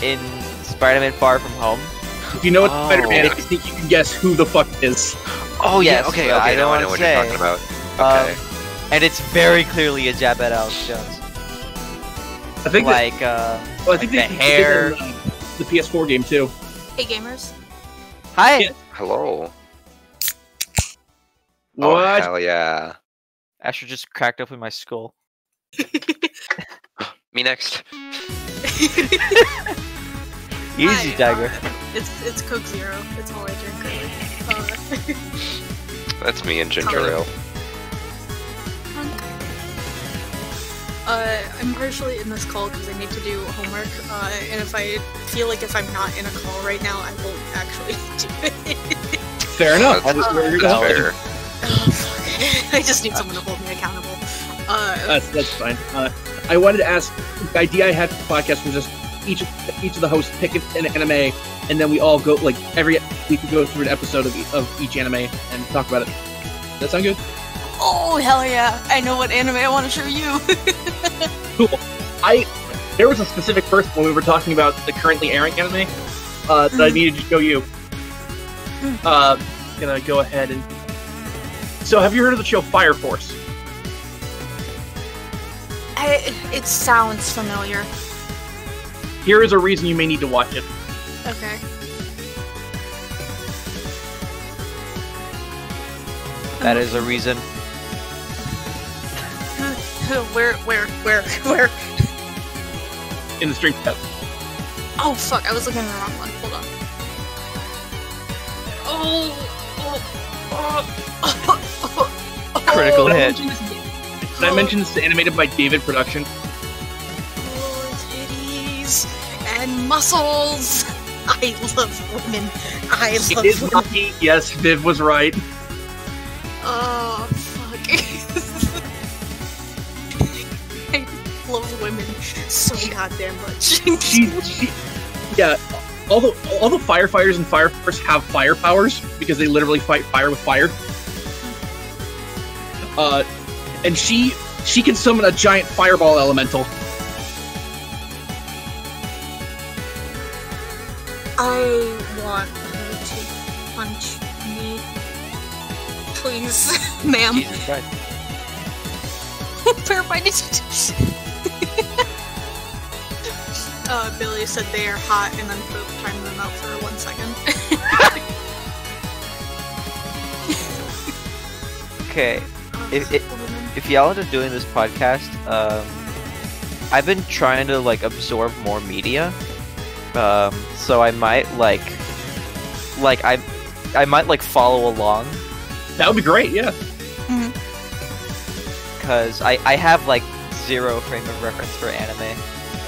in Spider-Man Far From Home. If you know what Spider-Man is, I think you can guess who the fuck it is. Oh yes, okay, I don't know want what to say. you're talking about. Okay. And it's very clearly a jab at Alex Jones. I think like I think the hair. The PS4 game too. Hey gamers. Hi. Yeah. Hello. What? Oh, hell yeah. Asher just cracked open my skull. Me next. Easy, Dagger. It's Coke Zero. It's all I drink really. That's me and ginger ale. I'm partially in this call because I need to do homework, and if I feel like if I'm not in a call right now, I won't actually do it. Fair enough. That's fair. Oh, fuck. I just need someone to hold me accountable. That's fine. I wanted to ask, the idea I had for the podcast was just each of the hosts pick an anime, and then we all go, like, every week we go through an episode of each anime and talk about it. Does that sound good? Oh, hell yeah. I know what anime I want to show you. Cool. There was a specific person when we were talking about the currently airing anime that I needed to show you. Gonna go ahead and... So, have you heard of the show Fire Force? It sounds familiar. Here is a reason you may need to watch it. Okay. That is a reason. Where? In the string test. Oh fuck, I was looking at the wrong one. Hold on. Critical hit. Did I mention this is animated by David Production? Titties and muscles. I love women. I love It is women. lucky. Yes, Viv was right. Oh fuck. I love women so goddamn much. Yeah, all the firefighters in Fire Force have fire powers because they literally fight fire with fire. And she can summon a giant fireball elemental. I want you to punch me, please, ma'am. Jesus Christ. Verify Billy said they are hot and then timed them out for 1 second. Okay, if y'all are doing this podcast, I've been trying to like absorb more media, so I might I might like follow along. That would be great, yeah. Because I have like 0 frame of reference for anime.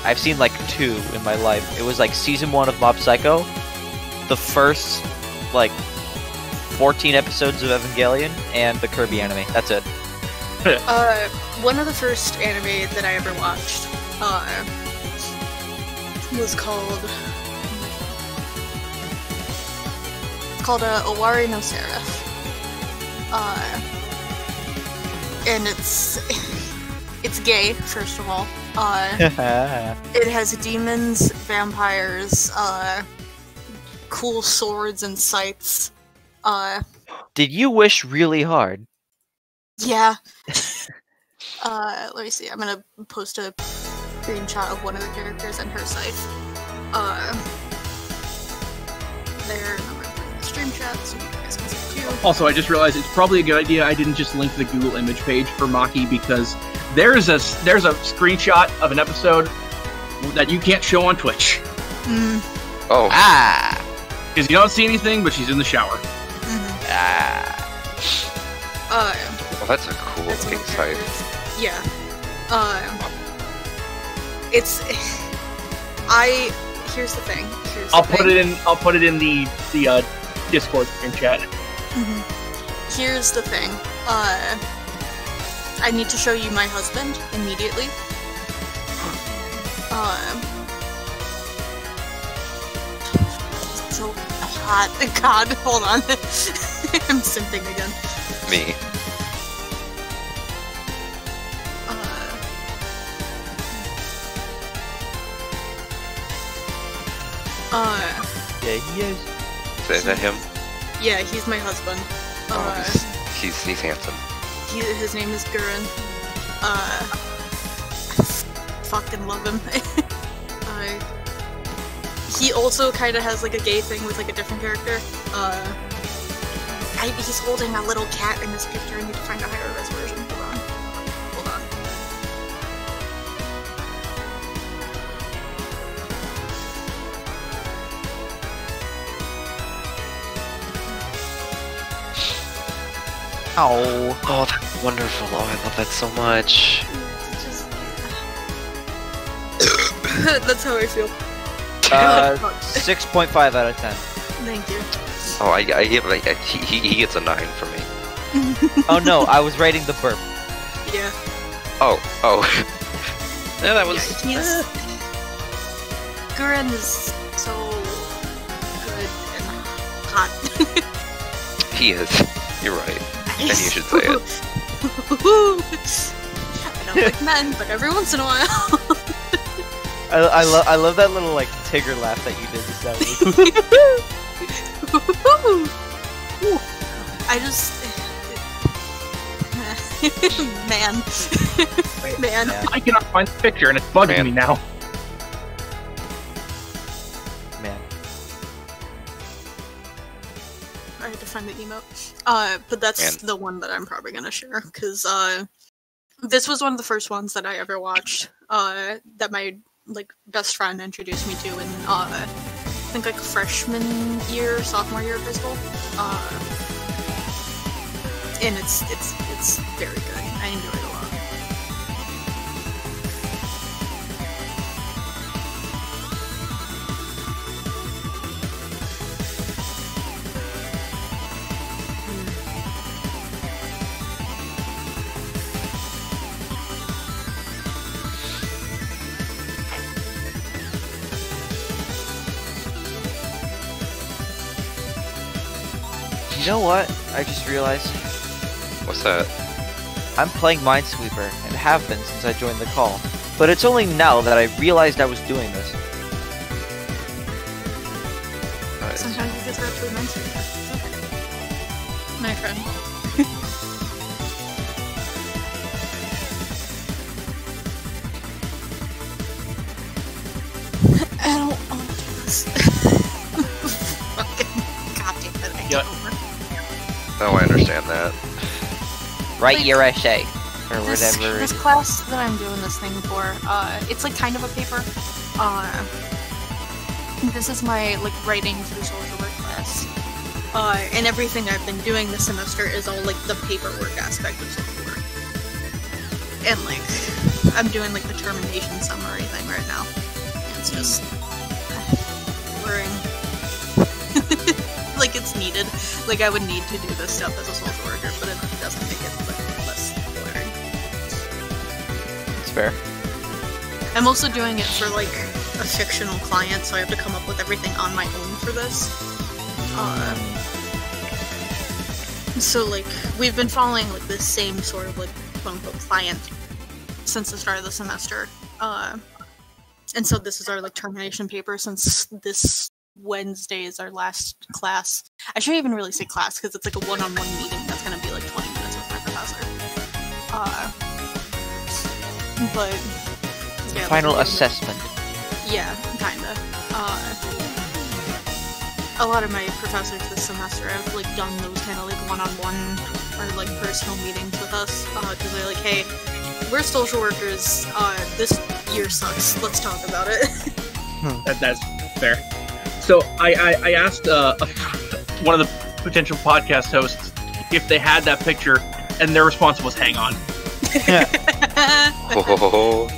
I've seen like 2 in my life. It was like season 1 of Mob Psycho, the first like 14 episodes of Evangelion, and the Kirby anime. That's it. One of the first anime that I ever watched was called Owari no Seraph. And it's gay, first of all. It has demons, vampires, cool swords and scythes. Did you wish really hard? Yeah. Let me see. I'm gonna post a screenshot of one of the characters and her scythe. There, and I'm gonna put in the stream chat so you guys can see it too. Also, I just realized it's probably a good idea I didn't just link the Google image page for Maki, because there's a screenshot of an episode that you can't show on Twitch. Oh. Because you don't see anything, but she's in the shower. Well, that's a cool looking site. Yeah. Here's the thing. I'll put it in the Discord stream chat. Here's the thing. I need to show you my husband immediately. So hot. God, hold on. I'm simping again. Me. Yeah, he is. Is that him? Yeah, he's my husband. He's handsome. His name is Gurren. I fucking love him. He also kind of has like a gay thing with like a different character. He's holding a little cat in this picture. I need to find a higher res version. Hold on. Oh, that's wonderful. Oh, I love that so much. That's how I feel. 6.5 out of 10. Thank you. Oh, I give he gets a 9 for me. Oh no, I was rating the burp. Yeah. Oh. Yeah, that was. Yeah, Gurren is so good and hot. He is. You're right. And you should say it. I don't like men, but every once in a while. I love that little like Tigger laugh that you did. That I just man. I cannot find the picture and it's bugging me now. Man. I had to find the emote. But that's the one that I'm probably gonna share, because this was one of the first ones that I ever watched. That my best friend introduced me to in I think freshman year, sophomore year of high school. And it's very good. I enjoy it a lot. You know what? I just realized. What's that? I'm playing Minesweeper, and have been since I joined the call. But it's only now that I realized I was doing this. Nice. Sometimes you just have to mention it. My friend. I don't want to do this. Fucking goddamn it, I don't want to. Oh, I understand that. Write Like, your essay. Or This whatever. class that I'm doing this thing for, it's like kind of a paper. This is my like writing through social work class. And everything I've been doing this semester is all like the paperwork aspect of social work. And like, I'm doing like the termination summary thing right now. It's just boring. Like it's needed. Like I would need to do this stuff as a social worker, but it doesn't make it less boring. It's fair. I'm also doing it for like a fictional client, so I have to come up with everything on my own for this. So like we've been following like this same sort of like quote unquote client since the start of the semester. And so this is our like termination paper since this Wednesday is our last class. I shouldn't even really say class because it's like a one-on-one meeting that's gonna be like 20 minutes with my professor. But yeah, Final like, assessment. yeah, kinda. A lot of my professors this semester have like done those kind of like one-on-one or like personal meetings with us because they're like, hey, we're social workers. This year sucks. Let's talk about it. That's fair. So I asked one of the potential podcast hosts if they had that picture, and their response was, "Hang on." Oh.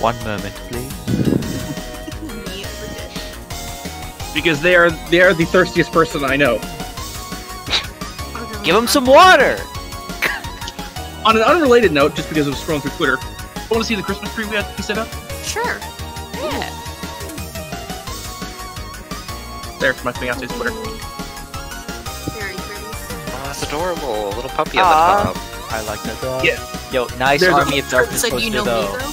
One moment, please. Because they are the thirstiest person I know. Give him some water! On an unrelated note, just because I was scrolling through Twitter, want to see the Christmas tree we set up? Sure. Yeah. There, my fiance's Twitter. Very pretty. Oh, that's adorable. A little puppy on the top. I like that dog. Yeah. Yo, nice There's Army of Darkness said poster you know though. me though.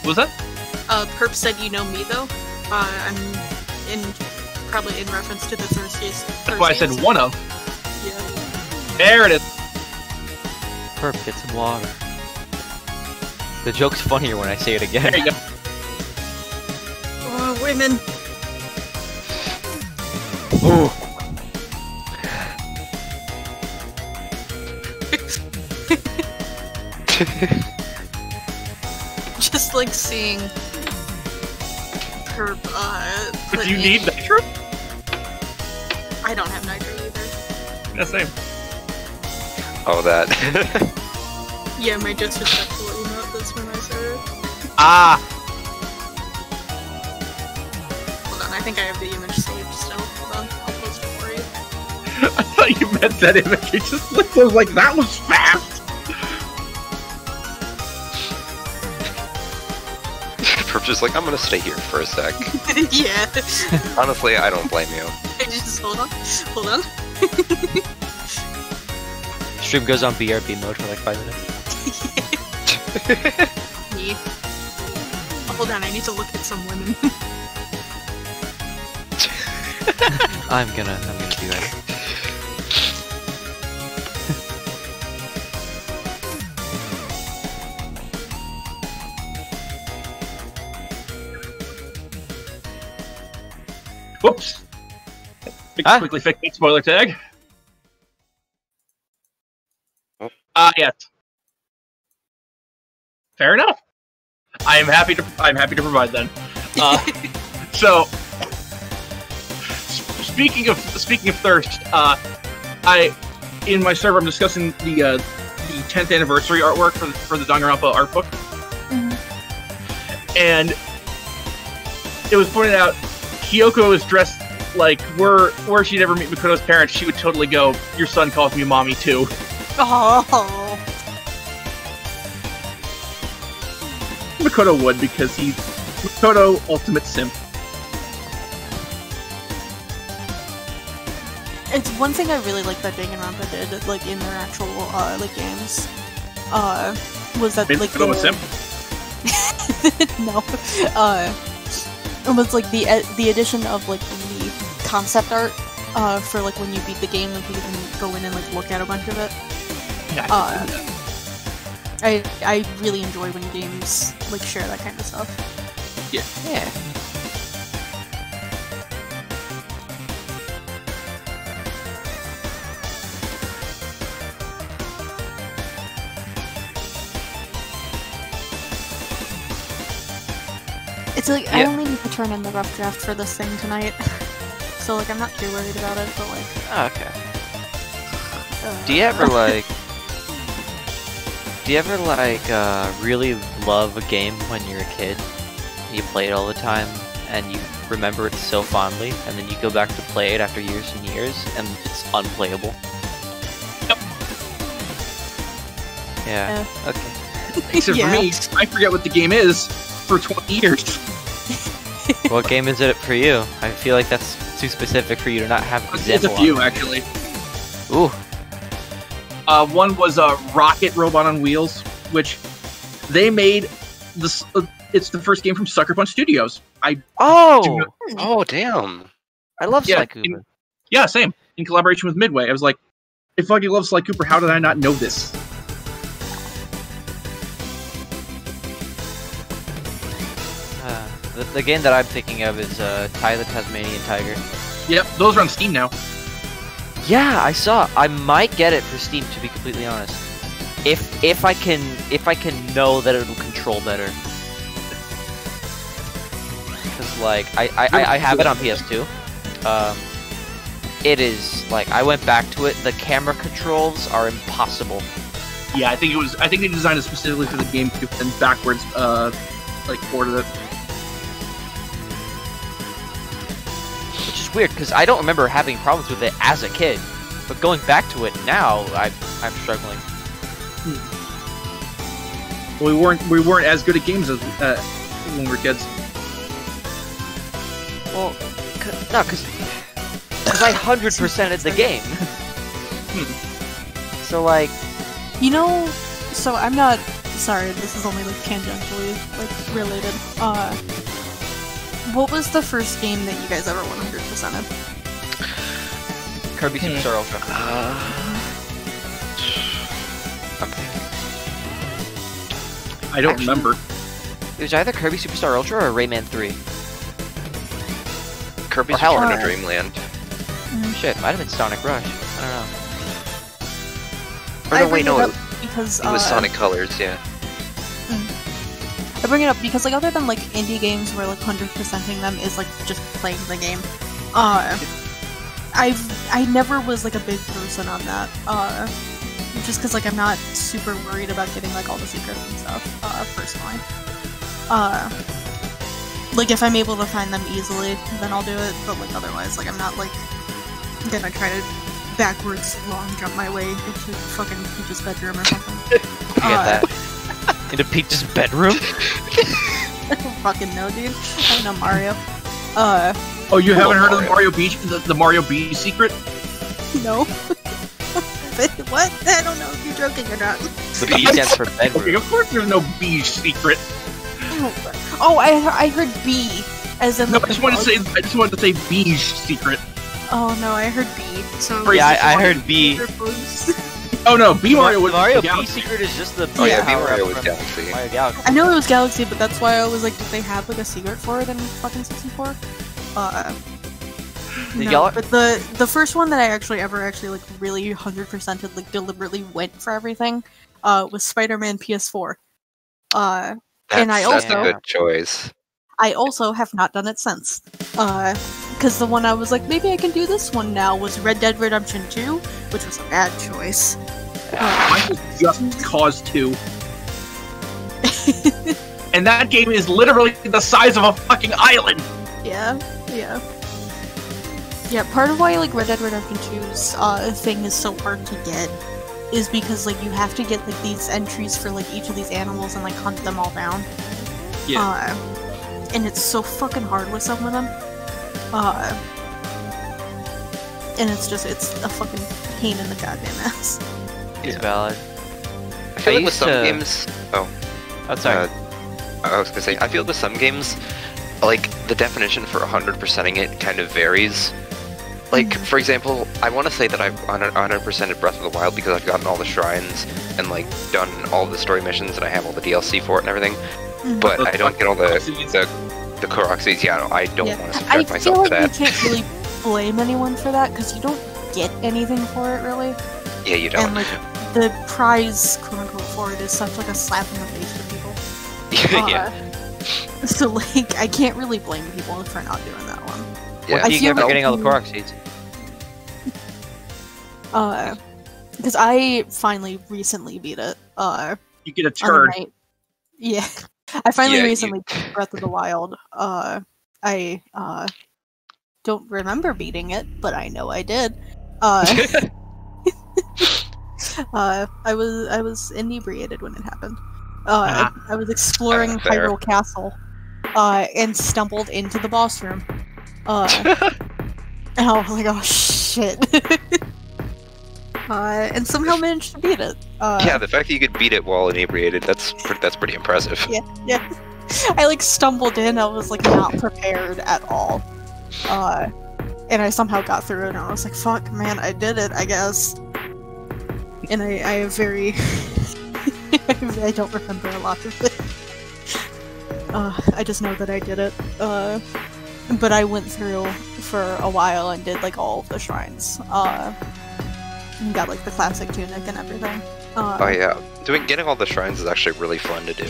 What was that? Perp said you know me though. I'm probably in reference to the thirstiest. That's why I said one of. Yeah. There it is. Perp, get some water. The joke's funnier when I say it again. There you go. Oh, women. Ooh. Just like seeing her, If you need nitro? I don't have nitro either. Yeah, same. Oh, that. Yeah, my disrespectful emote, that's when I started. Ah! Hold on, I think I have the image saved still. Hold on, I'll post it for you. I thought you meant that image. It just looked I was like, that was fast! Perp's just like, I'm gonna stay here for a sec. Yeah. Honestly, I don't blame you. I just, hold on. Stream goes on BRB mode for like 5 minutes. Me. Oh, hold on, I need to look at some women. I'm gonna do that. Whoops! Quickly fix that spoiler tag. Yes. Fair enough. I'm happy to provide then. So, speaking of thirst, in my server I'm discussing the 10th anniversary artwork for the Danganronpa art book, and it was pointed out Kyoko is dressed like were she'd ever meet Makoto's parents, she would totally go, "Your son calls me mommy too." Oh. Makoto would, because he's Makoto ultimate simp. It's one thing I really like that Danganronpa did, like in their actual like games. Was that like Makoto a simp? No. It was like the addition of like the concept art for like when you beat the game, like you can go in and like look at a bunch of it. I really enjoy when games like share that kind of stuff. Yeah. Yeah. It's like I only need to turn in the rough draft for this thing tonight, so like I'm not too worried about it. But like, Oh, okay. Do you ever like really love a game when you're a kid? You play it all the time and you remember it so fondly, and then you go back to play it after years and years and it's unplayable. Yep. Yeah. Okay. Except for me, I forget what the game is for 20 years. What game is it for you? I feel like that's too specific for you to not have an example. It's a few, actually. Ooh. One was a Rocket Robot on Wheels, which they made this. It's the first game from Sucker Punch Studios. Oh, damn! I love Sly Cooper. Yeah, same. In collaboration with Midway, I was like, I fucking love Sly Cooper. How did I not know this? The game that I'm thinking of is Ty the Tasmanian Tiger. Yep, those are on Steam now. Yeah, I saw. I might get it for Steam, to be completely honest. If I can know that it'll control better. Because like I have it on PS2. It is like I went back to it. The camera controls are impossible. Yeah, I think they designed it specifically for the GameCube and backwards like ported it. Which is weird because I don't remember having problems with it as a kid, but going back to it now, I'm struggling. Well, we weren't as good at games as when we were kids. Well, no, because I 100%ed the game. So like, so I'm not. Sorry, this is only like tangentially like related. What was the first game that you guys ever 100%ed? Kirby Superstar Ultra. I'm thinking. I don't remember. It was either Kirby Superstar Ultra or Rayman 3. Kirby's Return to Dreamland. Shit, might have been Sonic Rush. I don't know. Or no, wait, no. Because it was Sonic Colors, yeah. I bring it up because like other than like indie games where like 100%ing them is like just playing the game, I never was like a big person on that. Just because like I'm not super worried about getting like all the secrets and stuff. Personally, like if I'm able to find them easily, then I'll do it. But like otherwise, like I'm not like gonna try to backwards long jump my way into fucking Peach's bedroom or something. Get that. Into Peach's bedroom? I don't fucking know, dude. I don't know Mario. Oh, you haven't heard of the Mario B secret? No. But what? I don't know if you're joking or not. The B stands for bedroom. Okay, of course there's no B secret. Oh, I heard B as in. No, I just wanted to say B secret. Oh no, I heard B. So yeah, I heard B. Oh no, B Mario was Mario Galaxy. B secret is just the B Mario was Galaxy. Mario Galaxy. I know it was Galaxy, but that's why I was like, did they have like a secret for it in fucking 64? No, but the first one that I actually like really 100%ed, like deliberately went for everything, was Spider-Man PS4. And that's a good choice. I also have not done it since. Because the one I was like, maybe I can do this one now, was Red Dead Redemption 2, which was a bad choice. Mine was just Cause 2. And that game is literally the size of a fucking island! Yeah. Yeah, part of why like Red Dead Redemption 2's thing is so hard to get is because like you have to get like these entries for like each of these animals and like hunt them all down. Yeah. And it's so fucking hard with some of them. And it's a fucking pain in the goddamn ass. It's valid. I feel like with some games... Oh, sorry. I was gonna say, I feel with some games, like, the definition for 100%ing it kind of varies. Like, for example, I want to say that I've 100%ed Breath of the Wild because I've gotten all the shrines and, like, done all the story missions and I have all the DLC for it and everything. But I don't get all the Koroxys. Yeah, I don't want to subject myself to that. I feel like you can't really blame anyone for that, because you don't get anything for it, really. Yeah, you don't. And, like, the prize, quote-unquote, for it is such, like, a slap in the face for people. Yeah. So, like, I can't really blame people for not doing that one. Yeah. What do you get for getting all the Korok seeds? Because I finally recently beat it. You get a turd. Yeah. I finally recently beat Breath of the Wild. I don't remember beating it, but I know I did. I was inebriated when it happened. I was exploring Hyrule Castle, and stumbled into the boss room. And I was like, oh shit. And somehow managed to beat it. Yeah, the fact that you could beat it while inebriated, that's pretty impressive. Yeah. I like stumbled in, I was like not prepared at all. And I somehow got through it, and I was like, fuck, man, I did it, I guess. And I have very... I don't remember a lot of it. I just know that I did it. But I went through for a while and did like all of the shrines. And got like the classic tunic and everything. Oh yeah, getting all the shrines is actually really fun to do.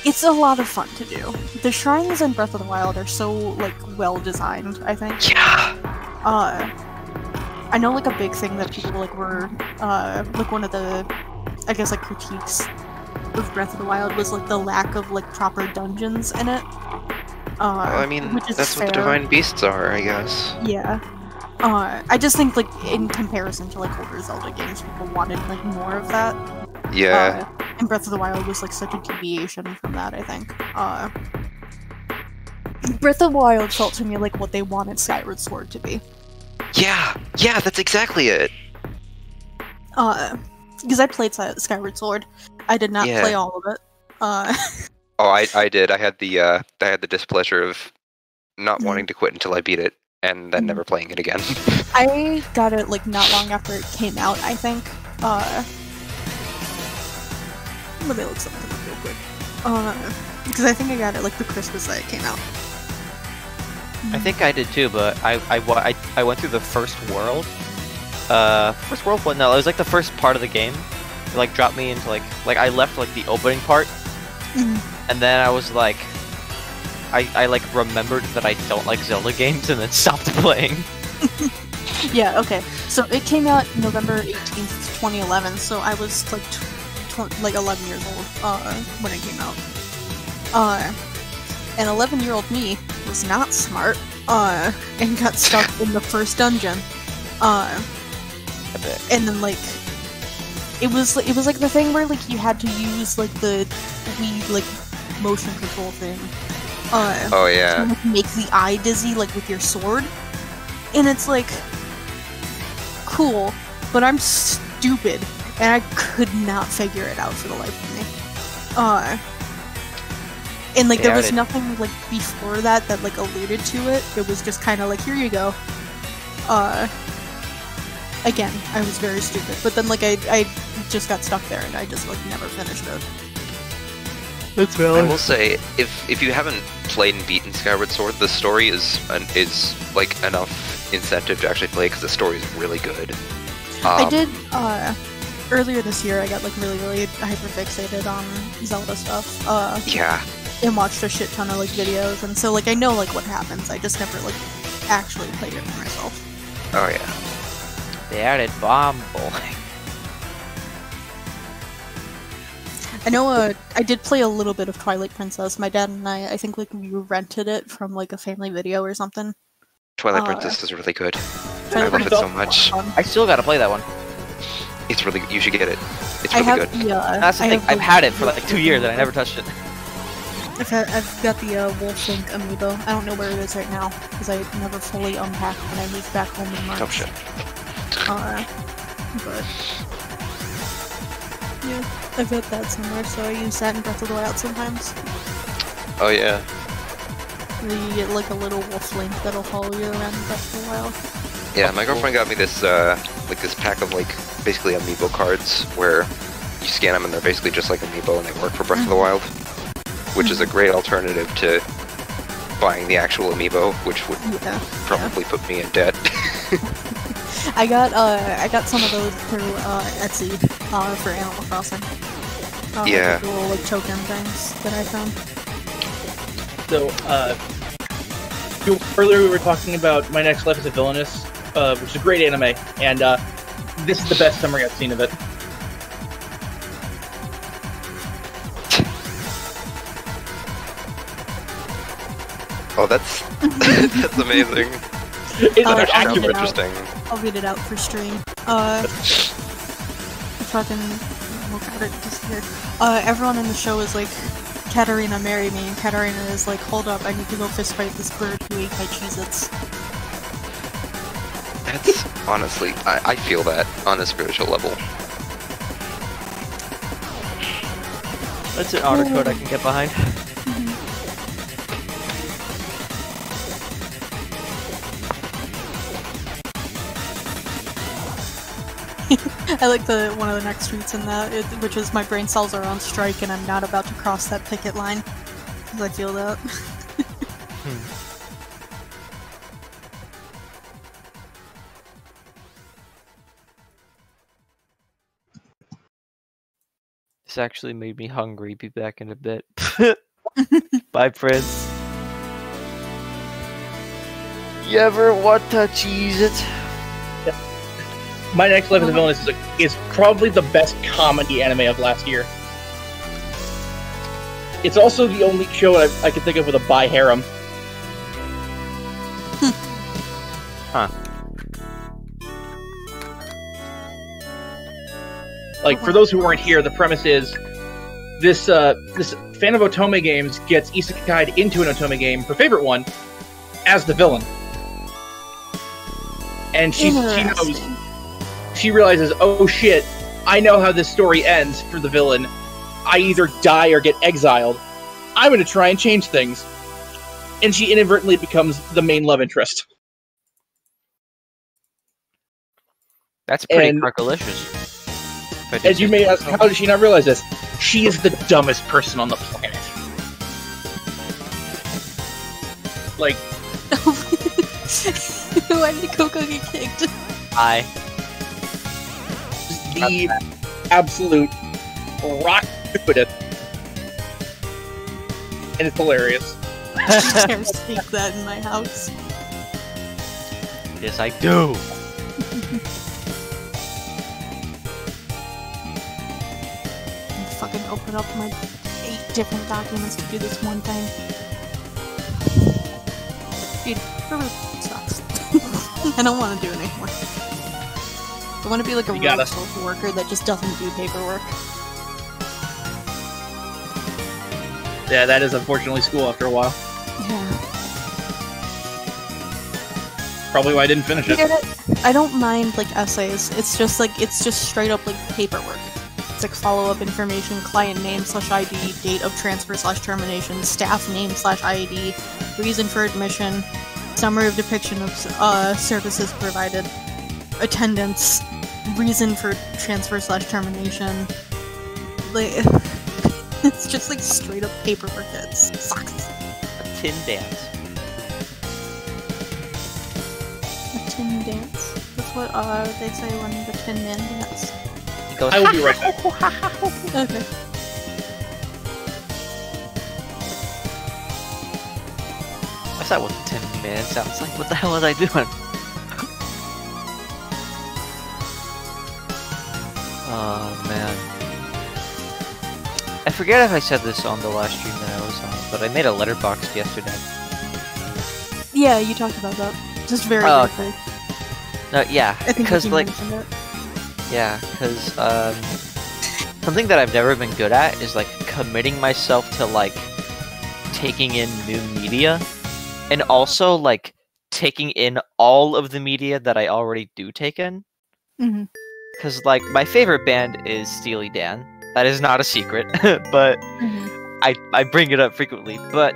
It's a lot of fun to do. The shrines in Breath of the Wild are so like well designed, I think. Yeah. I know like a big thing that people like were like one of the, I guess, like critiques of Breath of the Wild was like the lack of like proper dungeons in it. Well, I mean, that's fair. what the divine beasts are, I guess. Yeah. I just think like in comparison to like older Zelda games, people wanted like more of that. Yeah. And Breath of the Wild was like such a deviation from that, I think. Breath of the Wild felt to me like what they wanted Skyward Sword to be. Yeah, that's exactly it. Because I played Skyward Sword, I did not play all of it. Oh, I did. I had the displeasure of not wanting to quit until I beat it, and then never playing it again. I got it like not long after it came out, I think. Let me look something up real quick. Because I think I got it like the Christmas that it came out. I think I did too, but I went through the first world. First world? Well, no, it was like the first part of the game. It like dropped me into like I left like the opening part, and then I was like, I like remembered that I don't like Zelda games, and then stopped playing. Yeah. Okay. So it came out November 18th, 2011. So I was like 11 years old when it came out. And 11-year-old me was not smart, and got stuck in the first dungeon. And then like it was like the thing where like you had to use like the Wii like motion control thing. Oh yeah. To like, make the eye dizzy like with your sword, and it's like cool, but I'm stupid and I could not figure it out for the life of me. And like there was nothing like before that like alluded to it. It was just kind of like, here you go. Again, I was very stupid, but then like I just got stuck there and I just like never finished it. That's valid. I will say, if you haven't played and beaten Skyward Sword, the story is like enough incentive to actually play because the story is really good. I did earlier this year. I got like really hyper fixated on Zelda stuff. Yeah. And watched a shit ton of like videos, and so like I know like what happens. I just never like actually played it for myself. Oh yeah. They added bomb bowling. I know. I did play a little bit of Twilight Princess. My dad and I think like we rented it from like a family video or something. Twilight Princess is really good. I love it so much. I still gotta play that one. It's really. You should get it. It's really good. That's the thing. I've had it for like 2 years and I never touched it. I've got the Wolf Link amiibo. I don't know where it is right now because I never fully unpacked when I moved back home in March. Oh shit. But yeah, I've got that somewhere, so I use that in Breath of the Wild sometimes. Oh yeah. You get like a little Wolf Link that'll follow you around in Breath of the Wild. Yeah, my girlfriend got me this like this pack of like basically amiibo cards where you scan them and they're basically just like amiibo and they work for Breath of the Wild, which is a great alternative to buying the actual amiibo, which would probably put me in debt. I got some of those through Etsy for Animal Crossing. Yeah. Like the little like token things that I found. So, earlier we were talking about My Next Life is a Villainous, which is a great anime, and this is the best summary I've seen of it. Oh, that's that's amazing. It's actually interesting. I'll read it out for stream. Fucking, oh god, it disappeared. Everyone in the show is like, Katarina, marry me, and Katarina is like, hold up, I need to go fistfight this bird who ate my Cheez-Its. That's honestly, I feel that on a spiritual level. That's an honor code I can get behind. I like one of the next tweets in that, which is my brain cells are on strike and I'm not about to cross that picket line. Because I feel that. This actually made me hungry. Be back in a bit. Bye, Prince. You ever want to cheese it? My Next Life is a Villainous is probably the best comedy anime of last year. It's also the only show I can think of with a bi harem. Huh. Like, for those who weren't here, the premise is this fan of otome games gets isekai'd into an otome game, her favorite one, as the villain. And she knows. She realizes, oh shit, I know how this story ends for the villain. I either die or get exiled. I'm gonna try and change things. And she inadvertently becomes the main love interest. That's pretty crackalicious. As you may ask, how did she not realize this? She is the dumbest person on the planet. Like... Why did Coco get kicked? The absolute rock stupidest. And it's hilarious. I dare speak that in my house. Yes, I do. Fucking open up my 8 different documents to do this one thing. Dude, it really sucks. I don't want to do it anymore. I want to be like a real social worker that just doesn't do paperwork. Yeah, that is unfortunately school after a while. Yeah. Probably why I didn't finish it. I don't mind like essays. It's just straight up like paperwork. It's like follow-up information, client name /ID, date of transfer /termination, staff name /ID, reason for admission, summary of depiction of services provided, attendance, reason for transfer /termination. Like, it's just like straight up paperwork that sucks. A tin dance. A tin dance? That's what they say when the Tin Man dance. He goes, I will be right back. Okay. That's not what the Tin Man sounds like. What the hell was I doing? Oh man. I forget if I said this on the last stream that I was on, but I made a letterbox yesterday. Yeah, you talked about that. Just very briefly. No, yeah, because like, it. yeah, because something that I've never been good at is like committing myself to like taking in new media, and also like taking in all of the media that I already do take in. Mm-hmm. Because like my favorite band is Steely Dan. That is not a secret, but I bring it up frequently. But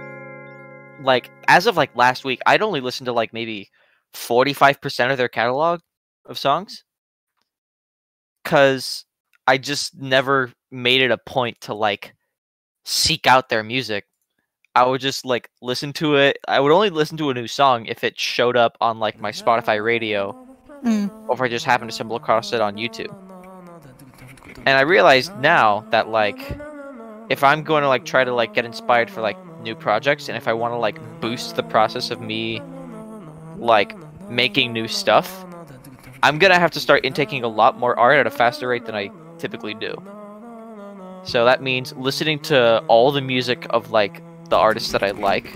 like as of like last week, I'd only listened to like maybe 45% of their catalog of songs. Because I just never made it a point to, like, seek out their music. I would just, like, listen to it. I would only listen to a new song if it showed up on, like, my Spotify radio. Or if I just happened to stumble across it on YouTube. And I realized now that, like, if I'm going to, like, try to, like, get inspired for, like, new projects, and if I want to, like, boost the process of me, like, making new stuff, I'm gonna have to start intaking a lot more art at a faster rate than I typically do. So that means listening to all the music of, like, the artists that I like,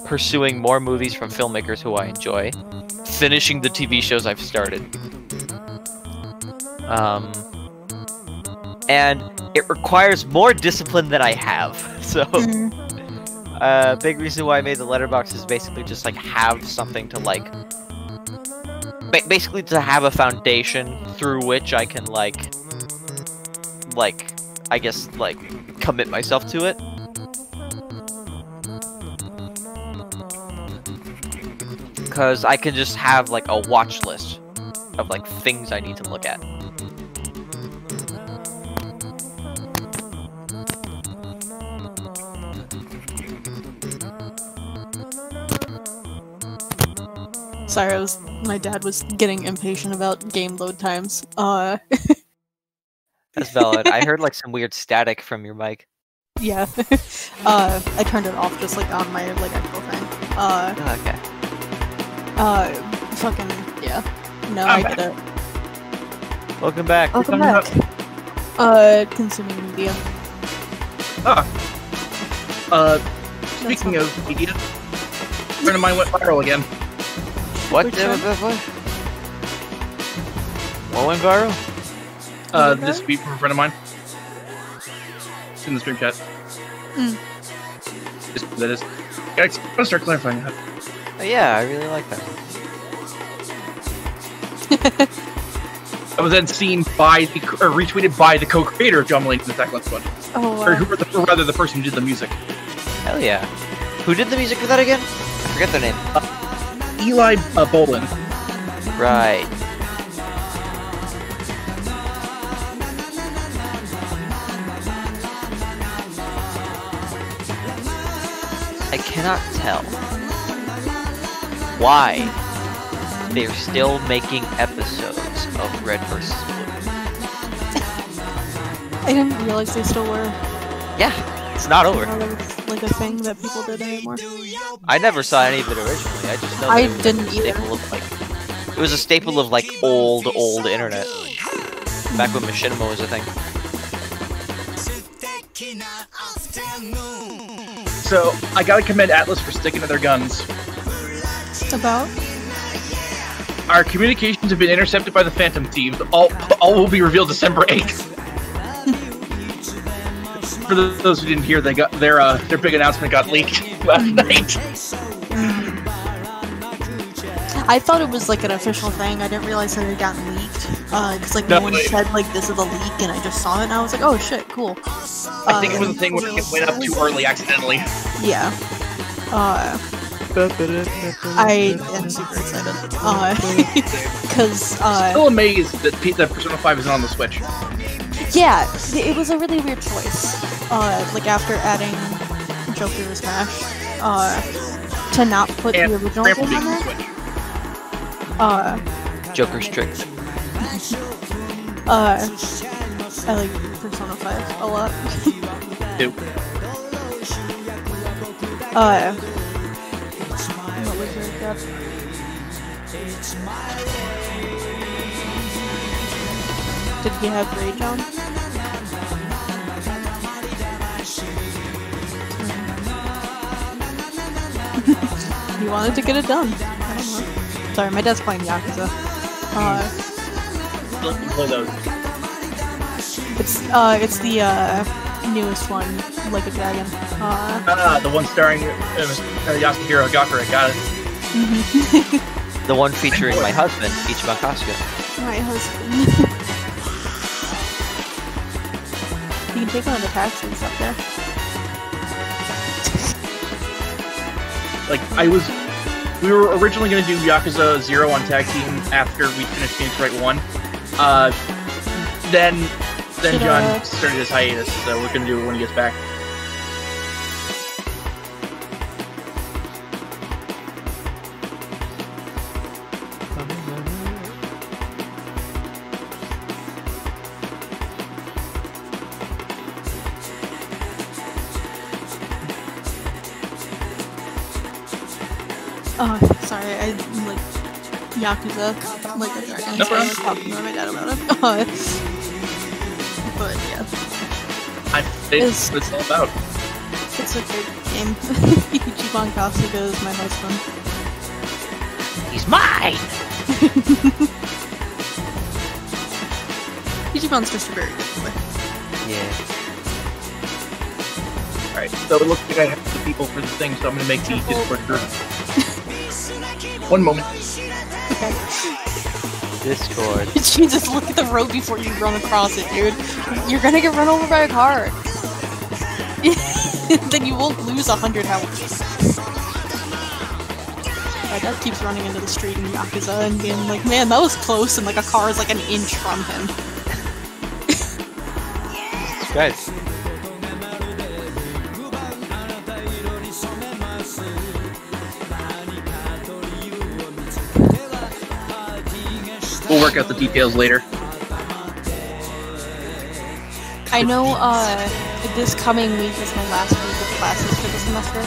pursuing more movies from filmmakers who I enjoy, finishing the TV shows I've started. And it requires more discipline than I have. So, big reason why I made the letterbox is basically just, like, have something to, like, basically to have a foundation through which I can, like, I guess, like, commit myself to it. Because I can just have, like, a watch list of, like, things I need to look at. Sorry, my dad was getting impatient about game load times. That's valid. I heard, like, some weird static from your mic. Yeah. I turned it off just, like, on my, like, actual thing. Okay. Fucking, yeah. No, I'm I back. get it. Welcome back. Welcome back. Consuming media. Speaking of media, a friend of mine went viral again. What went viral? This week from a friend of mine. It's in the stream chat. Just that is. I'm gonna start clarifying that. Oh, yeah, I really like that one. I was then seen by or retweeted by the co-creator of John Mulaney's Attack on Squad. Oh, wow. Or rather, the person who did the music. Hell yeah. Who did the music for that again? I forget their name. Eli Bolin. Right. I cannot tell why they're still making episodes of Red vs. Blue. I didn't realize they still were. Yeah, it's not over. Like a thing that people did anymore. I never saw any of it originally. I just know I that didn't either. It was a staple of, like, old internet. Back when machinima was a thing. So, I gotta commend Atlas for sticking to their guns. About? Our communications have been intercepted by the Phantom Thieves. All will be revealed December 8th. For those who didn't hear, they got their big announcement got leaked last night. I thought it was like an official thing. I didn't realize that it had gotten leaked. Because like no one said like this is a leak, and I just saw it, and I was like, oh shit, cool. I think it was a thing when it went up too early accidentally. Yeah. I am super excited. Because still amazed that Persona 5 isn't on the Switch. Yeah, it was a really weird choice. Like after adding Joker to Smash, to not put the original game on there. Joker's trick. I like Persona 5 a lot. Ew. What was your god? Did he have Rage on? He wanted to get it done. I don't know. Sorry, my dad's playing Yakuza. Play those. It's the newest one, Like a Dragon. The one starring Yasuhiro Gakure, got it. The one featuring my husband, Ichiban Kasuga. My husband. You can take one of the taxis up there. Like, I was we were originally going to do Yakuza 0 on tag team after we finished Phoenix Wright 1. Then John started his hiatus, so we're going to do it when he gets back. Oh, sorry, I like Yakuza, like a dragon. So I was talking to my dad about it. But yeah, it's what it's all about. It's a great game. Ichiban Kasuga is my husband. He's mine! Ichiban's just a very good boy. Yeah. Alright, so it looks like I have the people for the thing, so I'm gonna make the Discord group. One moment. Okay. Discord. Jesus, look at the road before you run across it, dude. You're gonna get run over by a car. Then you won't lose 100 health. My dad keeps running into the street in Yakuza and being like, man, that was close, and like a car is like an inch from him. Guys. We'll work out the details later. I know, this coming week is my last week of classes for the semester.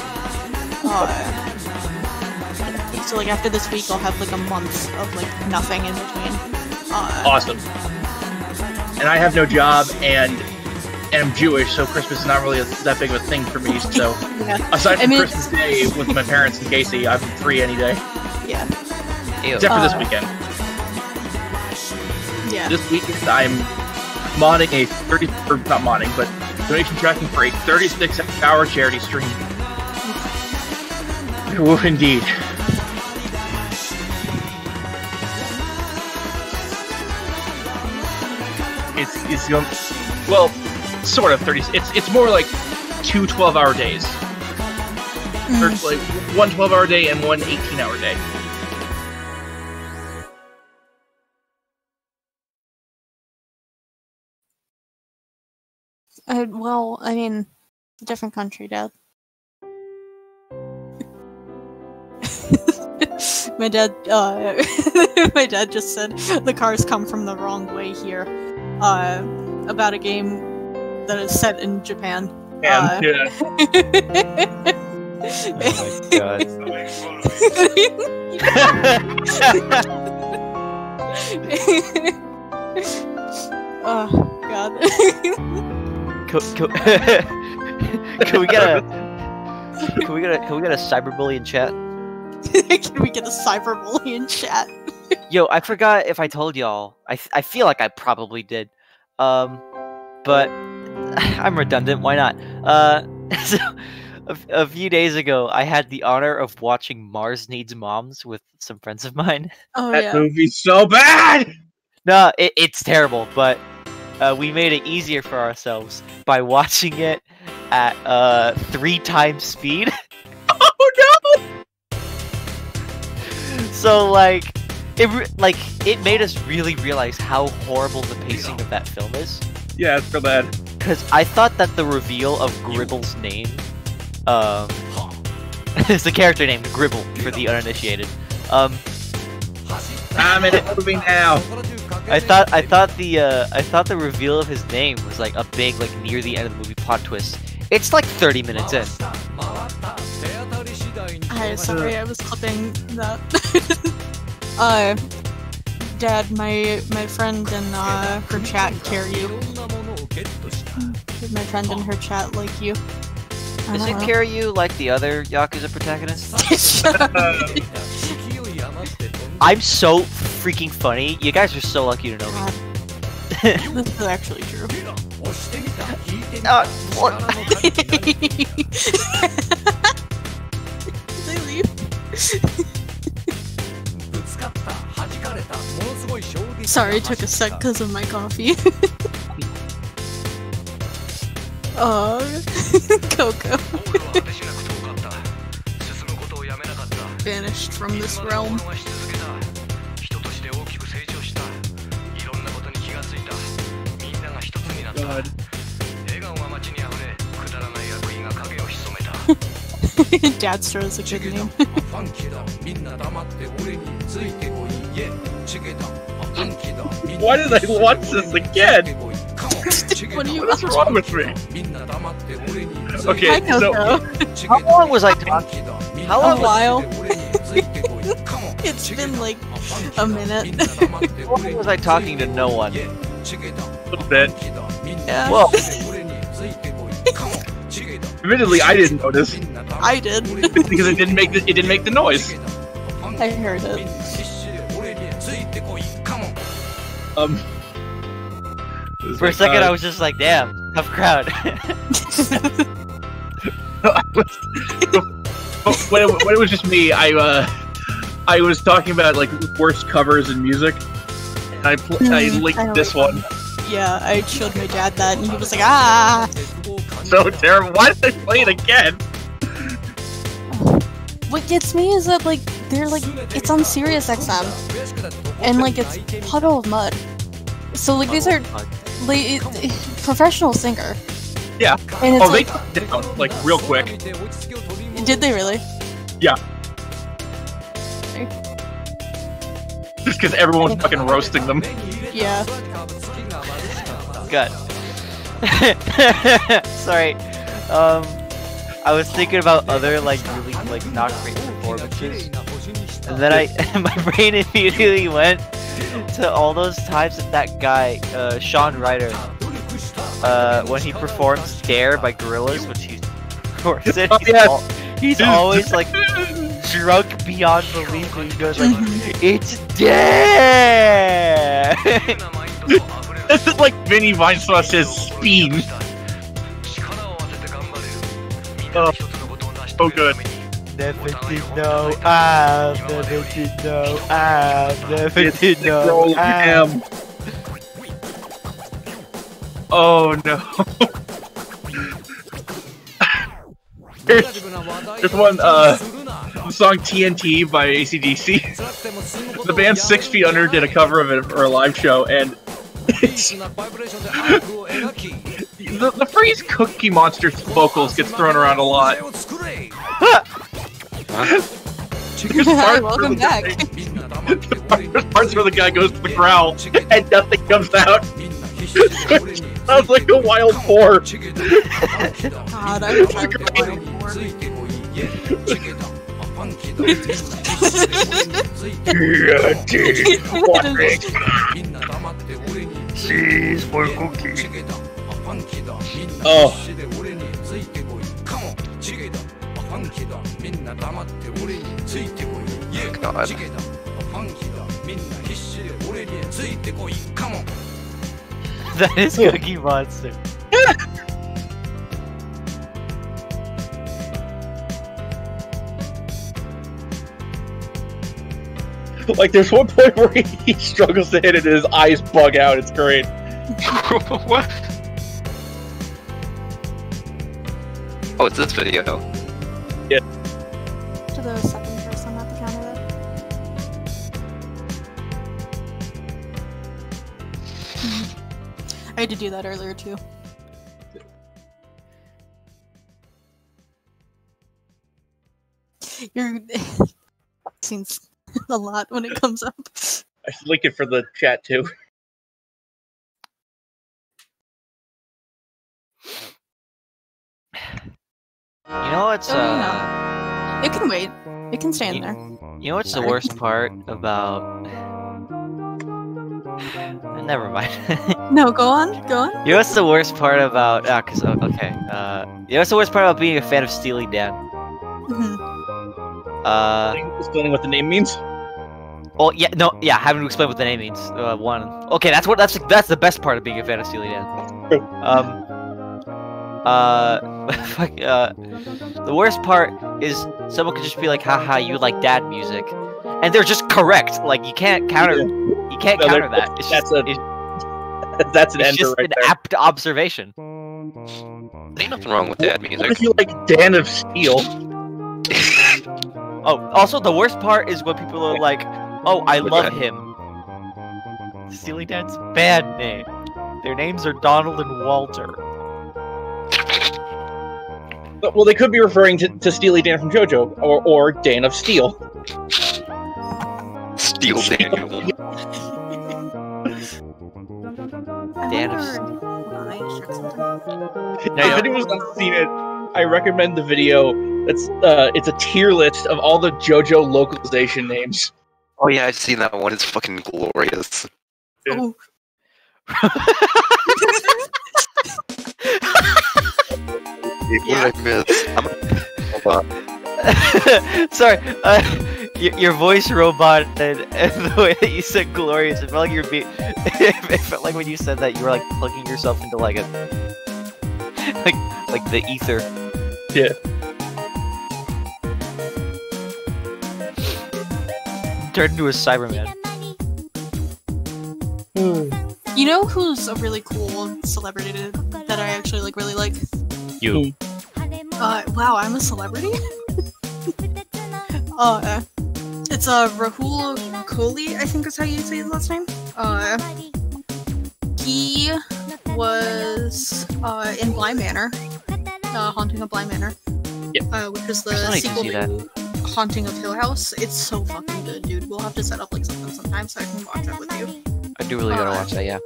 So like after this week I'll have like a month of like nothing in between. Awesome. And I have no job and I'm Jewish, so Christmas is not really that big of a thing for me, so yeah. Aside from Christmas Day with my parents and Casey, I'm free any day. Yeah. Except for this weekend. Yeah. This weekend I'm modding a not modding, but donation tracking for a 36-hour charity stream. Ooh, indeed. It's well, sort of 30. It's more like 2 12-hour days. Or like 1 12-hour day and 1 18-hour day. Well, I mean, it's a different country, Dad. My dad just said the cars come from the wrong way here. About a game that is set in Japan. Yeah. Oh my god. Oh god. Can we get a cyberbully in chat? Can we get a cyberbully in chat? Yo, I forgot if I told y'all. I feel like I probably did. But I'm redundant. Why not? So a few days ago, I had the honor of watching Mars Needs Moms with some friends of mine. Oh that movie's so bad. No, it's terrible, but we made it easier for ourselves by watching it at 3 times speed. Oh no! So it made us really realize how horrible the pacing of that film is. Yeah, it's so bad. Because I thought that the reveal of Gribble's name, is the character name Gribble for the uninitiated. I'm in a movie now. I thought the reveal of his name was like a big near the end of the movie plot twist. It's like 30 minutes in. Sorry, I was clipping that. Dad, my friend in her chat care you. My friend in her chat like you. Does it care you like the other Yakuza protagonist? I'm so freaking funny. You guys are so lucky to know me. This is actually true. What? They leave. Sorry, it took a sec because of my coffee. Oh, Coco. vanished from this realm. God. Dadster is a good name. Why did I watch this again? What's wrong with me? Okay, I know, so bro. How long was I talking? How A long? while. It's been like a minute. How long was I talking to no one? a little bit. Yeah. Well, Admittedly, I didn't notice I did. because it didn't make the noise. I heard it. for a second, I was just like, "Damn, tough crowd." when it was just me, I was talking about like worst covers in music, and I linked I this one. Yeah, I showed my dad that, and he was like, "Ah." So terrible. Why did I play it again? What gets me is that like they're like it's on Sirius XM, and like it's Puddle of Mud. So like these are like professional singer. Yeah. And it's Oh, they like, took it down like real quick. did they really? Yeah. Just because everyone was fucking roasting them. Yeah. God. Sorry. I was thinking about other like really like not great performances, and then my brain immediately went to all those times that that guy Sean Ryder when he performs "Dare" by Gorillaz, which he's he's always like drunk beyond belief, and he goes like, "It's Dare." This is like Vinny Vinesauce says "Speen." Oh, so good. Never did know, I never did know, I never did know, Damn. Oh no. There's one, the song TNT by AC/DC. The band 6 Feet Under did a cover of it for a live show, and it's... the phrase Cookie Monster vocals gets thrown around a lot. Welcome back. There's parts where the guy goes to the growl and nothing comes out. Sounds like a wild boar. God, I wish I could be a wild boar. Cheese for cookie. Oh. God. That is Cookie Monster. Like, there's one point where he struggles to hit it and his eyes bug out. It's great. What? Oh, it's this video. Yeah. To the second person at the counter there. I had to do that earlier too. You're seems a lot when it comes up. I should link it for the chat too. You know what's no. It can wait. It can stay in there. You know what's the worst part about? Never mind. No, go on. Go on. You know what's the worst part about? Okay. You know what's the worst part about being a fan of Steely Dan? Explaining what the name means. Oh yeah, no, yeah. Having to explain what the name means. One. Okay, that's the best part of being a fan of Steely Dan. The worst part is someone could just be like, haha, you like dad music. And they're just correct. Like, you can't counter counter that. It's that's just, that's an it's ender just right an there. apt observation. Ain't nothing wrong with dad music. What if you like Dan of Steel? Oh, also the worst part is when people are like, "Oh, I love him." Steely Dan's band name. Their names are Donald and Walter. Well, they could be referring to Steely Dan from JoJo, or Dan of Steel. Steel Daniel. Dan of Steel. If anyone's not seen it, I recommend the video. It's a tier list of all the JoJo localization names. Oh yeah, I've seen that one. It's fucking glorious. Oh. What did I miss? Hold on. Sorry, your voice robot and the way that you said glorious, it felt like you're it felt like when you said that you were like plugging yourself into like a like the ether. Yeah. Turned into a Cyberman. You know who's a really cool celebrity that I actually really like? You. Wow, I'm a celebrity? It's Rahul Kohli, I think is how you say his last name. He was in Bly Manor, Haunting of Bly Manor. Yep. Which is the sequel to Haunting of Hill House. It's so fucking good, dude. We'll have to set up like something sometime so I can watch it with you. I do really gotta watch that, yeah.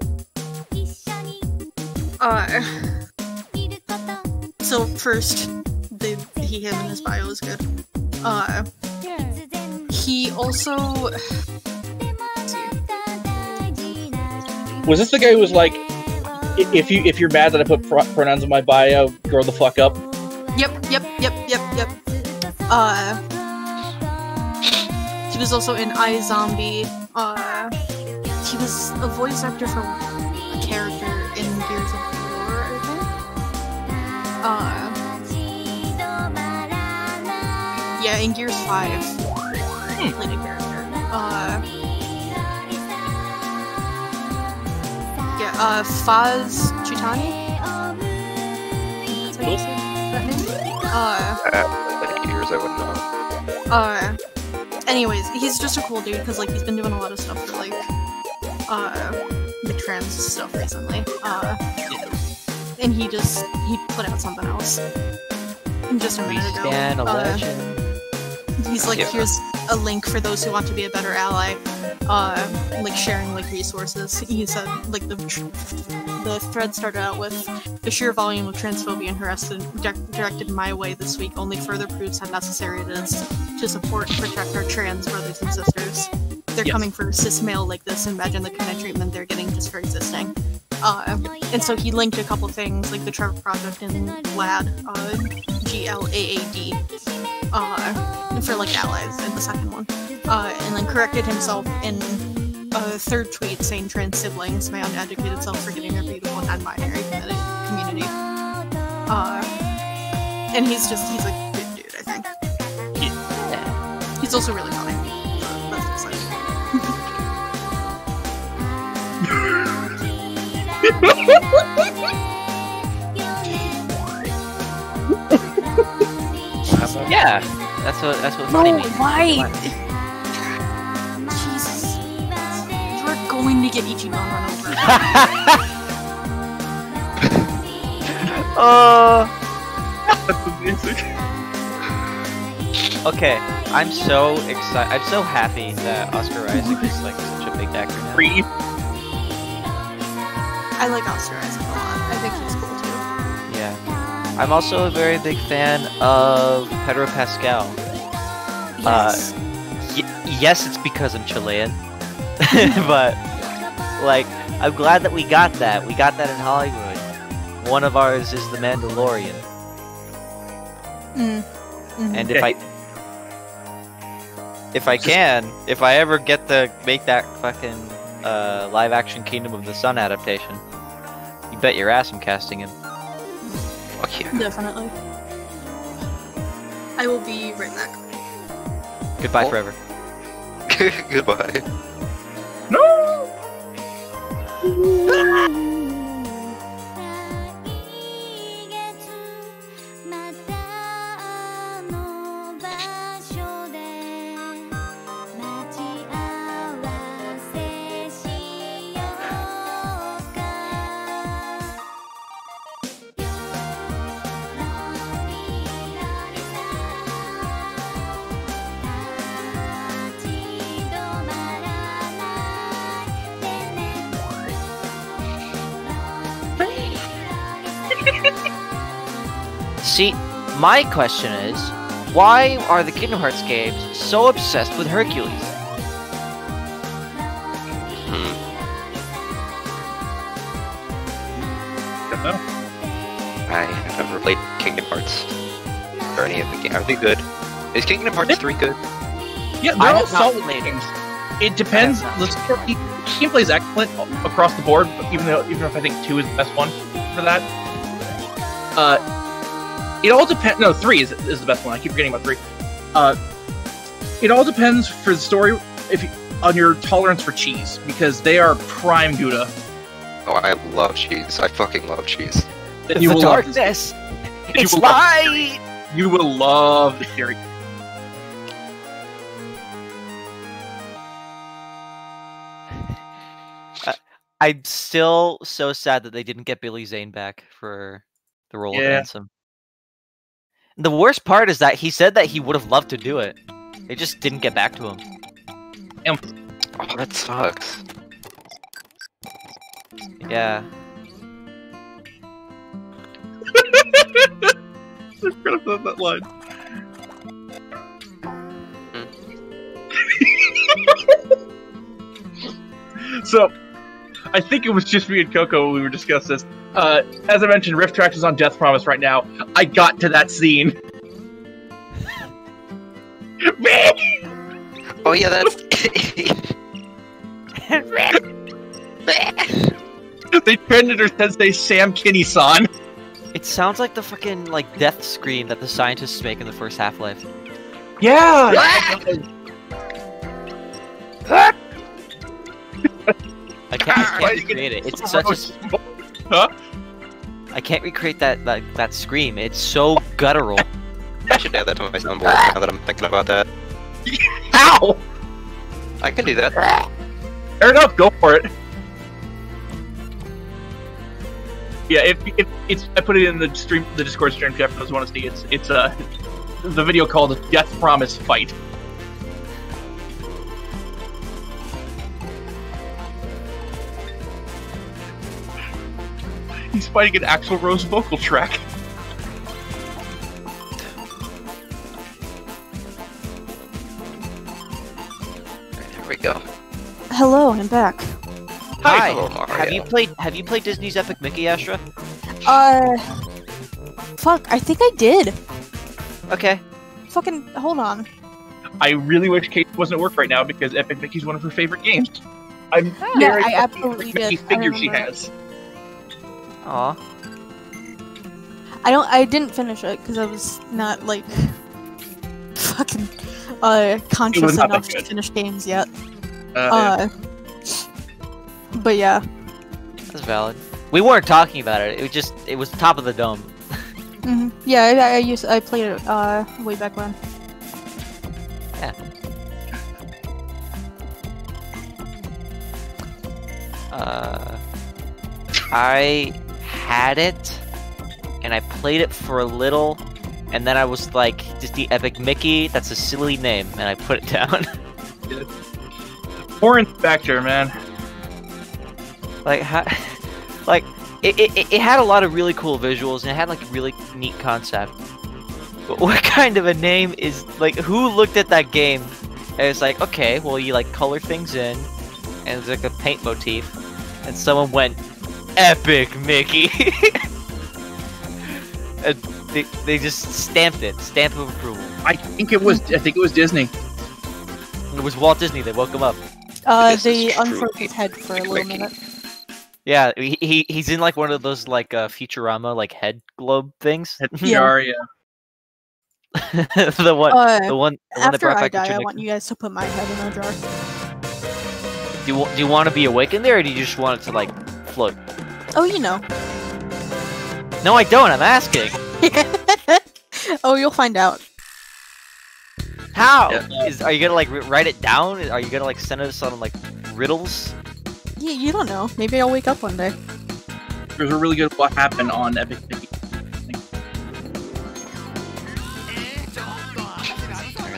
So first, him and his bio is good. He also... Was this the guy who was like, if you're mad that I put pronouns in my bio, grow the fuck up? Yep. He was also in iZombie. He was a voice actor for a character in Gears of War, I think. Yeah, in Gears 5. He played a character. Faz Chitani? That's how you say that name? Years I wouldn't know. Anyways, he's just a cool dude because like he's been doing a lot of stuff for like the trans stuff recently. And he put out something else just a minute ago. He's like, here's a link for those who want to be a better ally. Like sharing like resources. He said like the thread started out with the sheer volume of transphobia and harassment directed my way this week only further proves how necessary it is to support and protect our trans brothers and sisters. They're coming for cis male like this. Imagine the kind of treatment they're getting just for existing. And so he linked a couple things like the Trevor Project and GLAAD, GLAAD, for like allies in the second one. And then corrected himself in a third tweet saying trans siblings may uneducated self-forgetting their beautiful non-binary community. And he's a good dude, I think. Yeah. He's also really funny. That's exciting. Yeah, that's what funny means. Why? Jesus, you are going to get Ichiban run over. That's amazing. Okay, I'm so excited. I'm so happy that Oscar Isaac is like such a big actor now. I like Oscar Isaac a lot. I think he's cool too. Yeah. I'm also a very big fan of Pedro Pascal. Yes. Yes, it's because I'm Chilean. But, like, I'm glad that we got that. We got that in Hollywood. One of ours is The Mandalorian. Mm-hmm. And if I ever get to make that fucking live-action Kingdom of the Sun adaptation, you bet your ass I'm casting him. Fuck yeah. Definitely. I will be right back. Goodbye forever. Goodbye. No! See, my question is, why are the Kingdom Hearts games so obsessed with Hercules? Don't know. I have never played Kingdom Hearts or any of the games. Are they good? Is Kingdom Hearts 3 good? Yeah, they're all solid games. It depends. The gameplay is excellent across the board, even if I think 2 is the best one for that. It all depends. No, 3 is the best one. I keep forgetting about 3. It all depends for the story on your tolerance for cheese, because they are prime Gouda. Oh, I love cheese. I fucking love cheese. It's the darkness. It's light. You will love the series. I'm still so sad that they didn't get Billy Zane back for the role of Ansem. The worst part is that he said that he would have loved to do it. They just didn't get back to him. Oh, that sucks. Yeah. I forgot about that line. So, I think it was just me and Coco when we were discussing this. As I mentioned, Rift Tracks is on Death Promise right now. I got to that scene. Oh yeah, that's... They trended her Sensei Sam Kinney-san. It sounds like the fucking death scream that the scientists make in the first Half-Life. Yeah! I can't recreate it. It's such a... Huh? I can't recreate that scream. It's so guttural. I should add that to my soundboard now that I'm thinking about that. How? I can do that. Fair enough, go for it. Yeah, if it's, I put it in the Discord stream. If you guys want to see, it's the video called Death Promise Fight. He's fighting an Axl Rose vocal track. There we go. Hello, I'm back. Hi. Hello, Mario. Have you played Disney's Epic Mickey, Astra? Fuck, I think I did. Okay. Fucking, hold on. I really wish Kate wasn't at work right now because Epic Mickey's one of her favorite games. I'm Yeah, very I proud of absolutely the Mickey did. figure she remember. has. Aw. I didn't finish it because I was not fucking conscious not that enough to good. finish games yet. Yeah. But yeah. That's valid. We weren't talking about it. It was top of the dome. Hmm. Yeah, I played it way back when. Yeah. I had it, and I played it for a little, and then I was like, Disney Epic Mickey, that's a silly name, and I put it down. Poor Inspector, man. It had a lot of really cool visuals, and it had a really neat concept. But what kind of a name is, who looked at that game and it's like, okay, well, you color things in, and there's a paint motif, and someone went, Epic Mickey! And they just stamped it, stamp of approval. I think it was Disney. It was Walt Disney, they woke him up. They unfroze his head for a little minute. Yeah, he's in one of those Futurama head globe things. Yeah. the one that After brought I back the die, I Tunic. want you guys to put my head in a jar. Do you want to be awakened there, or do you just want it to float? Oh, you know. No, I don't. I'm asking. Oh, you'll find out. How? Yeah. Are you gonna write it down? Are you gonna send us on riddles? Yeah, you don't know. Maybe I'll wake up one day. There's a really good what happened on Epic Mickey.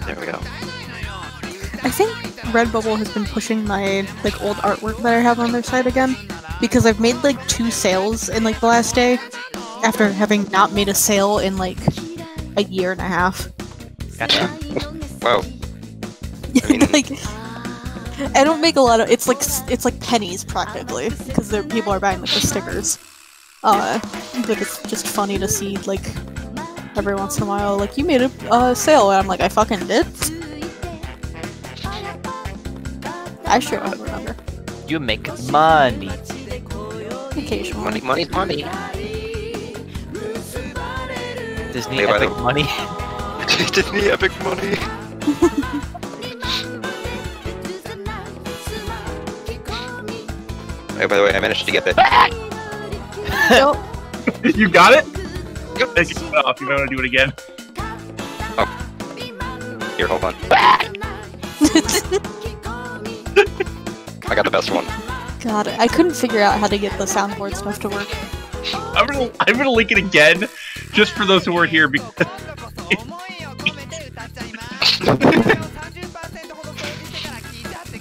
There we go. I think Redbubble has been pushing my old artwork that I have on their site again, because I've made 2 sales in the last day, after having not made a sale in like a year and a half. Gotcha. Wow. I mean, Like, I don't make a lot of. It's like pennies practically because people are buying like the stickers. But it's just funny to see like every once in a while, like, you made a sale, and I'm like, I fucking did. I sure don't remember. You make money. Occasionally. money's money. Disney Wait, epic money. Disney epic money. Oh, by the way, I managed to get that. Nope. You got it? Take it off. You might want to do it again. Oh. Here, hold on. I got the best one. God, I couldn't figure out how to get the soundboard stuff to work. I'm gonna link it again, just for those who weren't here, because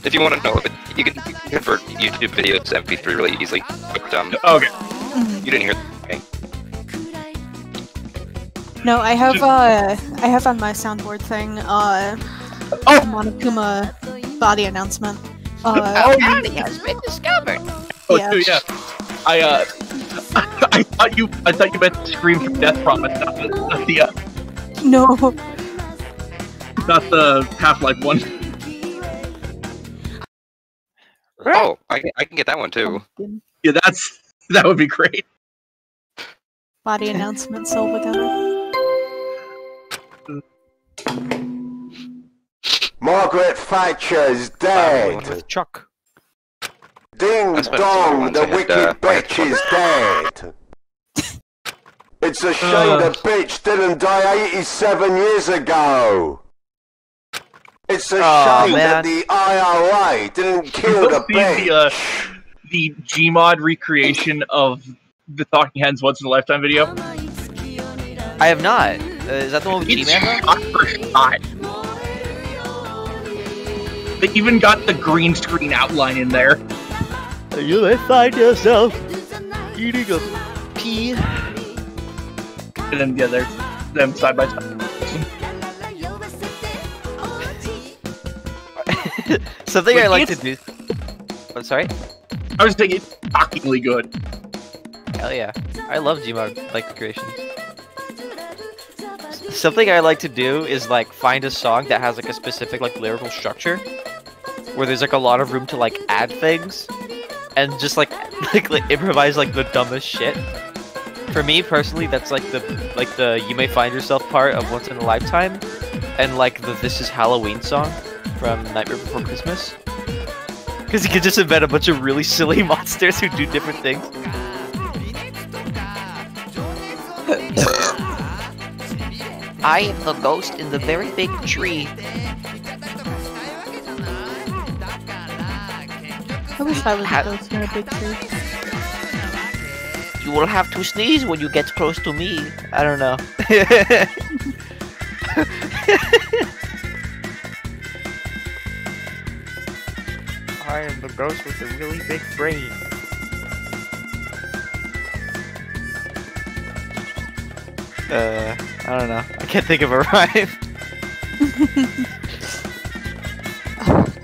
If you want to know, you can convert YouTube videos to MP3 really easily. But, okay. You didn't hear. Okay. No, I have on my soundboard thing Monokuma body announcement. Body has been discovered. Oh, Yeah. yeah. I thought you meant Scream from Death Promise, not the No. not the Half-Life one. Oh, I can get that one too. Yeah, that would be great. Body announcement, Silva Gunner. Margaret Thatcher's dead. With Chuck. Ding dong, the wicked bitch is dead. It's a shame the bitch didn't die 87 years ago. It's a shame that the IRA didn't kill the bitch. The Gmod recreation of the Talking Heads Once in a Lifetime video. I have not. Is that the one with G-Man though? Shot. They even got the green screen outline in there. You may find yourself eating a pea. And then, yeah, there's them side by side. Something I like to do. I'm sorry? I was thinking it's shockingly good. Hell yeah. I love Gmod like creations. Something I like to do is like find a song that has like a specific like lyrical structure where there's like a lot of room to like add things and just like improvise like the dumbest shit. For me personally, that's like the You May Find Yourself part of Once in a Lifetime and like the This Is Halloween song from Nightmare Before Christmas. Because you can just invent a bunch of really silly monsters who do different things. I am the ghost in the very big tree. I wish I was a ghost in a big tree. You will have to sneeze when you get close to me. I don't know. I am the ghost with a really big brain. I don't know. I can't think of a rhyme.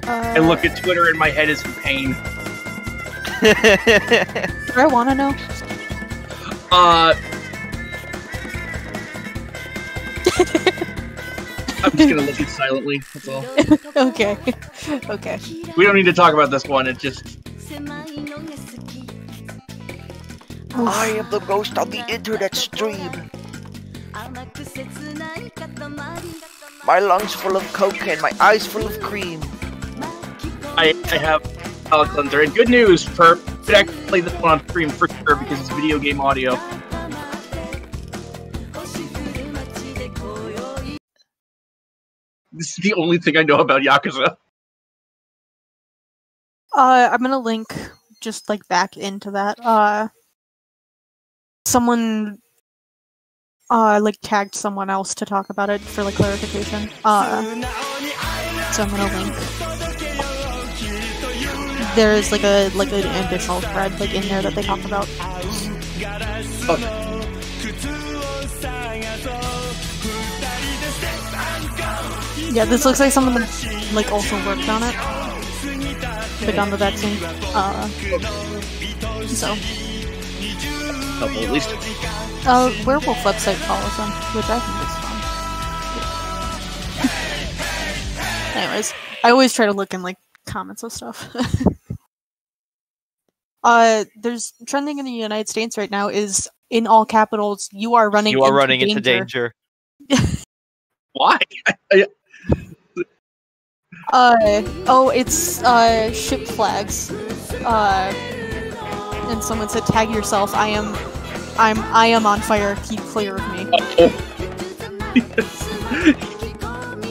I look at Twitter and my head is in pain. Do I want to know? I'm just gonna look it silently, that's all. Okay. Okay. We don't need to talk about this one, it just... I am the ghost on the internet stream. My lungs full of coke and my eyes full of cream. I have palate cleanser, and good news for I can play this one on stream for sure because it's video game audio. This is the only thing I know about Yakuza. I'm gonna link just like back into that. Someone like tagged someone else to talk about it for like clarification. So I'm gonna link. There's like an additional thread like in there that they talk about. Okay. Yeah, this looks like someone that like also worked on it, like on the vaccine. So. Couple at least. Werewolf website follows them, which I think is fun. Anyways, I always try to look in like comments of stuff. There's trending in the United States right now is in all capitals. You are running. You are running into danger. Why? It's ship flags. And someone said, "Tag yourself. I am on fire. Keep clear of me."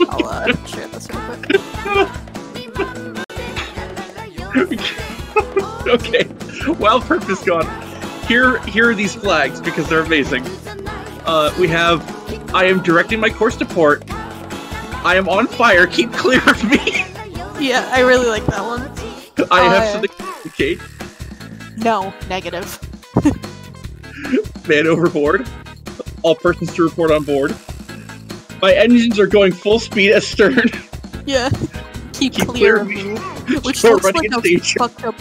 I'll share this real quick. Okay. While Perp is gone, here are these flags because they're amazing. We have, "I am directing my course to port. I am on fire. Keep clear of me." Yeah, I really like that one. I have something to communicate. No, negative. Man overboard. All persons to report on board. My engines are going full speed astern. Yeah. Keep clear of me. Which looks like a fucked up...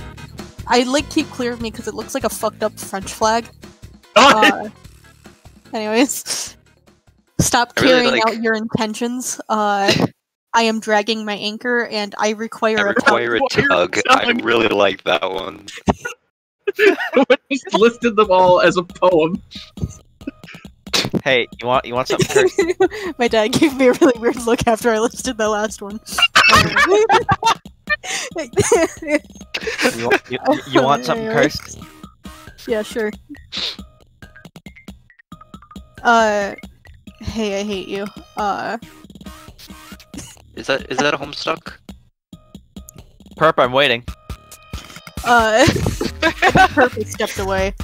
I like keep clear of me because it looks like a fucked up French flag. Anyways. Stop carrying out your intentions. I am dragging my anchor and I require a tug. I really like that one. Just listed them all as a poem. Hey, you want something cursed? My dad gave me a really weird look after I listed the last one. You want something cursed? Yeah, sure. Hey, I hate you. Is that a Homestuck? Perp, I'm waiting. Perp stepped away.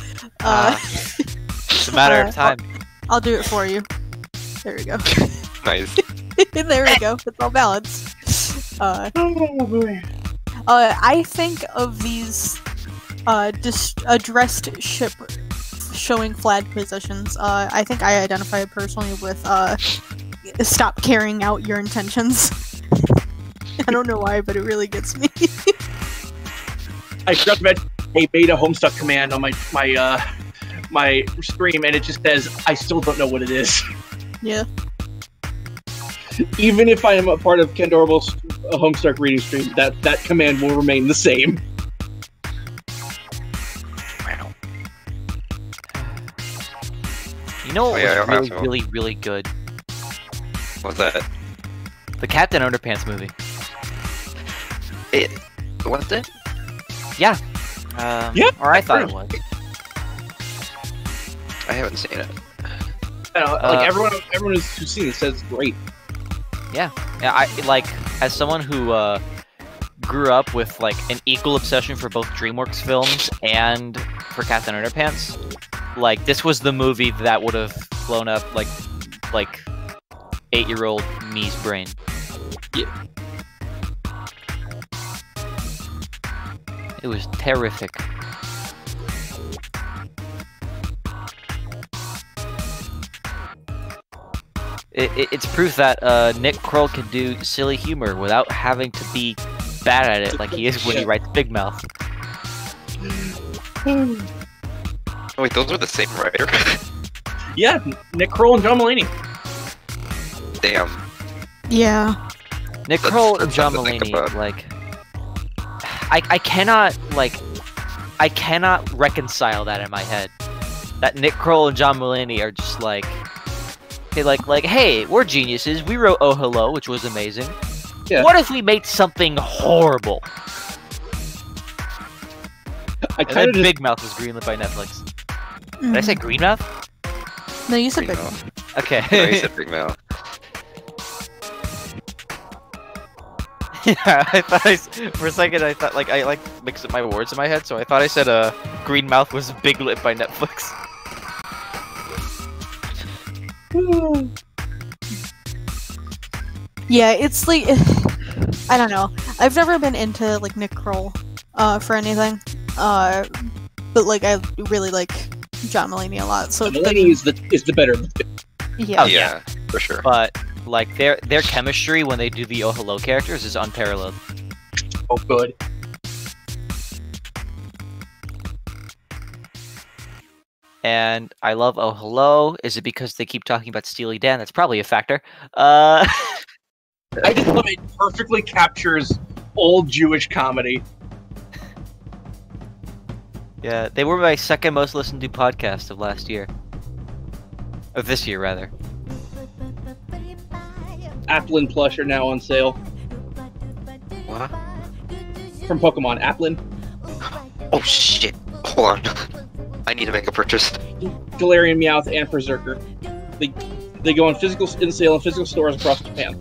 It's a matter of time. I'll do it for you. There we go. Nice. There we go. It's all balanced. I think of these addressed ship showing flag positions. I think I identify it personally with stop carrying out your intentions. I don't know why, but it really gets me. I forgot to mention a beta Homestuck command on my stream, and it just says, "I still don't know what it is." Yeah. Even if I am a part of Ken Dorable's Homestuck reading stream, that command will remain the same. Wow. You know what was really good? What's that? The Captain Underpants movie. What's it? Yeah. Yeah. Or I thought it was. I haven't seen it. I know, like everyone who's seen it says it's great. Yeah. I like, as someone who grew up with like an equal obsession for both DreamWorks films and for Captain Underpants, like this was the movie that would have blown up like 8-year-old me's brain. Yeah. It was terrific. It's proof that Nick Kroll can do silly humor without having to be bad at it like he is when he writes Big Mouth. Oh, wait, those are the same writer? Yeah, Nick Kroll and John Mulaney. Damn. Yeah. Nick Kroll and John Mulaney, like... I cannot reconcile that in my head. That Nick Kroll and John Mulaney are just like... hey, we're geniuses. We wrote Oh Hello, which was amazing. Yeah. What if we made something horrible? And then Big Mouth was greenlit by Netflix. Did I say Green Mouth? No, you said Big Mouth. Okay. No, you said Big Mouth. Yeah, I thought for a second I thought I mixed up my words in my head, so I thought I said Green Mouth was big lit by Netflix. Yeah, it's like I don't know. I've never been into like Nick Kroll for anything. But like I really like John Mulaney a lot. So Mulaney is the better of the two. Yeah. Oh yeah, for sure. But like their chemistry when they do the Oh Hello characters is unparalleled. Oh, good. And I love Oh Hello. Is it because they keep talking about Steely Dan? That's probably a factor. I just love it. Perfectly captures old Jewish comedy. Yeah, they were my second most listened to podcast of last year. Of this year, rather. Applin plush are now on sale. What? From Pokemon, Applin. Oh shit! Hold on. I need to make a purchase. Galarian Meowth and Berserker. They go on in sale in physical stores across Japan.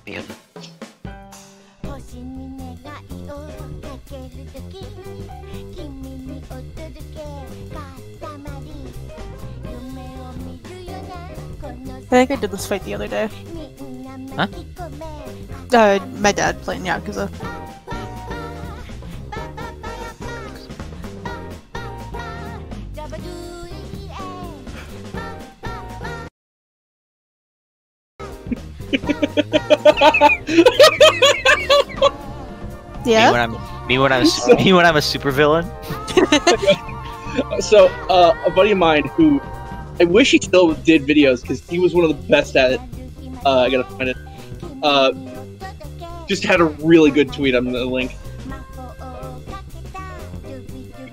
Man. I think I did this fight the other day. Huh? My dad playing Yakuza. Yeah. Me when I'm a supervillain. So, a buddy of mine who I wish he still did videos because he was one of the best at it. I gotta find it. Just had a really good tweet on the link.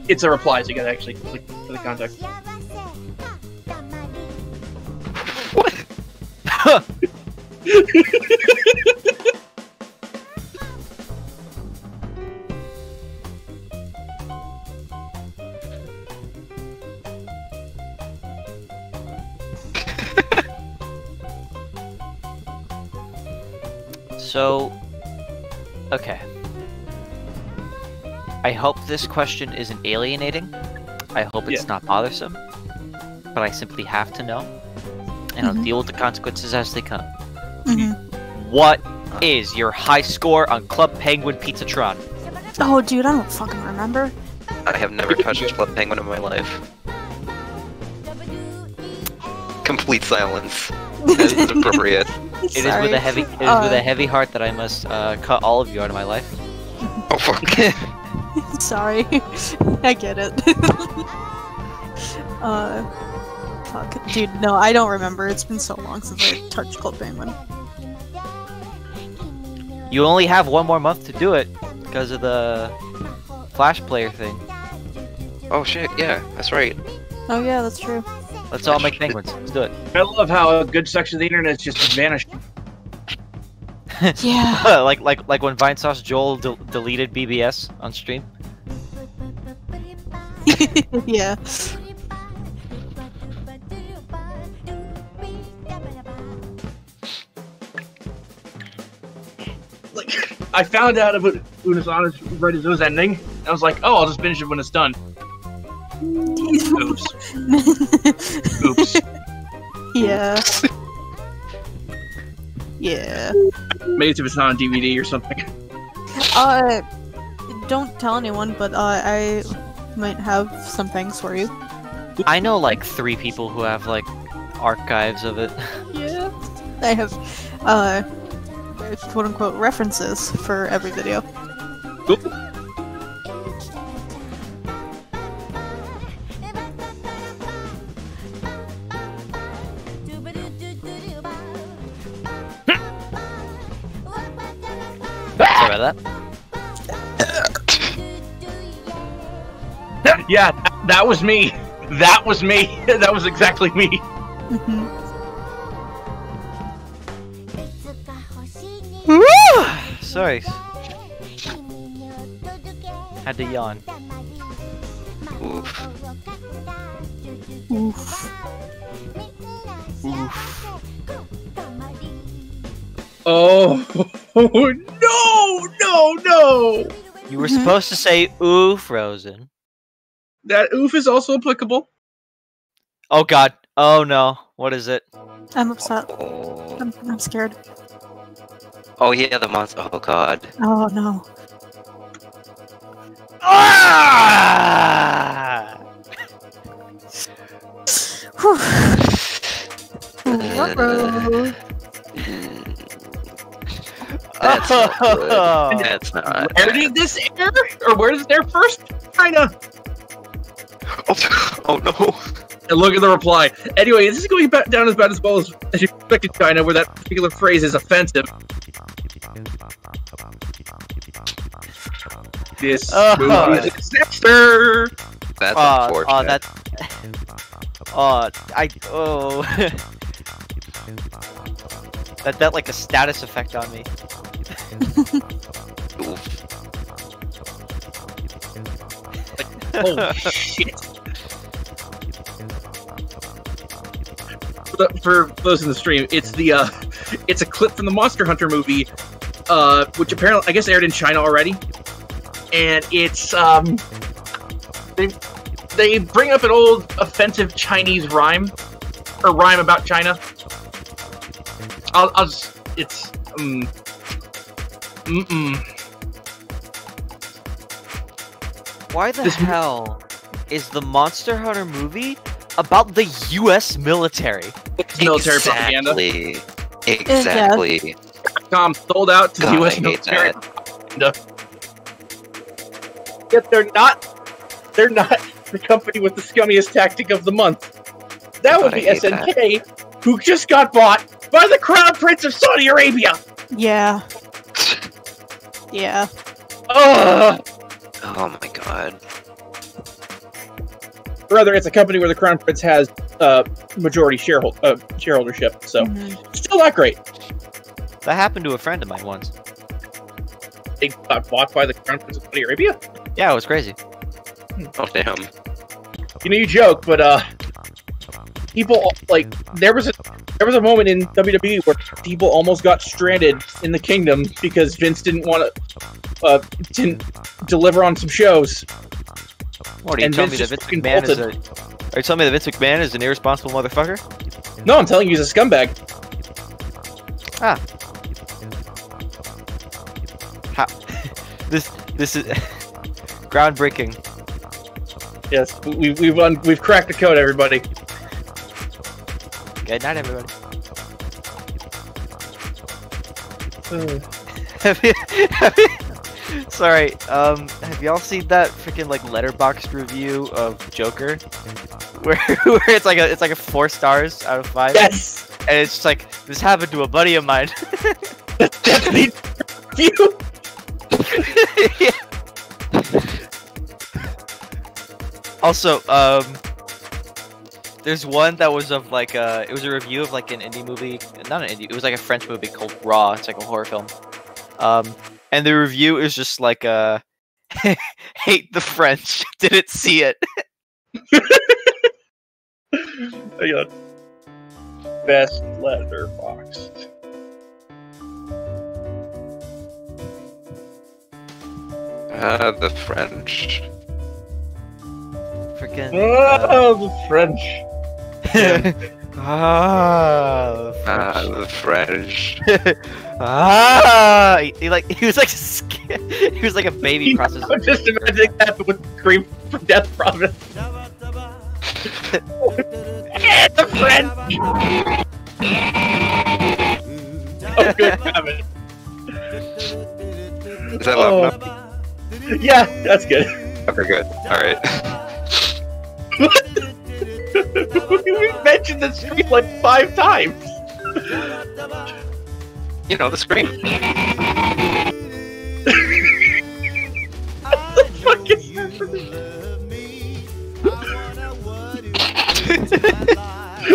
It's a reply, so you gotta actually click for the context. What? So, okay. I hope this question isn't alienating. I hope it's not bothersome. But I simply have to know. And I'll deal with the consequences as they come. What is your high score on Club Penguin Pizzatron? Oh, dude, I don't fucking remember. I have never touched Club Penguin in my life. Complete silence. As is appropriate. It is with a heavy heart that I must cut all of you out of my life. Oh fuck. Sorry. I get it. Fuck. Dude, no, I don't remember. It's been so long since I touched Club Penguin. You only have one more month to do it because of the Flash player thing. Oh shit, yeah, that's right. Oh yeah, that's true. Let's all make penguins. Let's do it. I love how a good section of the internet has just vanished. Yeah. like when Vinesauce Joel deleted BBS on stream. Yeah. Like, I found out about Unisana's Right as Those ending. I was like, oh, I'll just binge it when it's done. Oops. Oops. Yeah. Yeah. Maybe if it's not on DVD or something. Don't tell anyone, but I might have some things for you. I know like 3 people who have like archives of it. Yeah. I have quote unquote references for every video. Cool. Sorry about that. Yeah, that was me. That was me. That was exactly me. Sorry. Had to yawn. Oof. Oof. Oof. Oh, no! You were supposed to say ooh, Frozen. That oof is also applicable. Oh god. Oh no. What is it? I'm upset. I'm scared. Oh yeah, the monster. Oh god. Oh no. Ah! Ruh-roh. That's not good. That's not. Where did this air? Or where did it air first? China. Oh no. And look at the reply. Anyway, this is going down as bad as well as you expected, China, where that particular phrase is offensive. This movie is a disaster. That's unfortunate. Oh, that. That like a status effect on me. Oh shit. For those in the stream, it's it's a clip from the Monster Hunter movie, which apparently I guess aired in China already, and it's they bring up an old offensive Chinese rhyme or rhyme about China. I'll just it's Why the hell is the Monster Hunter movie about the U.S. military? It's military propaganda. Exactly. Tom sold out to the U.S. military propaganda. Yet they're not the company with the scummiest tactic of the month. That would be SNK, who just got bought by the Crown Prince of Saudi Arabia. Yeah. Yeah. Ugh. Oh my god. Rather, it's a company where the Crown Prince has majority shareholdership, so still not great. That happened to a friend of mine once. They got bought by the Crown Prince of Saudi Arabia? Yeah, it was crazy. Oh damn. You know, you joke, but people like there was a moment in WWE where people almost got stranded in the kingdom because Vince didn't want to didn't deliver on some shows. What are you telling me that Vince McMahon is Are you telling me that Vince McMahon is an irresponsible motherfucker? No, I'm telling you, he's a scumbag. Ah. How? This is groundbreaking. Yes, we've cracked the code, everybody. Good night, everybody. Sorry, have y'all seen that freaking like letterboxd review of Joker? Where it's like a 4 stars out of 5? Yes! And it's just like, this happened to a buddy of mine. That's the review! Yeah. Also, there's one that was of like it was a review of like an indie movie, not an indie, it was like a French movie called Raw. It's like a horror film. And the review is just like hate the French, didn't see it. Hang on. Best letterboxd. The French. Freaking. Oh, the French. The French. He was like a baby processing. I'm just imagining that with Cream from Death Province. And the French. Oh, good heaven. Is that loud enough? Yeah, that's good. Okay, good. Alright. We've mentioned this stream like 5 times. You know, the scream.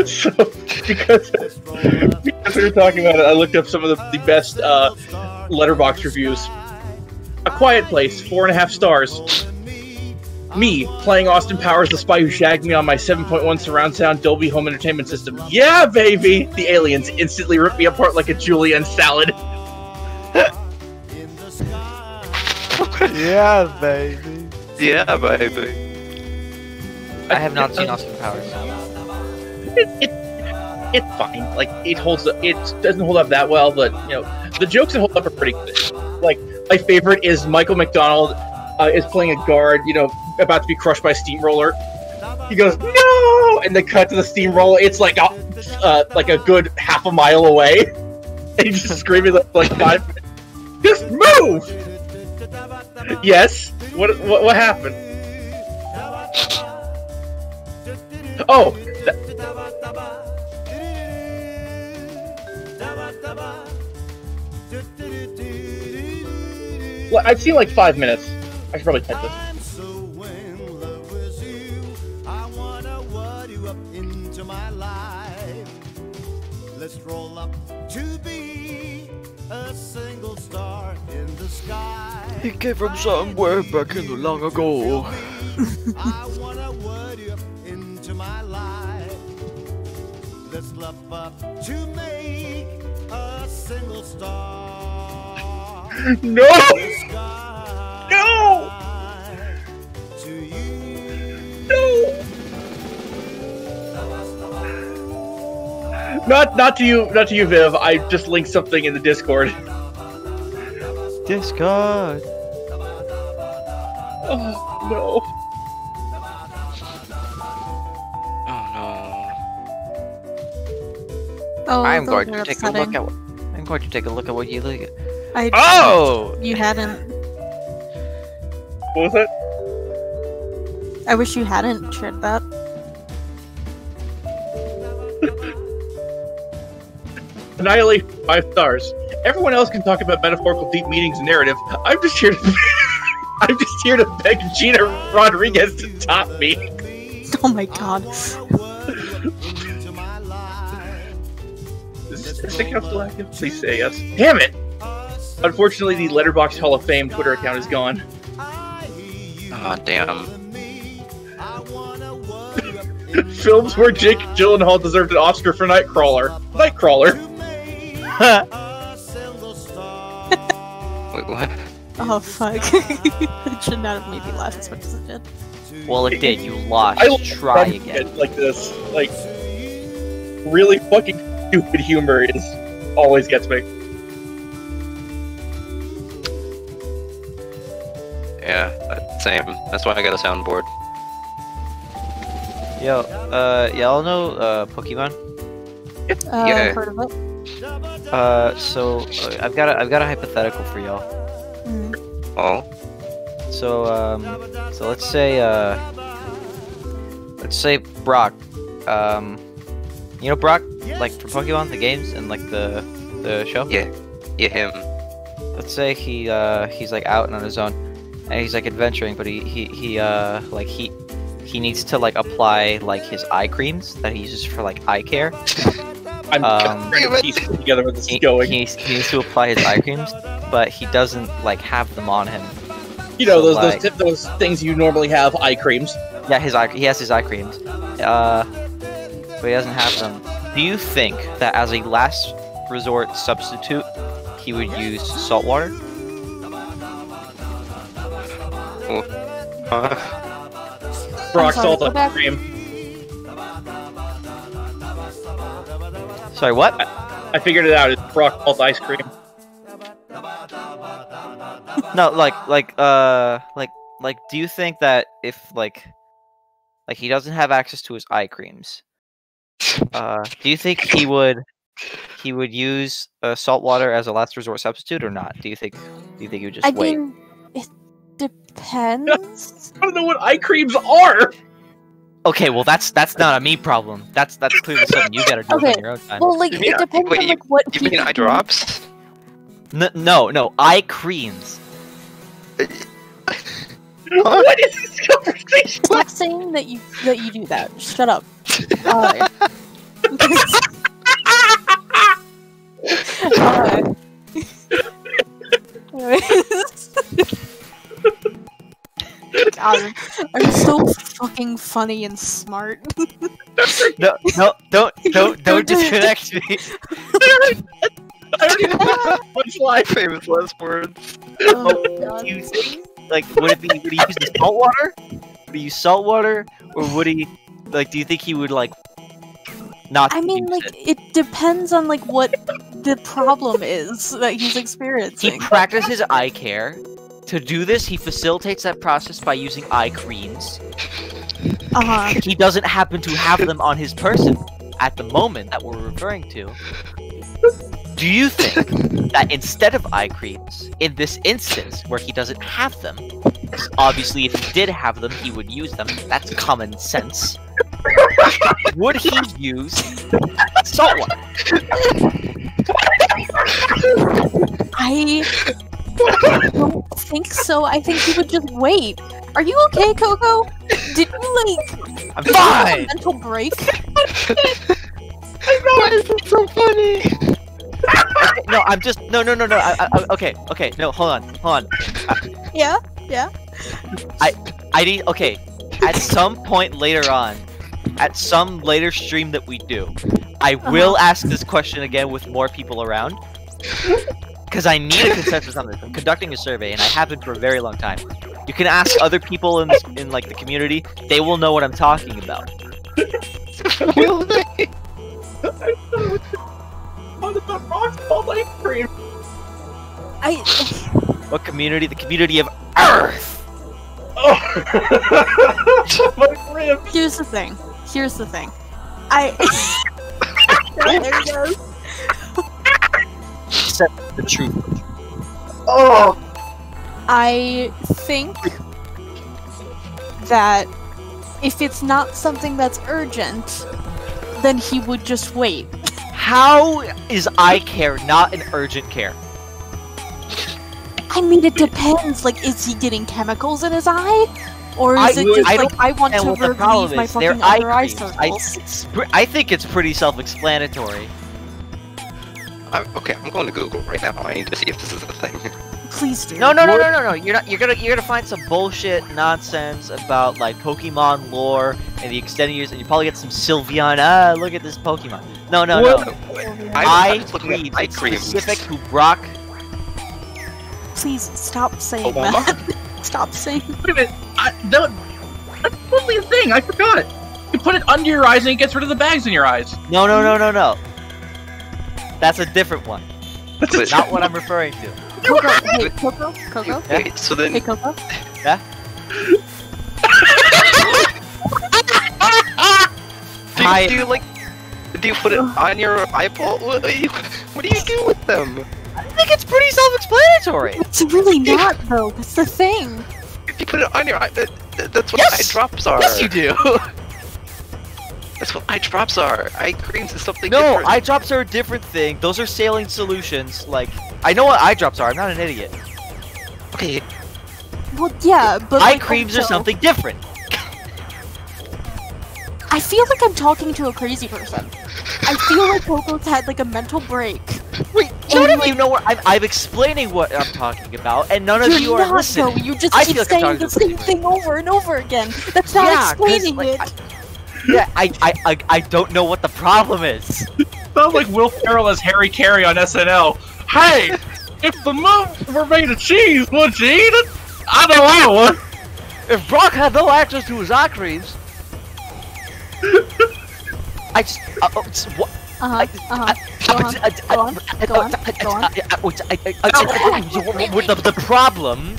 So, because we were talking about it, I looked up some of the best letterbox reviews. A Quiet Place, 4.5 stars. Me, playing Austin Powers, the spy who shagged me on my 7.1 surround sound Dolby home entertainment system. Yeah, baby! The aliens instantly ripped me apart like a julienne salad. Yeah, baby. Yeah, baby. I have not seen Austin Powers. It's fine. Like it doesn't hold up that well, but you know, The jokes that hold up are pretty good. Like, my favorite is Michael McDonald is playing a guard, about to be crushed by a steamroller. He goes, no! And they cut to the steamroller. It's like a good half a mile away. And he's just screaming like 5 minutes. Just move! Yes? What happened? Oh! Well, I've seen like 5 minutes. I should probably type this. Let's roll up to be a single star in the sky. He came from somewhere back in the long ago. I wanna word you up into my life. Let's love up to make a single star. No! No! To you. No! Not to you, Viv. I just linked something in the Discord. Discord. Oh no. Oh, I'm those going are to take upsetting. a look at what you look at. Oh! You hadn't. What was that? I wish you hadn't shared that. Annihilate 5 stars. Everyone else can talk about metaphorical deep meanings and narrative. I'm just here to I'm just here to beg Gina Rodriguez to top me. Oh my god. Is this account still active? Please say yes. Damn it! Unfortunately, the Letterboxd Hall of Fame Twitter account is gone. Aw, damn. Films where Jake Gyllenhaal deserved an Oscar for Nightcrawler. Wait, what? Oh fuck. It should not have made me laugh as much as it did. Well, it did. You lost. I Try again. Like this. Like, really fucking stupid humor is always gets me. Yeah, same. That's why I got a soundboard. Yo, y'all know Pokemon? Yeah. Heard of it? So I've got a hypothetical for y'all. Oh. So let's say Brock. You know Brock, like from Pokemon, the games and like the show. Yeah, him. Let's say he's like out and on his own, and he's like adventuring, but he needs to like apply like his eye creams that he uses for like eye care. I'm trying to piece together where this is going. He needs to apply his eye creams, but he doesn't like have them on him. You know, So, those things you normally have, eye creams. Yeah, he has his eye creams, but he doesn't have them. Do you think that as a last resort substitute, he would use salt water? Rock salt ice cream. Sorry, what? I figured it out. It's rock salt ice cream. No, do you think that if like he doesn't have access to his eye creams, do you think he would use salt water as a last resort substitute or not? Do you think he would just wait? mean, it depends. I don't know what eye creams are. Okay, well that's not a me problem. That's clearly something you gotta do on your own time. Well, like it depends on like what. You mean eye drops? No, eye creams. What is this conversation? Stop saying that you do that. Shut up. God, I'm so fucking funny and smart. No, don't disconnect me. I don't even have much life. Famous last words. Oh, Do you think, like, would he use the salt water? Would he use salt water, or would he, like, do you think he would like not I mean, like, it depends on like what the problem is that he's he experiencing. practices eye care. To do this, he facilitates that process by using eye creams. He doesn't happen to have them on his person at the moment that we're referring to. Do you think that instead of eye creams, in this instance where he doesn't have them, obviously if he did have them, he would use them, that's common sense, would he use salt water? I don't think so. I think he would just wait. Are you okay, Coco? Did you like? I'm did you have a fine. mental break? Why is it so funny? No, I'm just no. Okay, no, hold on. Yeah. I need okay. At some point later on, at some later stream that we do, I will ask this question again with more people around. Because I need a consensus on this. I'm conducting a survey, and I have been for a very long time. You can ask other people in like the community; they will know what I'm talking about. Will they? What about rock ice cream? What community? The community of Earth. Here's the thing. There he goes. The truth. Oh. I think that if it's not something that's urgent, then he would just wait. How is eye care not an urgent care? I mean, it depends. Like, is he getting chemicals in his eye? Or is it just like, I want to relieve my fucking other eye circles? I think it's pretty self-explanatory. Okay, I'm going to Google right now. I need to see if this is a thing. Please do. No. You're gonna find some bullshit nonsense about like Pokemon lore and the extended years, and you probably get some Sylveon. Look at this Pokemon. No. Eye creams. It's specific to Brock. Please stop saying that. Stop saying. Wait a minute. That's totally a thing. I forgot. You put it under your eyes and it gets rid of the bags in your eyes. No. That's a different one. That's not what I'm referring to. Coco, hey, Coco? Wait, so then... Hey, Coco? Yeah? Do you put it on your eyeball? What do you do with them? I think it's pretty self-explanatory. It's really not, though. That's the thing. If you put it on your eye, that's what eye drops are. Yes, you do. That's what eye drops are. Eye creams is something No, different. eye drops are a different thing. Those are saline solutions. Like, I know what eye drops are. I'm not an idiot. Okay. Well, yeah, but eye like, creams are also, something different. I feel like I'm talking to a crazy person. I feel like Coco's had like a mental break. Wait, none of you know what I'm explaining what I'm talking about, and none of you are listening. Though. You just I keep feel like saying the same thing over and over again. That's not explaining it. I don't know what the problem is. Sounds like Will Ferrell as Harry Carey on SNL. Hey, if the moon were made of cheese, would you eat it? I know I would. If Brock had no access to his eye creams, I just what? Go on. With the problem.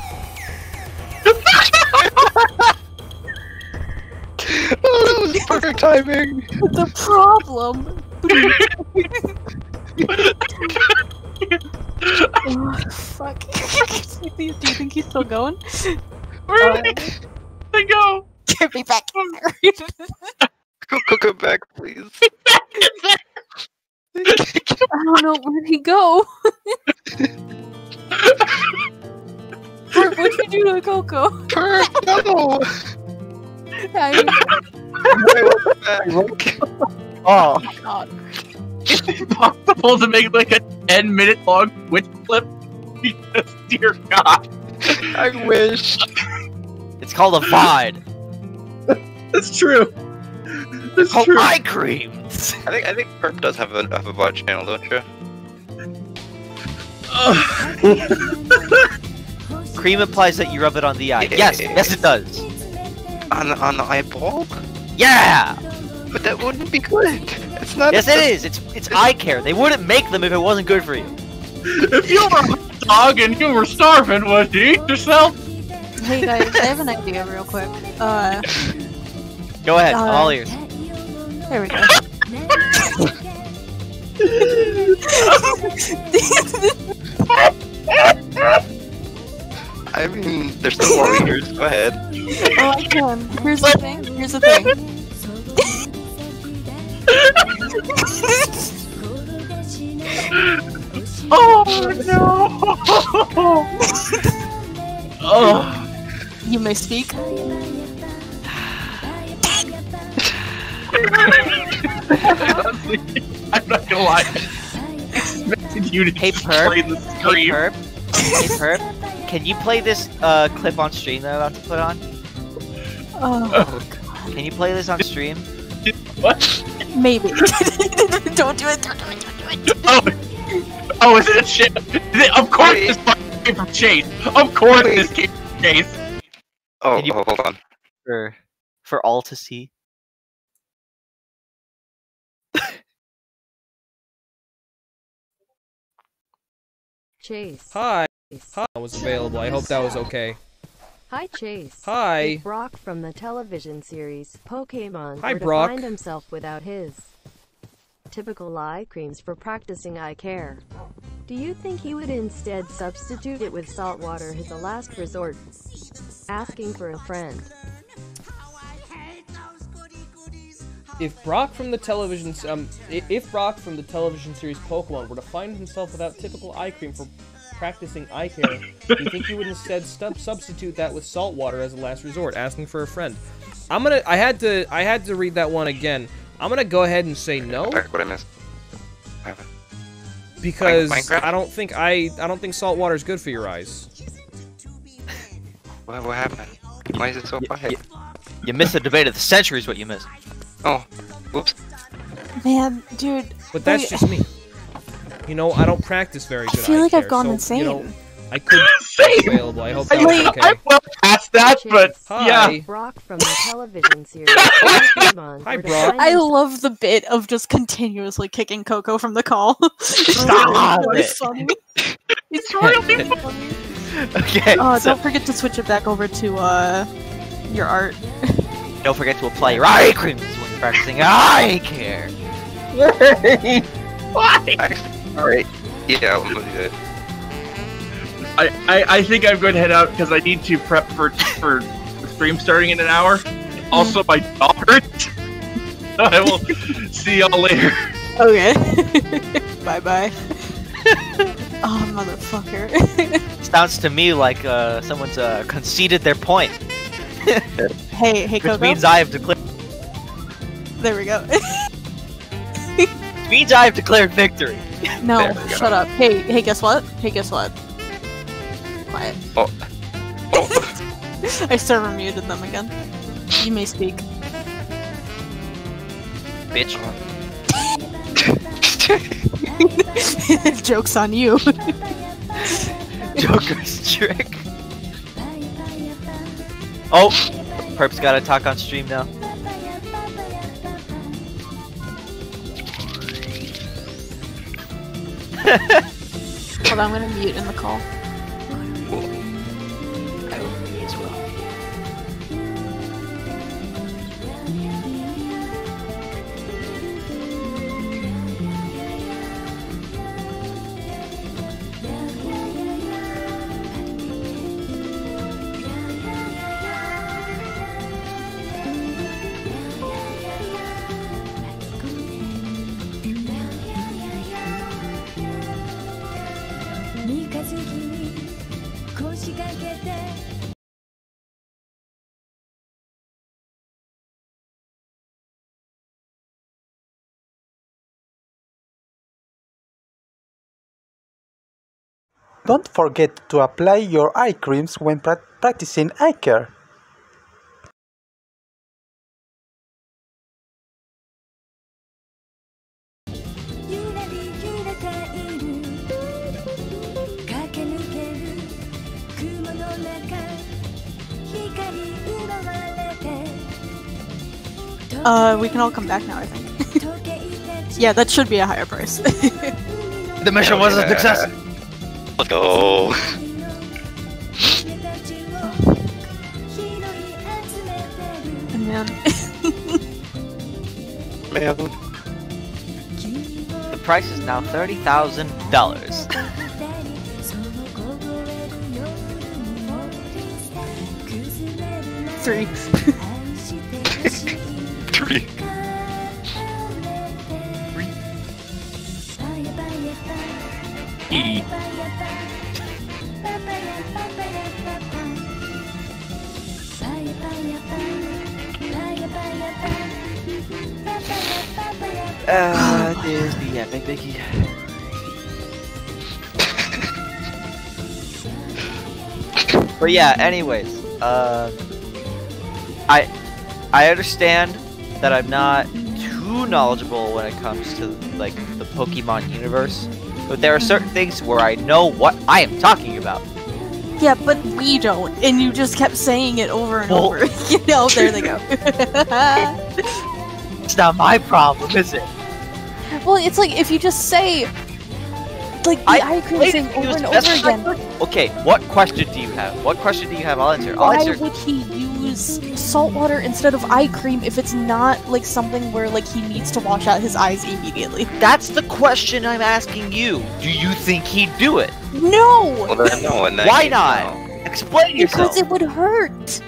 Oh, that was perfect timing. The problem. Oh, fuck. Do you think he's still going? Where did they go? Get me back. Go back, please. I don't know, where'd he go? What'd you do to Coco? No! Oh God. Is it possible to make like a 10-minute long Twitch clip? Because, dear God. I wish. It's called a VOD. That's true. It's called eye creams. I think Perp does have a VOD channel, don't you? Cream implies that you rub it on the eye. Yes, it does. On the eyeball? Yeah! But that wouldn't be good. It's not. Yes, it is. It's eye care. They wouldn't make them if it wasn't good for you. If you were a dog and you were starving, would you eat yourself? Hey guys, I have an idea real quick. Go ahead, all ears. There we go. I mean, there's still more ears. Go ahead. Oh, I can. Here's the thing. Here's the thing. Oh no! Oh. You may speak. I'm not gonna lie. You to Hey Perp. play the Hey scream. Perp. Hey Perp. Can you play this clip on stream that I'm about to put on? Oh. Can you play this on stream? What? Maybe. Don't do it. Don't do it. Don't do it. Oh, is it a shit? Of course this fucking came from Chase. Of course this came from Chase. Oh, hold on. For all to see. Chase. Hi. Hi. Was available. I hope that was okay. Hi, Chase. Hi. If Brock from the television series Pokemon Hi, were to Brock. find himself without his typical eye creams for practicing eye care, do you think he would instead substitute it with salt water as a last resort, asking for a friend? If Brock from the television if Brock from the television series Pokemon were to find himself without typical eye cream for practicing eye care, do you think he would instead substitute that with salt water as a last resort, asking for a friend? I had to read that one again. I'm gonna go ahead and say no. What I missed? Because Minecraft? I don't think salt water is good for your eyes. What happened? Why is it so quiet? You missed the debate of the century is what you missed. Oh, whoops. Man, dude. But that's wait. just me. You know, I don't practice very good. I feel eye like I've care, gone so, insane. You know, I could be available. I hope that was okay. I'm well past that, but Hi. yeah. Brock from the television series Pokemon Hi, were to Brock. find I himself- love the bit of just continuously kicking Coco from the call. Stop It's it. funny. It's really funny. Okay. Oh, so don't forget to switch it back over to your art. don't forget to apply your eye creams when you're practicing eye care. Why? Alright. Yeah, I'm gonna do that. I think I'm going to head out because I need to prep for the stream starting in an hour. Also, my dog hurts. I will see y'all later. Okay. Bye bye. Oh, motherfucker. Sounds to me like someone's conceded their point. Hey, Which Coco. means I have declared. There we go. Which means I have declared victory. No, There we go. shut up. Hey, guess what? Hey, guess what? Quiet. Oh. I server muted them again. You may speak. Bitch. Joke's on you. Joker's trick. Oh, Perp's gotta talk on stream now. Hold on, I'm gonna mute in the call. I will be as well. Don't forget to apply your eye creams when practicing eye care. We can all come back now, I think. Yeah, that should be a higher price. The mission was a success. Let's go. Man. Man. The price is now $30,000. 3. 3. E. There's the epic biggie. But yeah, anyways, I understand that I'm not too knowledgeable when it comes to like the Pokemon universe, but there are certain things where I know what I am talking about. Yeah, but we don't, and you just kept saying it over and over. You know, there they go. It's not my problem, is it? Well, it's like if you just say, like, the eye cream thing over and over again. Okay, what question do you have? What question do you have? I'll answer. Why would he use salt water instead of eye cream if it's not like something where like he needs to wash out his eyes immediately? That's the question I'm asking you. Do you think he'd do it? No! Well, then, no, in that Why case, not? no. Explain yourself. Because it would hurt.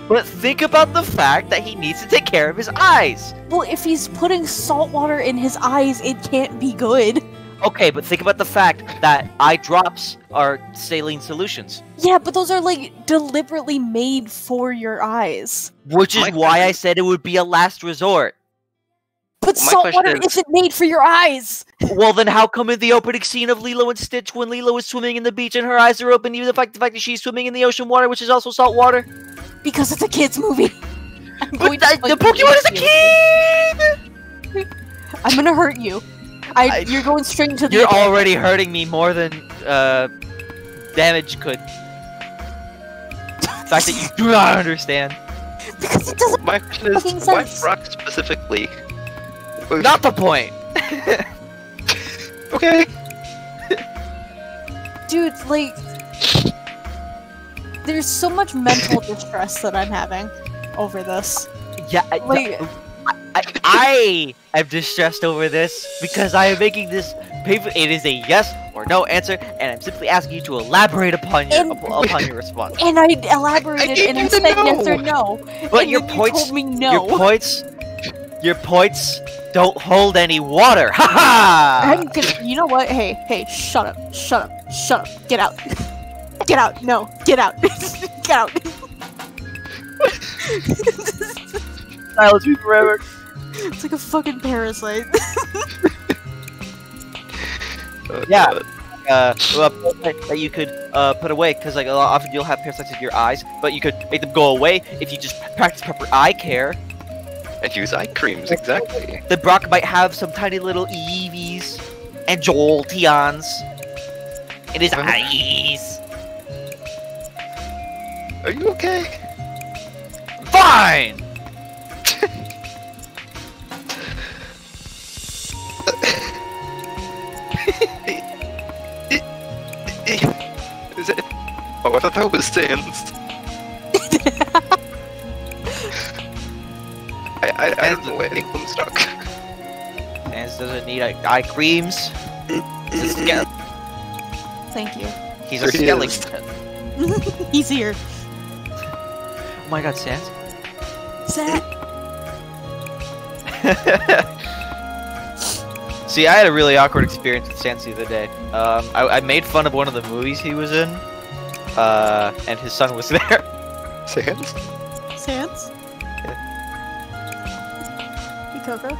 But think about the fact that he needs to take care of his eyes. Well, if he's putting salt water in his eyes, it can't be good. Okay, but think about the fact that eye drops are saline solutions. Yeah, but those are like deliberately made for your eyes. Which is why I said it would be a last resort. But salt water isn't made for your eyes! Well, then how come in the opening scene of Lilo and Stitch when Lilo is swimming in the beach and her eyes are open, even the fact that she's swimming in the ocean water, which is also salt water? Because it's a kid's movie. But the Pokemon is a kid! I'm gonna hurt you. You're going straight into the... You're already hurting me more than damage could. The fact that you do not understand. Because it doesn't My question is, why Brock specifically? Not the point! Okay. Dude, like... There's so much mental distress that I'm having over this. Yeah, I am distressed over this because I am making this paper. It is a yes or no answer, and I'm simply asking you to elaborate upon your response. And I elaborated and I said yes or no. But and your then points, you told me no. your points don't hold any water. Ha ha! You know what? Hey, shut up, get out. Get out, no, get out. Get out. Silence me forever. It's like a fucking parasite. Yeah. That you could put away, because like often you'll have parasites in your eyes, but you could make them go away if you just practice proper eye care. And use eye creams, exactly. The Brock might have some tiny little Eevees and Jolteons in his eyes. Are you okay? Fine! Is it? Oh, I thought that was Sans. I don't know where anyone's stuck. Sans doesn't need eye creams. Thank you. He's a skeleton. He's here. Oh my god, Sans. Sans. See, I had a really awkward experience with Sans the other day. I made fun of one of the movies he was in, and his son was there. Sans? Sans? Hey, Coco?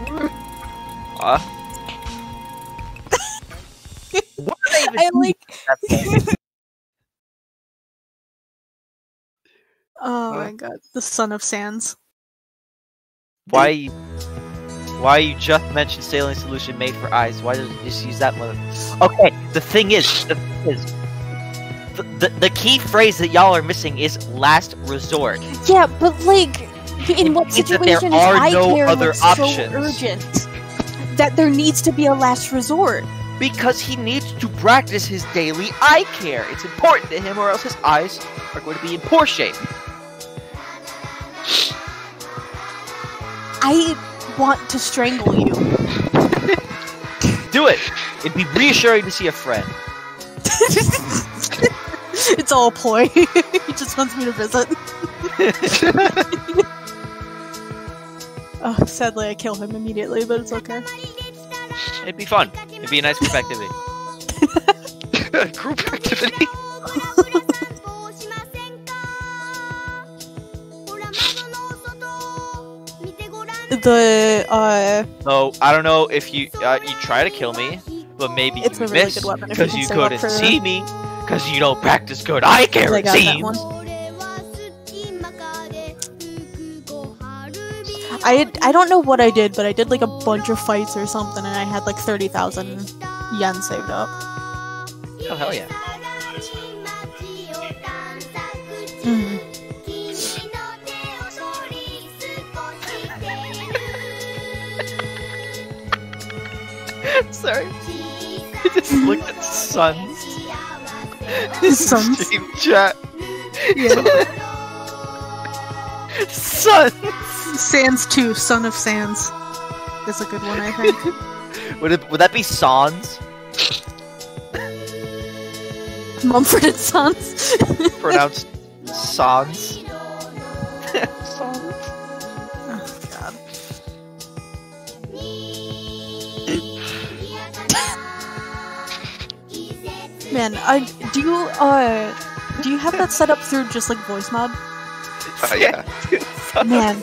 What did I even I like... Oh my god, the son of Sans. Why you just mentioned saline solution made for eyes? Why don't you just use that mother? Okay, the thing is, the key phrase that y'all are missing is last resort. Yeah, but like, in what means that situation there is are eye no care other like, options. so urgent? that there needs to be a last resort. Because he needs to practice his daily eye care. It's important to him, or else his eyes are going to be in poor shape. I want to strangle you. Do it. It'd be reassuring to see a friend. It's all a ploy. He just wants me to visit. Oh, sadly I kill him immediately, but it's okay. It'd be fun. It'd be a nice group activity. Group activity? No, I don't know if you you try to kill me, but maybe it's you a really miss good weapon if because you you can save up couldn't for- see me because you don't practice good eye care. I It got that seems. one. I don't know what I did, but I did like a bunch of fights or something, and I had like 30,000 yen saved up. Oh hell yeah! Mhm. Sorry, I just looked at Sons. Sons? Stream chat. Yeah. Sons. Sans 2, Son of Sans. Is a good one, I think. Would that be Sans? Mumford and Sons. Pronounced Sans. Oh god. Man, do you have that set up through just like voice mod? Yeah. Man,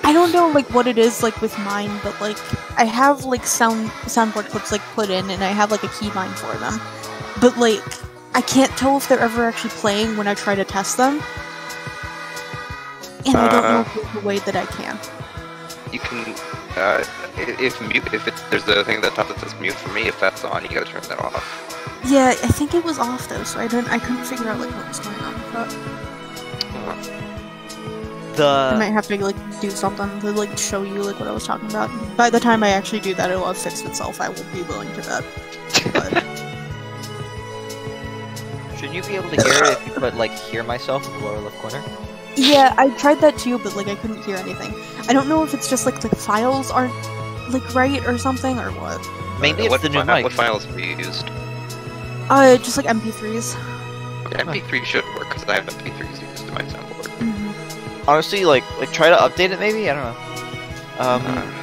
I don't know like what it is like with mine, but like I have like soundboard clips like put in, and I have like a keybind for them. But like I can't tell if they're ever actually playing when I try to test them, and I don't know if there's a way that I can. You can, if there's a thing at the top that says mute for me, if that's on, you gotta turn that off. Yeah, I think it was off though, so I couldn't figure out like what was going on. But I might have to like do something to like show you like what I was talking about. By the time I actually do that, it'll have fixed itself. I will be willing to bet. But Should you be able to hear it if you put like "hear myself" in the lower left corner? yeah, I tried that too, but like I couldn't hear anything. I don't know if it's just like the files aren't like right or something or what. Maybe it's the new mic. What files have you used? Just like MP3s. Okay, MP3 should work because I have MP3s used in my soundboard. Honestly, like try to update it. Maybe I don't know.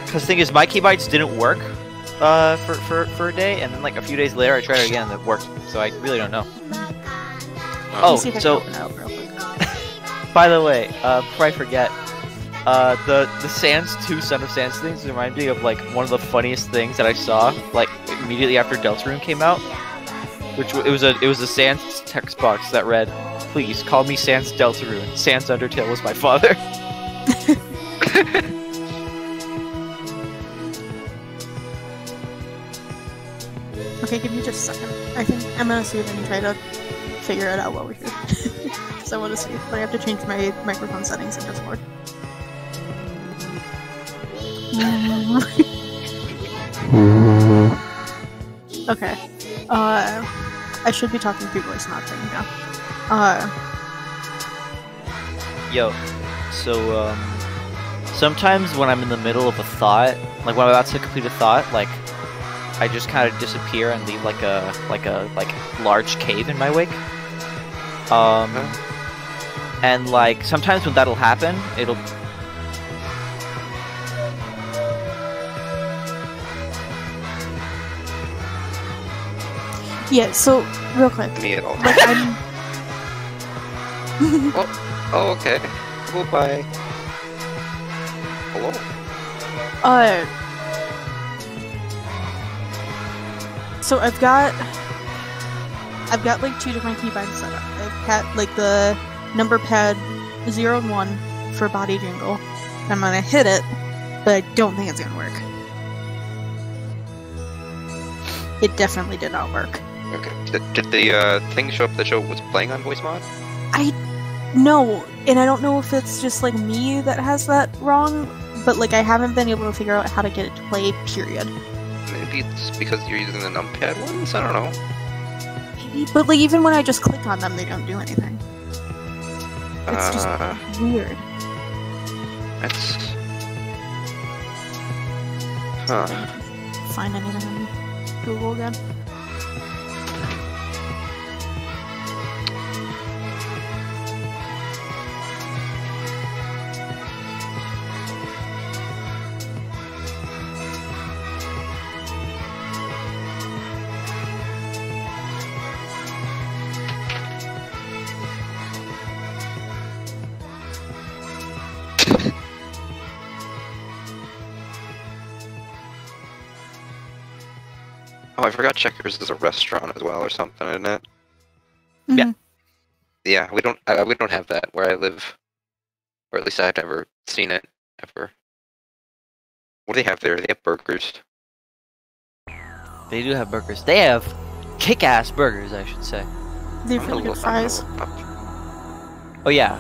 Because the thing is, my keybinds didn't work for a day, and then like a few days later, I tried it again and it worked. So I really don't know. Oh, so by the way, before I forget, the Sans 2 Son of Sans things remind me of like one of the funniest things that I saw like immediately after Deltarune came out, which it was a Sans text box that read, "Please call me Sans Deltarune. Sans Undertale was my father." Okay, give me just a second. I think I'm gonna see if I can try to figure it out while we're here. So I want to see, but I have to change my microphone settings in Discord. Okay. I should be talking through voice not thing now. Yo, so sometimes when I'm in the middle of a thought, like when I'm about to complete a thought, like I just kind of disappear and leave like a large cave in my wake. And like sometimes when that'll happen, it'll. Yeah, so real quick. Me at all. Like I'm. Oh, okay. Goodbye. Hello. So I've got like 2 different keybinds set up. I've got like the number pad 0 and 1 for body jingle. I'm gonna hit it, but I don't think it's gonna work. It definitely did not work. Okay. Did the thing show up that show was playing on voice mod? No, and I don't know if it's just like me that has that wrong, but like I haven't been able to figure out how to get it to play, period. Maybe it's because you're using the numpad ones? I don't know. Maybe, but like even when I just click on them, they don't do anything. It's just weird. That's... Huh. Find anything on Google again. Oh, I forgot Checkers is a restaurant as well or something, isn't it? Yeah. Yeah, we don't have that where I live. Or at least I've never seen it, ever. What do they have there? They have burgers. They do have burgers. They have kick-ass burgers, I should say. They have really good fries. Oh yeah,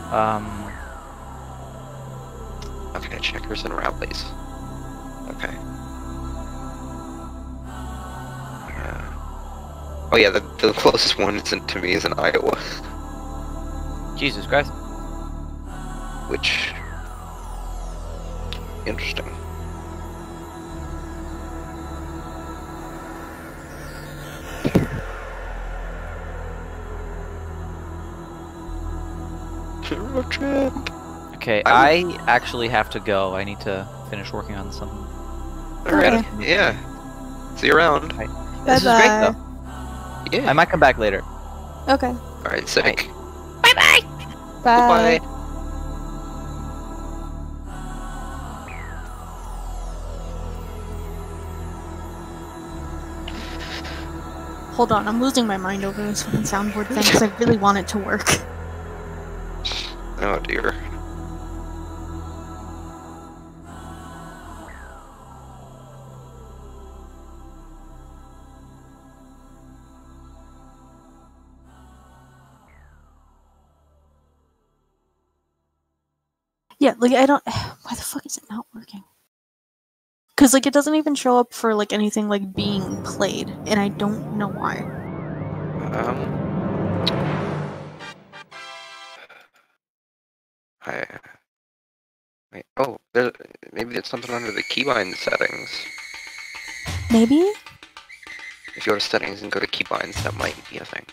Okay, Checkers and Rowley's. Okay. Oh yeah, the closest one to me is in Iowa. Jesus Christ. Which... Interesting. Road trip. Okay, I actually have to go. I need to finish working on something. Alright, yeah. See you around. This is great though. Yeah. I might come back later. Okay. Alright, sick. Bye. Bye. Hold on, I'm losing my mind over this fucking soundboard thing because I really want it to work. Oh dear. Yeah, like I don't. Why the fuck is it not working? Because like it doesn't even show up for like anything like being played, and I don't know why. Wait. Oh, maybe it's something under the keybind settings. Maybe. If you go to settings and go to keybinds, that might be a thing.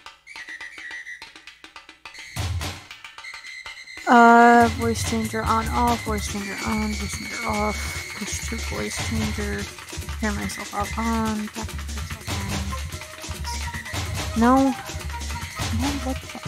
Voice changer on, off, voice changer on, voice changer off, push to voice changer, turn myself off on, back myself on. No. No, what the fuck?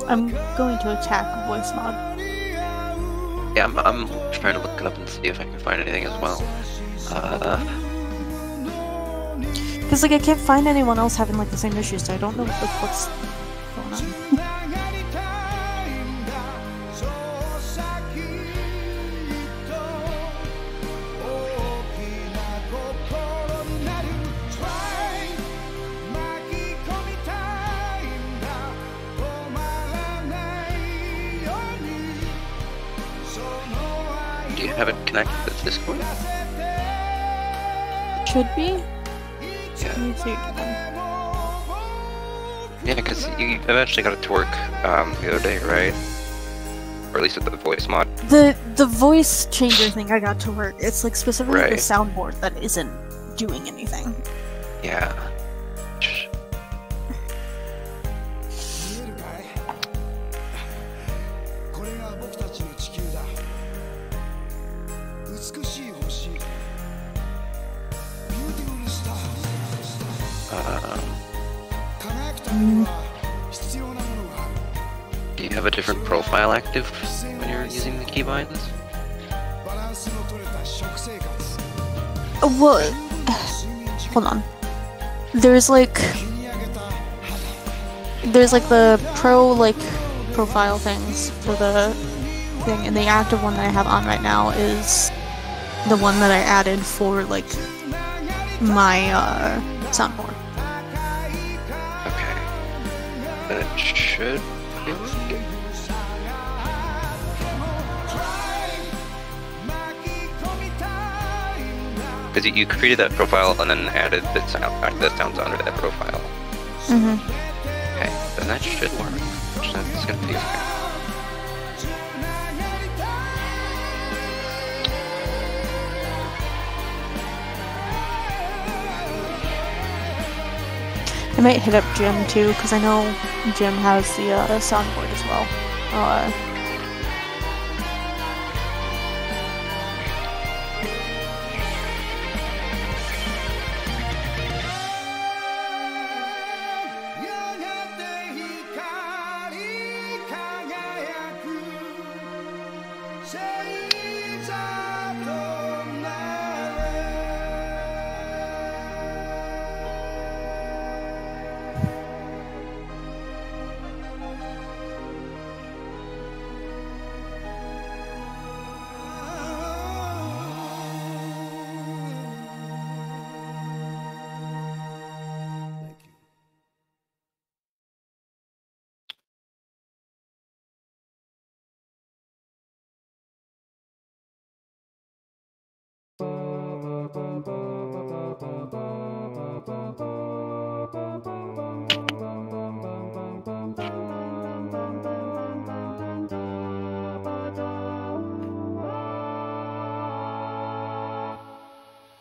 I'm going to attack voice mod. Yeah, I'm trying to look it up and see if I can find anything as well. Because like I can't find anyone else having like the same issues, so I don't know like, what's going on. Do you have it connected to Discord? Should be. Yeah. Let me see. Yeah, because you eventually got it to work the other day, right? Or at least with the voice mod. The voice changer thing I got to work. It's like specifically Right. the soundboard that isn't doing anything. Yeah. Do you have a different profile active when you're using the keybinds? Well, hold on. There's like the pro like profile things for the thing, and the active one that I have on right now is the one that I added for like my soundboard. Then it should be working. Because you created that profile and then added the sound that sounds under that profile. Mm-hmm. Okay, then that should work. Which then it's gonna be okay. I might hit up Jim too, because I know Jim has the soundboard as well.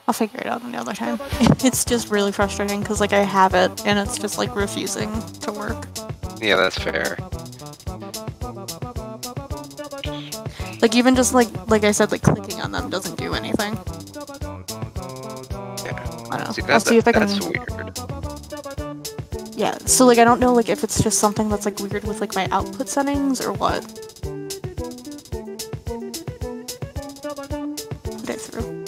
I'll figure it out another time. It's just really frustrating because like I have it and it's just like refusing to work. Yeah, that's fair. Like even just like I said, like clicking on them doesn't do anything. Yeah. I don't know. See, I'll see if I can. That's weird. Yeah. So like I don't know like if it's just something that's like weird with like my output settings or what. Put it through.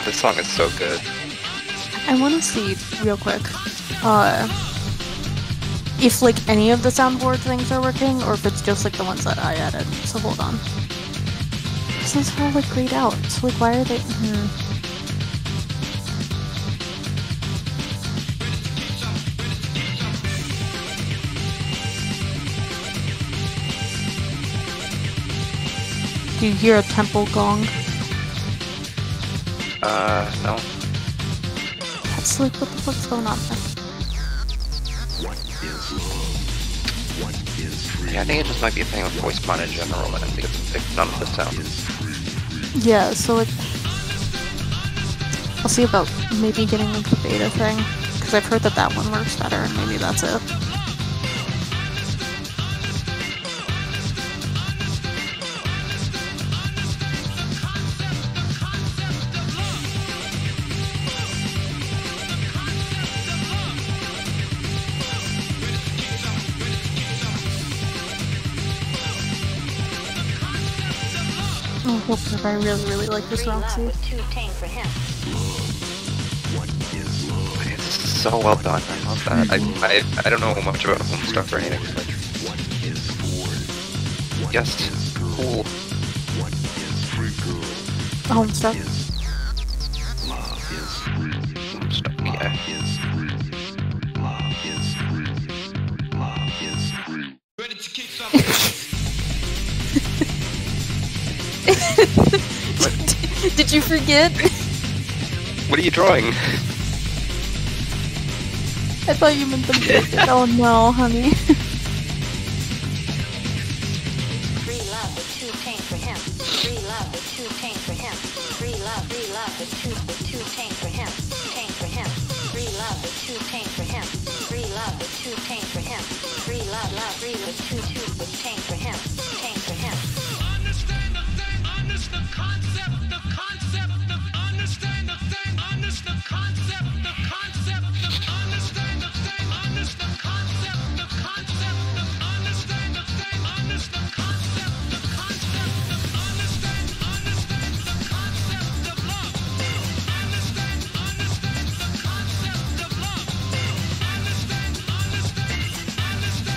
This song is so good. I want to see real quick, if like any of the soundboard things are working, or if it's just like the ones that I added. So hold on. This is all like grayed out. So like, why are they? Do you hear a temple gong? No. That's like, what the fuck's going on there? Yeah, I think it just might be a thing with voice mod in general, and because none of this sounds. Yeah, so like, I'll see about maybe getting like the beta thing, because I've heard that that one works better, and maybe that's it. I really like this roxy. It's so well done. I love that. I don't know much about home stuff or anything, but just cool. Home stuff. Home stuff, yeah. Did you forget? What are you drawing? I thought you meant the Oh no, honey. Free love with two tank for him. Free love with two tank for him. Free love with two tank for him. Tank for him. Free love with two tank for him. Free love with two tank for him. Free love with two with tank for him. Tank for him. Understand the thing, understand the concept, the concept, the understand the thing, understand the concept, the concept, the understand the thing, understand the concept, the concept, the understand the thing, understand the concept, the concept, the understand the concept of love. Understand the concept of love. Understand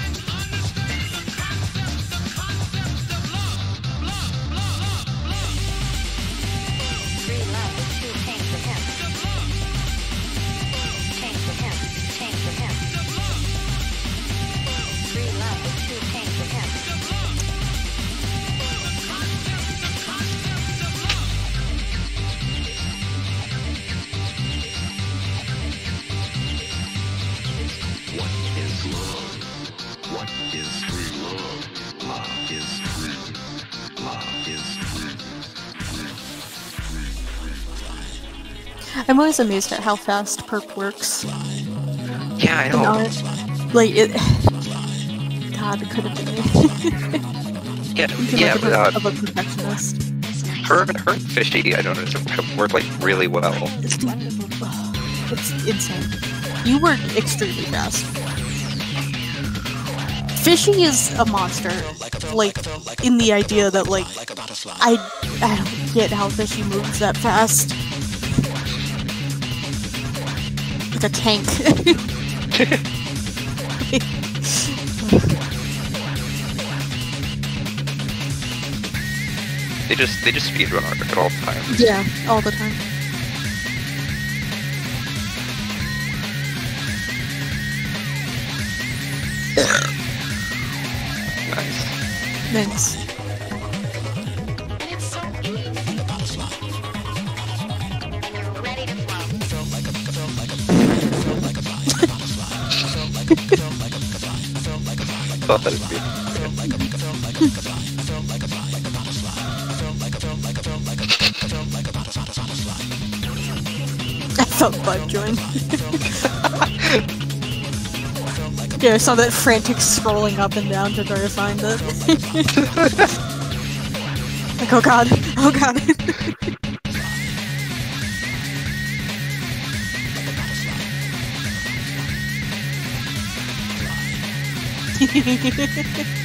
the concept of love. Love. Free love with two tank for him. Tank for him. Tank for him. Free love with two tank for him. What is love? What is free love? Love is free. Love is free. I'm always amazed at how fast perp works. Yeah, I know. Like it. God, it could have been me. Yeah, like of a perfectionist. Her and Fishy, I noticed, work like really well. It's insane. You work extremely fast. Fishy is a monster, like, in the idea that, like, I don't get how Fishy moves that fast. Like a tank. They just speedrun art at all times. Yeah, all the time. Nice. Thought that would be I thought butt join. Yeah, I saw that frantic scrolling up and down to try to find it. Like, oh god, oh god.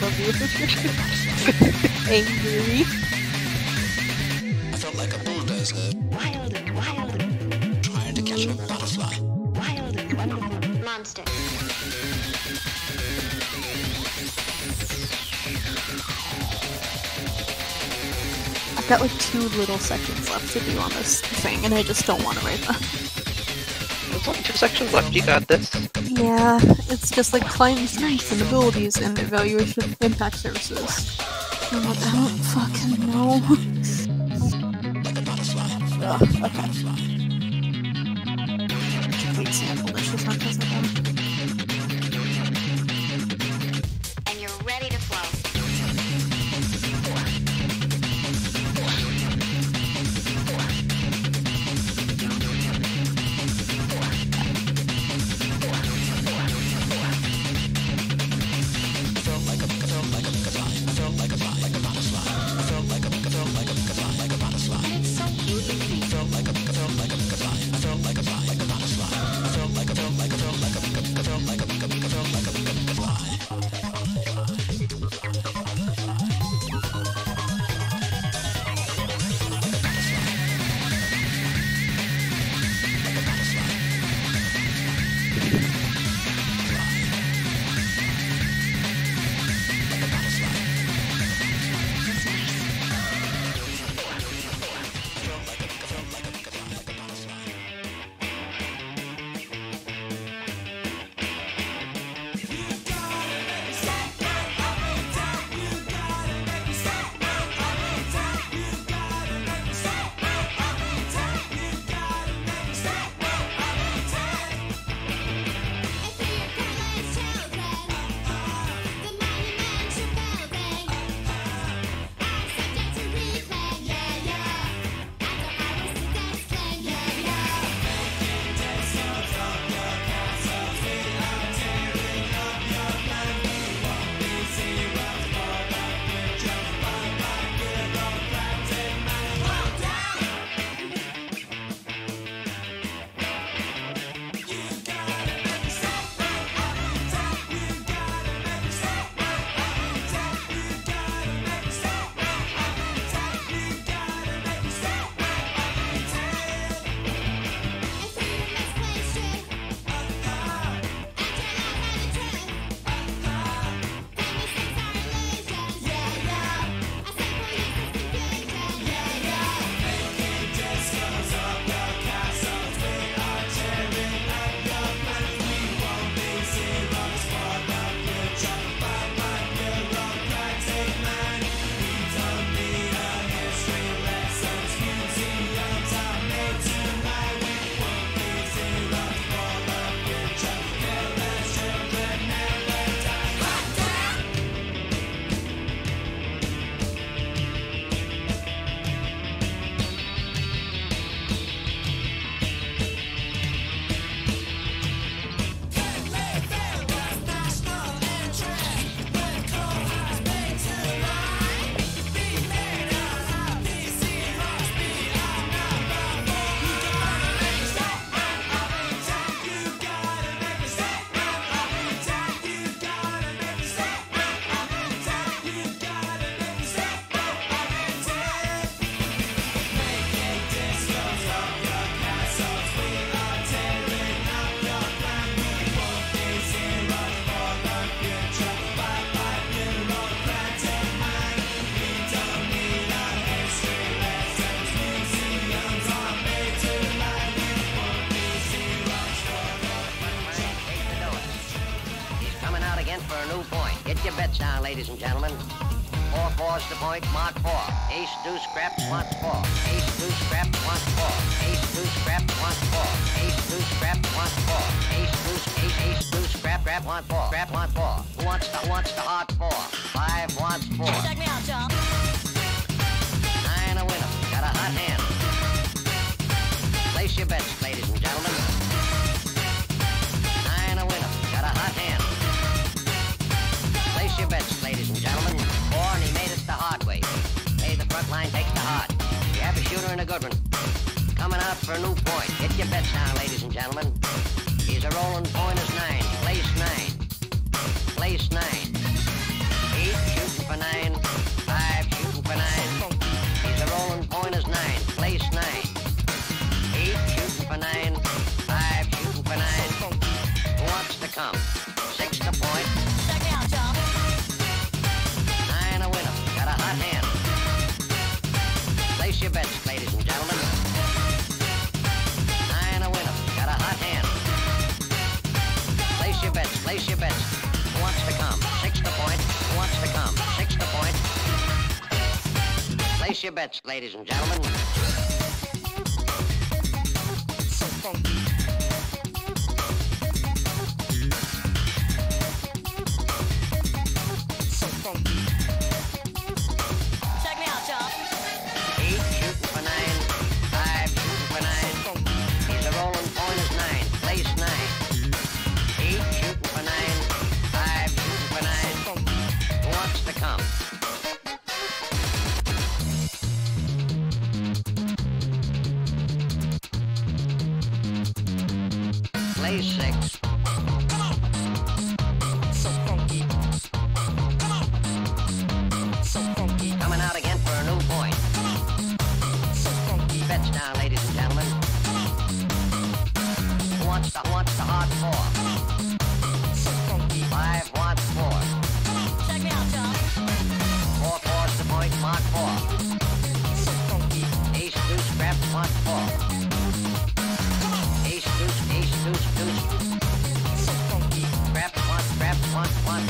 Love you. Angry. I felt like a bulldozer. Wild and wild. Trying to catch a butterfly. Wild and wonderful. Monster. I've got like 2 little sections left to do on this thing, and I just don't want to write them. There's only 2 sections left, you got this. Yeah, it's just like client strengths and abilities and evaluation of impact services. I don't fucking know. Ugh, okay. Complete sample that she's not present on. And you're ready to flow. Get your bets down, ladies and gentlemen. 4-4's the point, mark 4. Ace, deuce, scrap, mark 4. Ace, deuce, scrap, mark 4. Ace, deuce, scrap, mark 4. Ace, deuce, scrap, mark 4. Ace, deuce, ace, deuce, scrap, mark 4. Scrap, mark 4. Who wants the hard 4? 5 wants 4. Check me out, y'all. 9 a winner. Got a hot hand. Place your bets, ladies and gentlemen. for a new point. Get your bets now, ladies and gentlemen. He's a rolling point is 9. Place 9. Place 9. 8 shooting for 9. 5 shooting for 9. He's a rolling point is 9. Place 9. 8 shooting for 9. 5 shooting for 9. Who wants to come? 6 to point. Check me out, y'all. 9 a winner. Got a hot hand. Place your bets, ladies and gentlemen. 9 a winner. Got a hot hand. Place your bets. Place your bets. Who wants to come? 6 to point. Who wants to come? 6 to point. Place your bets, ladies and gentlemen. So funky. So funky. Check me out, y'all. 8 shooting for 9. 5 shooting for 9. He's a rolling point is 9. Place 9. 8 shooting for 9. 5 shooting for 9. Who wants to come? Place 6. So funky. So funky. Coming out again for a new point. So funky. Bets now, ladies and gentlemen. Who wants the hard 4? So funky. 5 wants 4. Check me out, y'all. 4 4's the point, mark 4. So funky. Ace deuce scrap, mark 4. Ace deuce, deuce. So funky. Scrap, 1.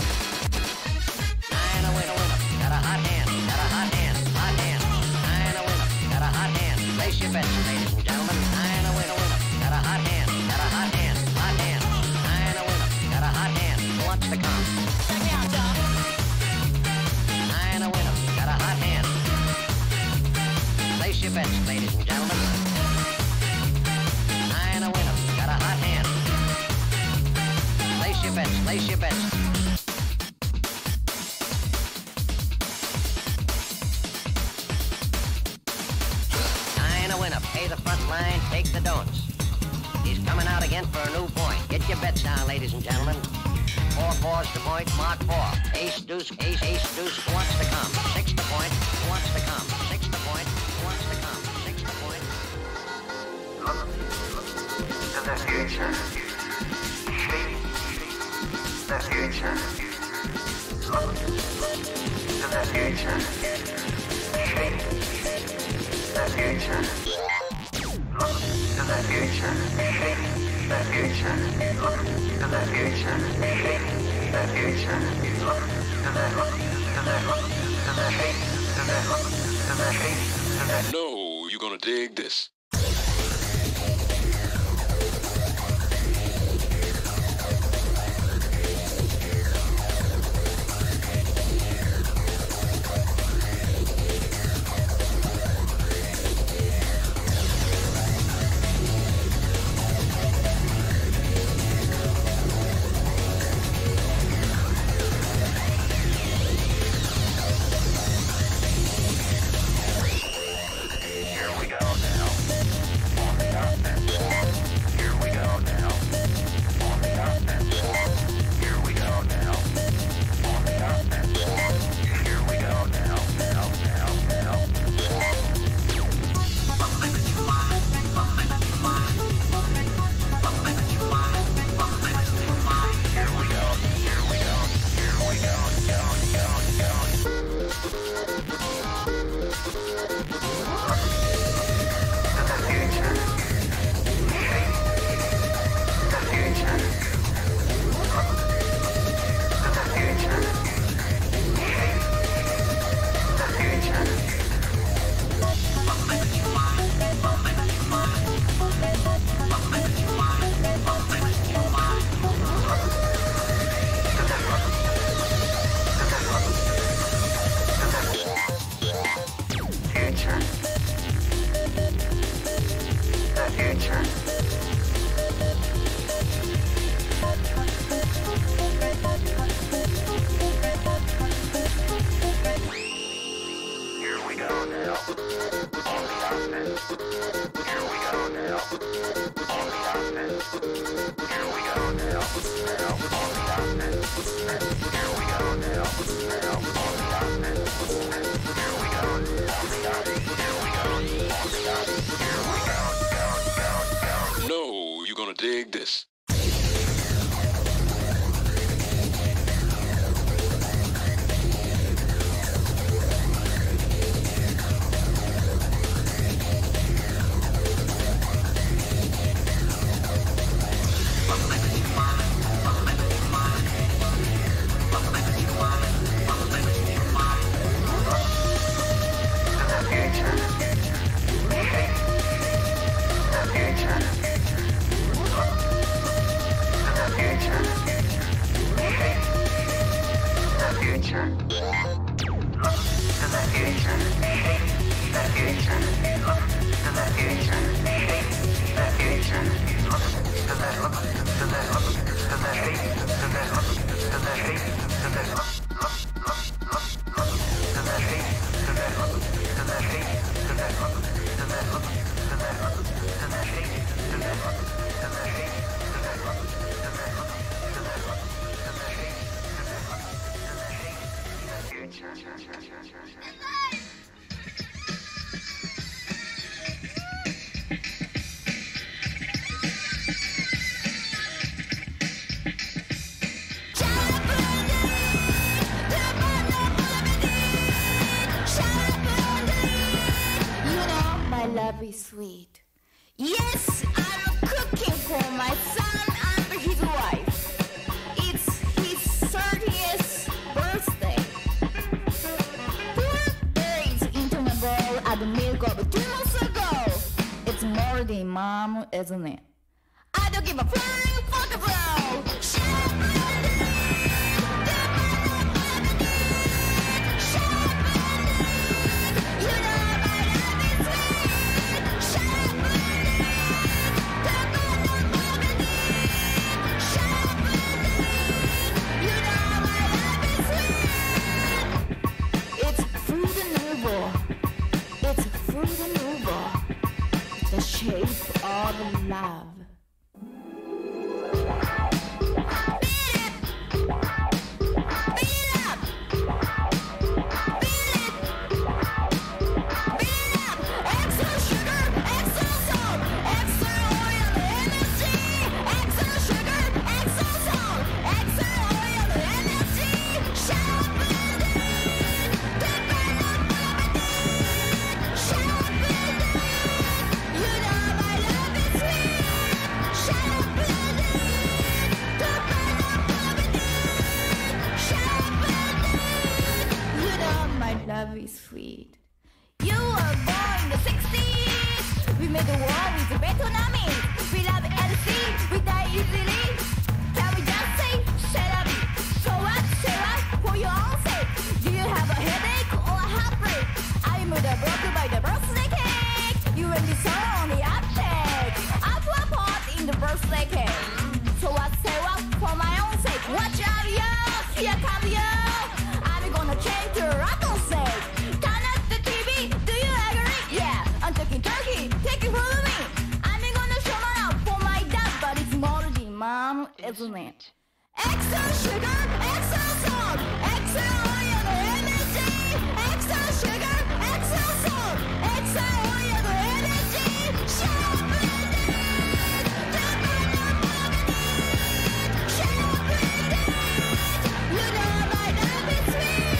9 a winner. Got a hot hand. Got a hot hand. 9 a winner. Got a hot hand. Place your bets, ladies and gentlemen. 9 a winner. Got a hot hand. Got a hot hand. 9 a winner. Got a hot hand. Who wants to come? Check me out, y'all. 9 a winner. Got a hot hand. Place your bets, ladies and gentlemen. 9 a winner. Got a hot hand. Place your bets. Place your bets. Pay the front line, take the don'ts. He's coming out again for a new point. Get your bets now, ladies and gentlemen. 4 4's the point, mark 4. Ace deuce, ace deuce. Who wants to come? 6 to point. Who wants to come? 6 to point. Who wants to come? 6 to point. To the future. The future. Look to the future. The future. Look to the future. The future. Look to the future. The future. Look to the No, you're gonna dig this. Here we go now. No, you're gonna dig this. Love is sweet. Yes, I'm cooking for my son and his wife. It's his 30th birthday. 4 days into my bowl at the milk of 2 months ago. It's more than mom, isn't it? I don't give a flying fuck about. The shape of love. Love is sweet. You were born in the 60s. We made the war with the Vietnamese. We love LC, we die easily. Can we just say, shut up? So what, for your own sake? Do you have a headache or a heartbreak? I'm broken by the birthday cake. You and me so on the uptake. I put a pot in the birthday cake. So what, say what, for my own sake? Watch out, yo, here come yo. I'm gonna change your rattle sake. Turn up the TV, do you agree? Yeah, I'm talking turkey, take it from me. I'm gonna show my love for my dad, but it's more than mom, isn't it? Extra sugar, extra salt, extra oil, energy. Extra sugar, extra salt, extra oil, energy. You know my love is sweet.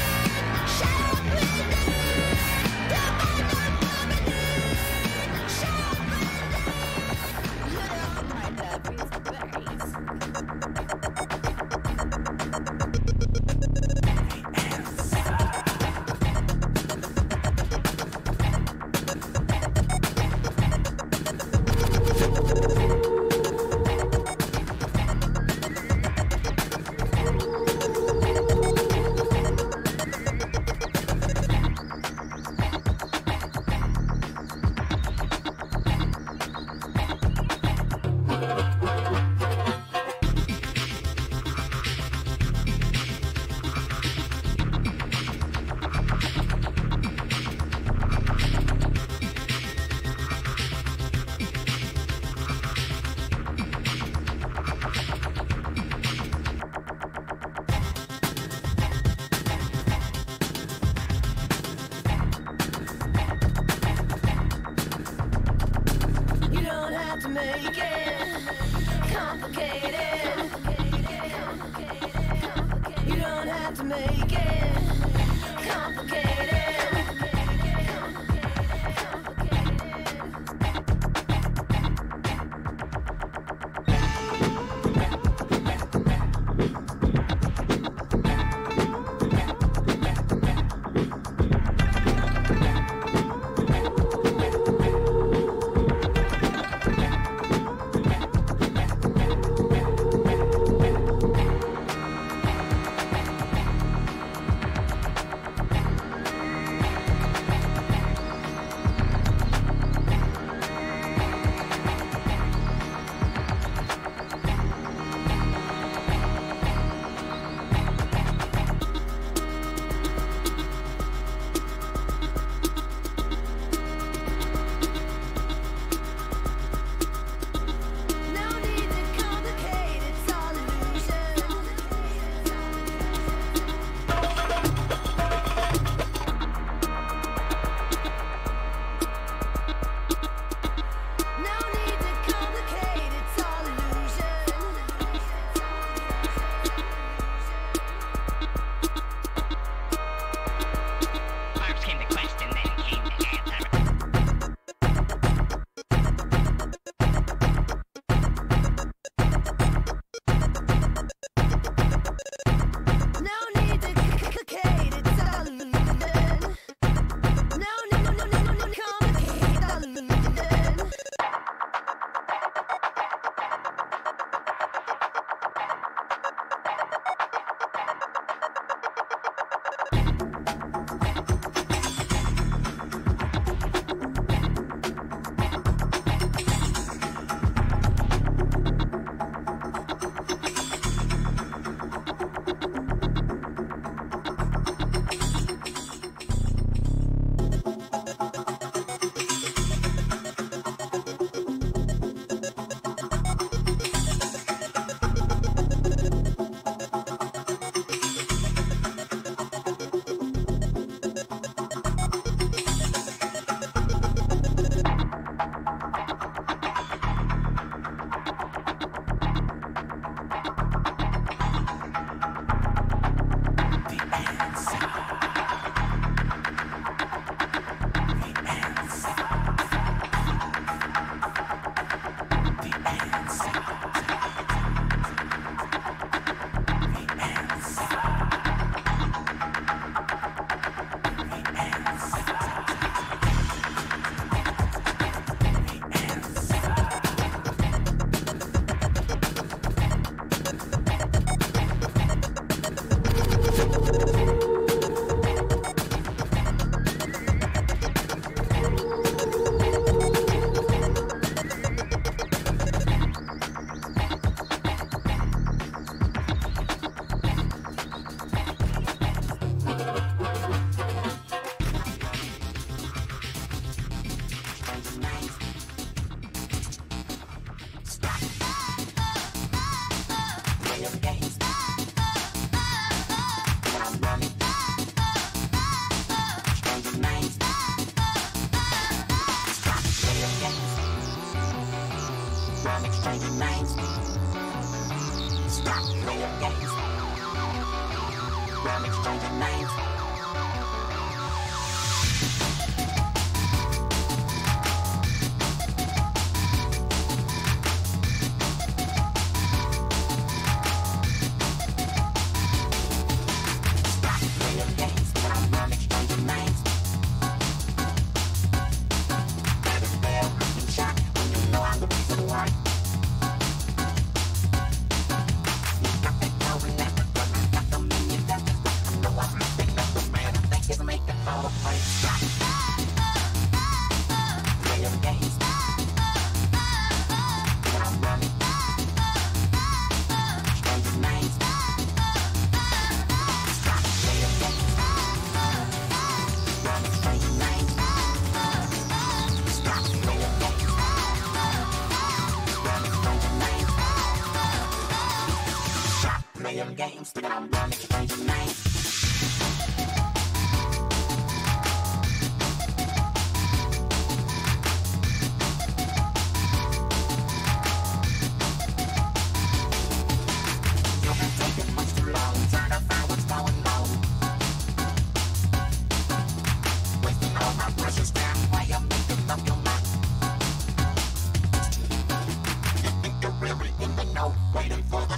Complicated. You don't have to make it complicated.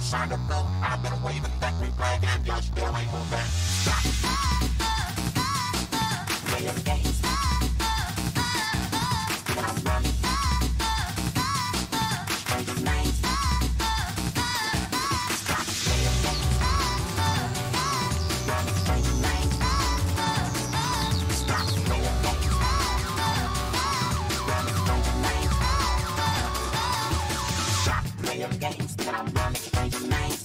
sign to go. I've been waving that green flag and y'all still ain't moving. Stop. Playing games. When I'm running. Stranger names. Stop playing games. Running stranger names. Stop playing games. Running stranger names. Stop playing games. When I'm running stranger names.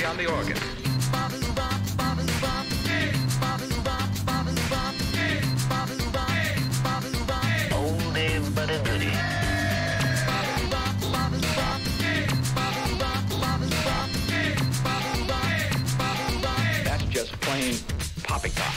On the organ. Oldie but a goodie. That's just plain poppycock.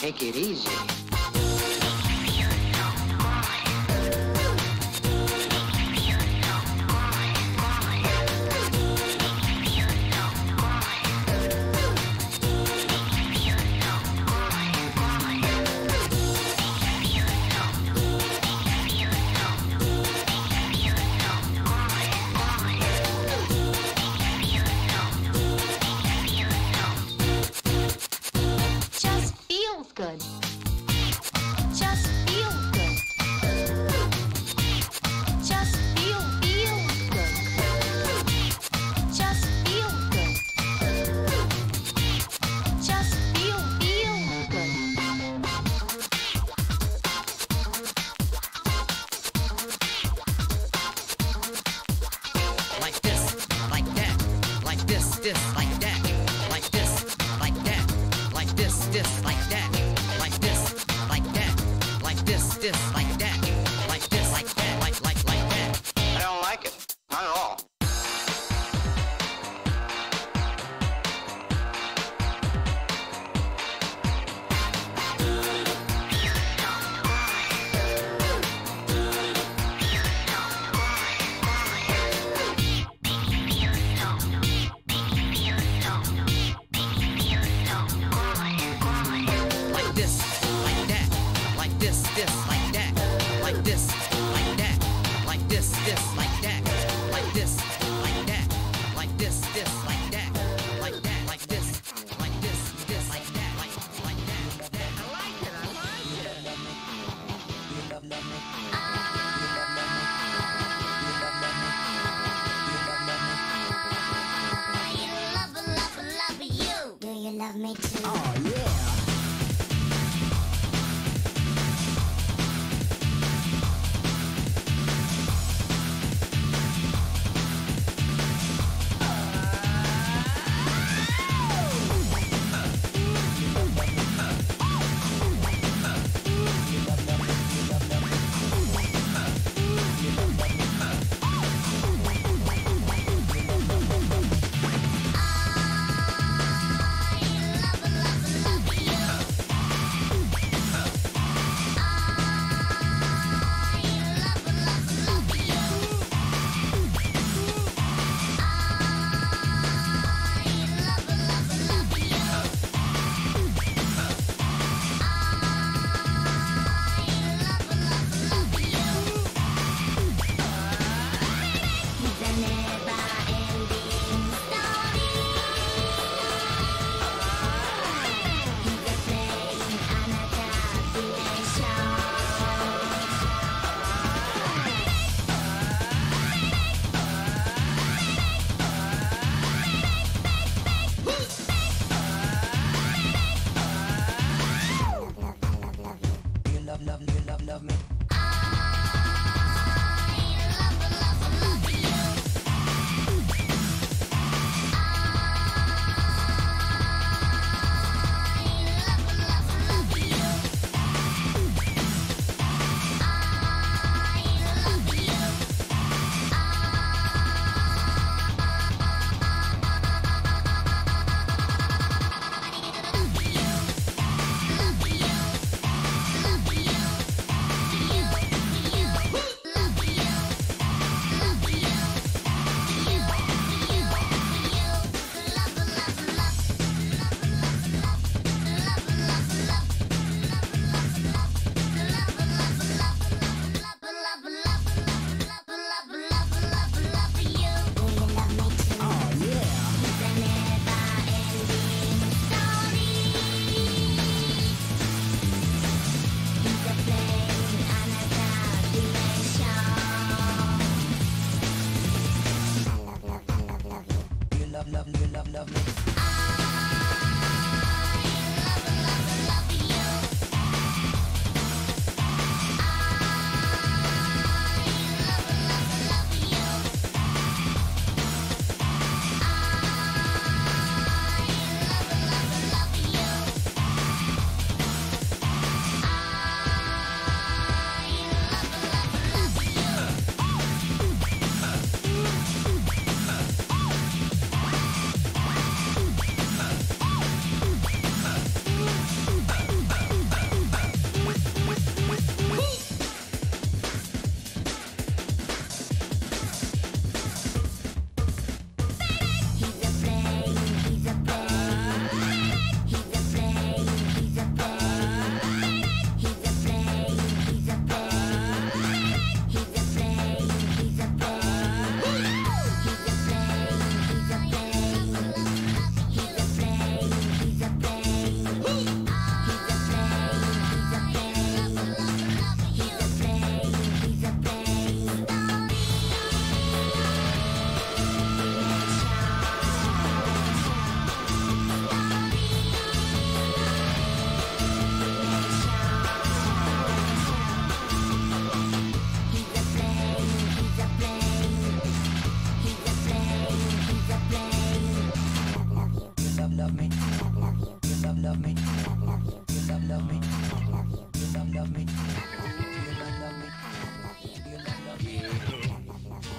Take it easy. Just feels good. Just feels good. Just feels good. Just feels good. Just feels good. Like this, like that, like this, like that, like this, like that, like this, like that, like this, like that, like this, like that, like this, like that, like that. I don't like it. Not at all. Like this, like that, like this, like that,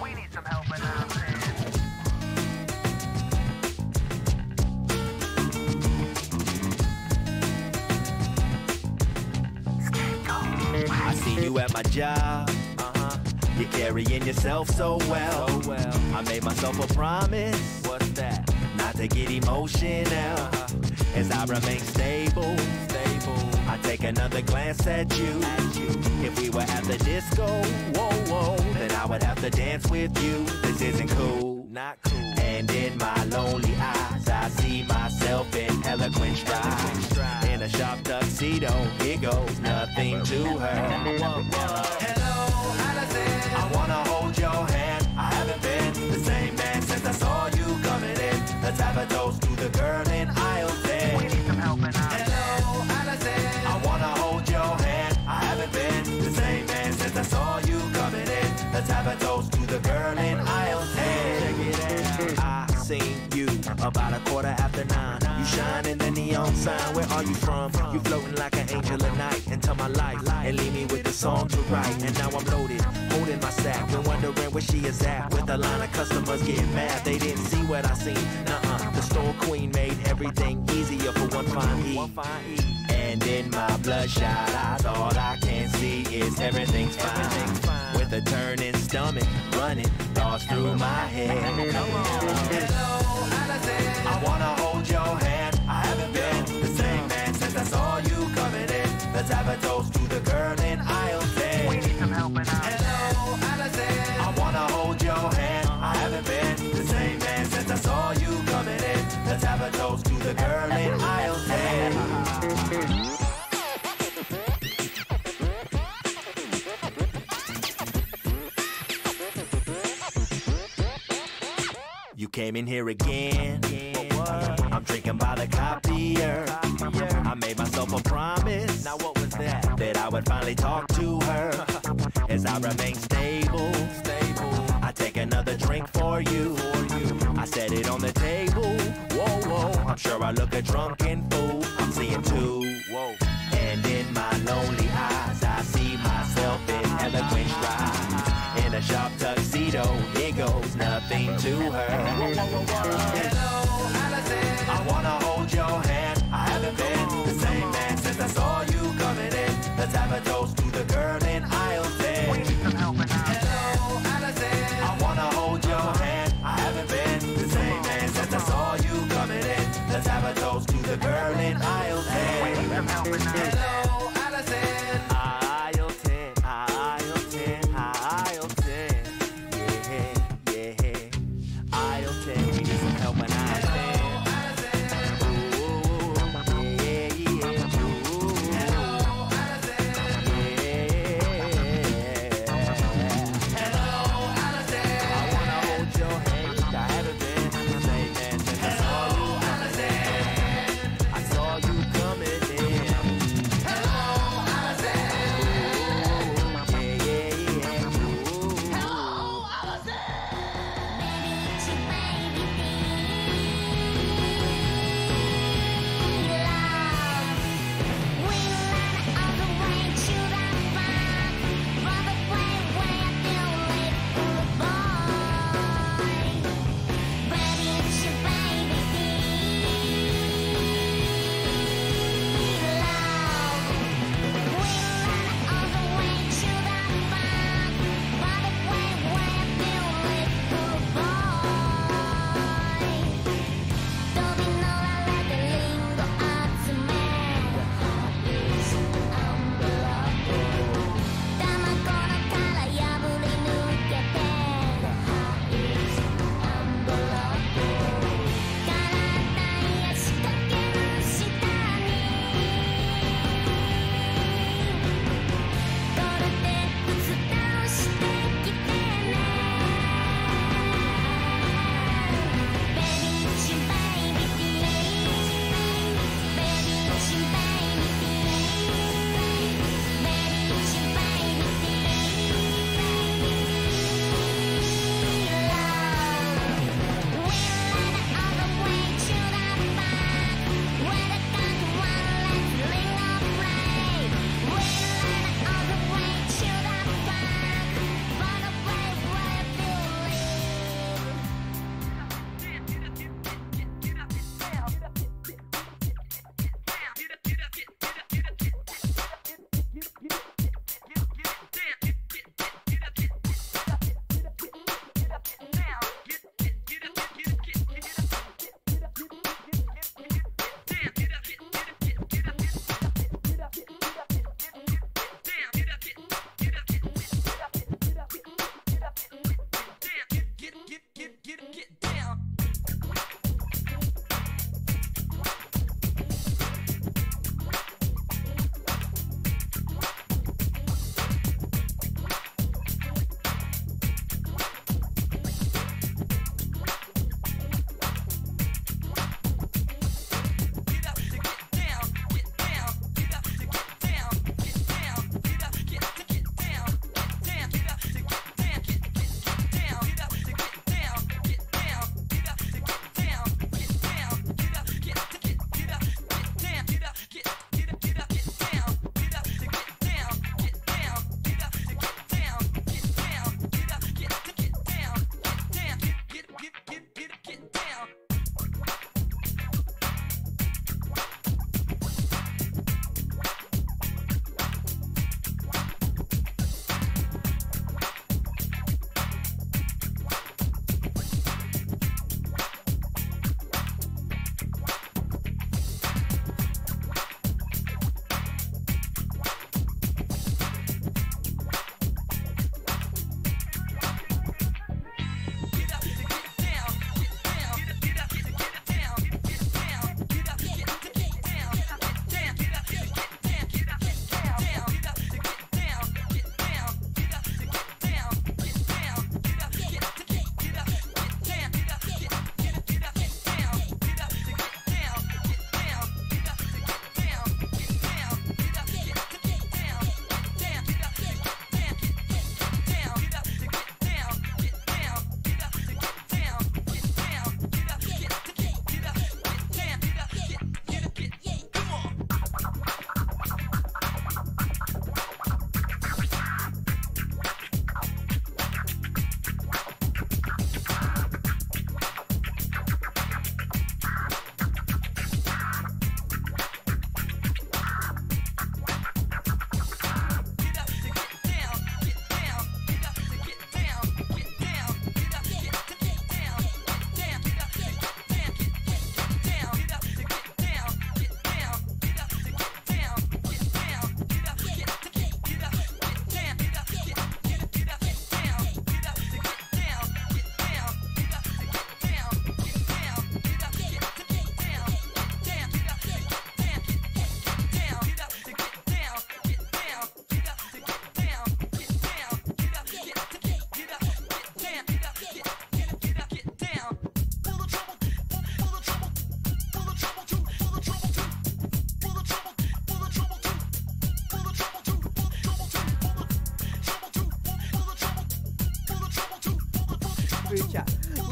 We need some help in our I see you at my job. You're carrying yourself so well. I made myself a promise. What's that? Not to get emotional. As I remain stable. I take another glance at you. If we were at the disco, whoa, then I would have to dance with you. This isn't cool. Not cool. And in my lonely eyes, I see myself in eloquent stride. In a sharp tuxedo, here goes nothing to her. Hello, Allison. I wanna hold your hand. I haven't been the same man since I saw you coming in. Let's have a toast to the girl in aisle 10. We need some help in Hello, Allison. I wanna hold your hand. I haven't been the same man since I saw you coming in. Let's have a toast to the girl in aisle 10. Check it out. I seen you about 9:15. You shine in the neon sign. Where are you from? You floating like an angel at night into my life and leave me with the song to write. And now I'm loaded, holding my sack and wondering where she is at. With a line of customers getting mad, they didn't see what I seen. The store queen made everything easier for one fine E. And in my bloodshot eyes, all I can see is everything's fine. With a turning stomach, running thoughts through my head. Hello, Allison. I wanna hold your hand. I haven't been the same man since I saw you coming in. Let's have a toast to the girl in aisle 10. We need some help in Hello, Allison. I wanna hold your hand. I haven't been the same man since I saw you coming in. Let's have a toast to the girl in aisle 10. You came in here again. I'm drinking by the copier. I made myself a promise. Now what was that? That I would finally talk to her. As I remain stable. I take another drink for you. I set it on the table. Whoa. I'm sure I look a drunken fool. I'm seeing two. And in my lonely eyes, I see myself in eloquent stride. In a sharp tuxedo, here goes nothing to her. Hello, Allison. I wanna hold your hand. I haven't been the same man since I saw you coming in. Let's have a toast to the girl in aisle 10. We need some help in Hello, Allison. I wanna hold your hand. I haven't been the same man since I saw you coming in. Let's have a toast to the girl in aisle 10. We need some help in Hello, Allison. Aisle 10, aisle 10, aisle 10. Yeah. Aisle 10, we need some help in aisle 10. Hello,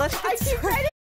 let's get started.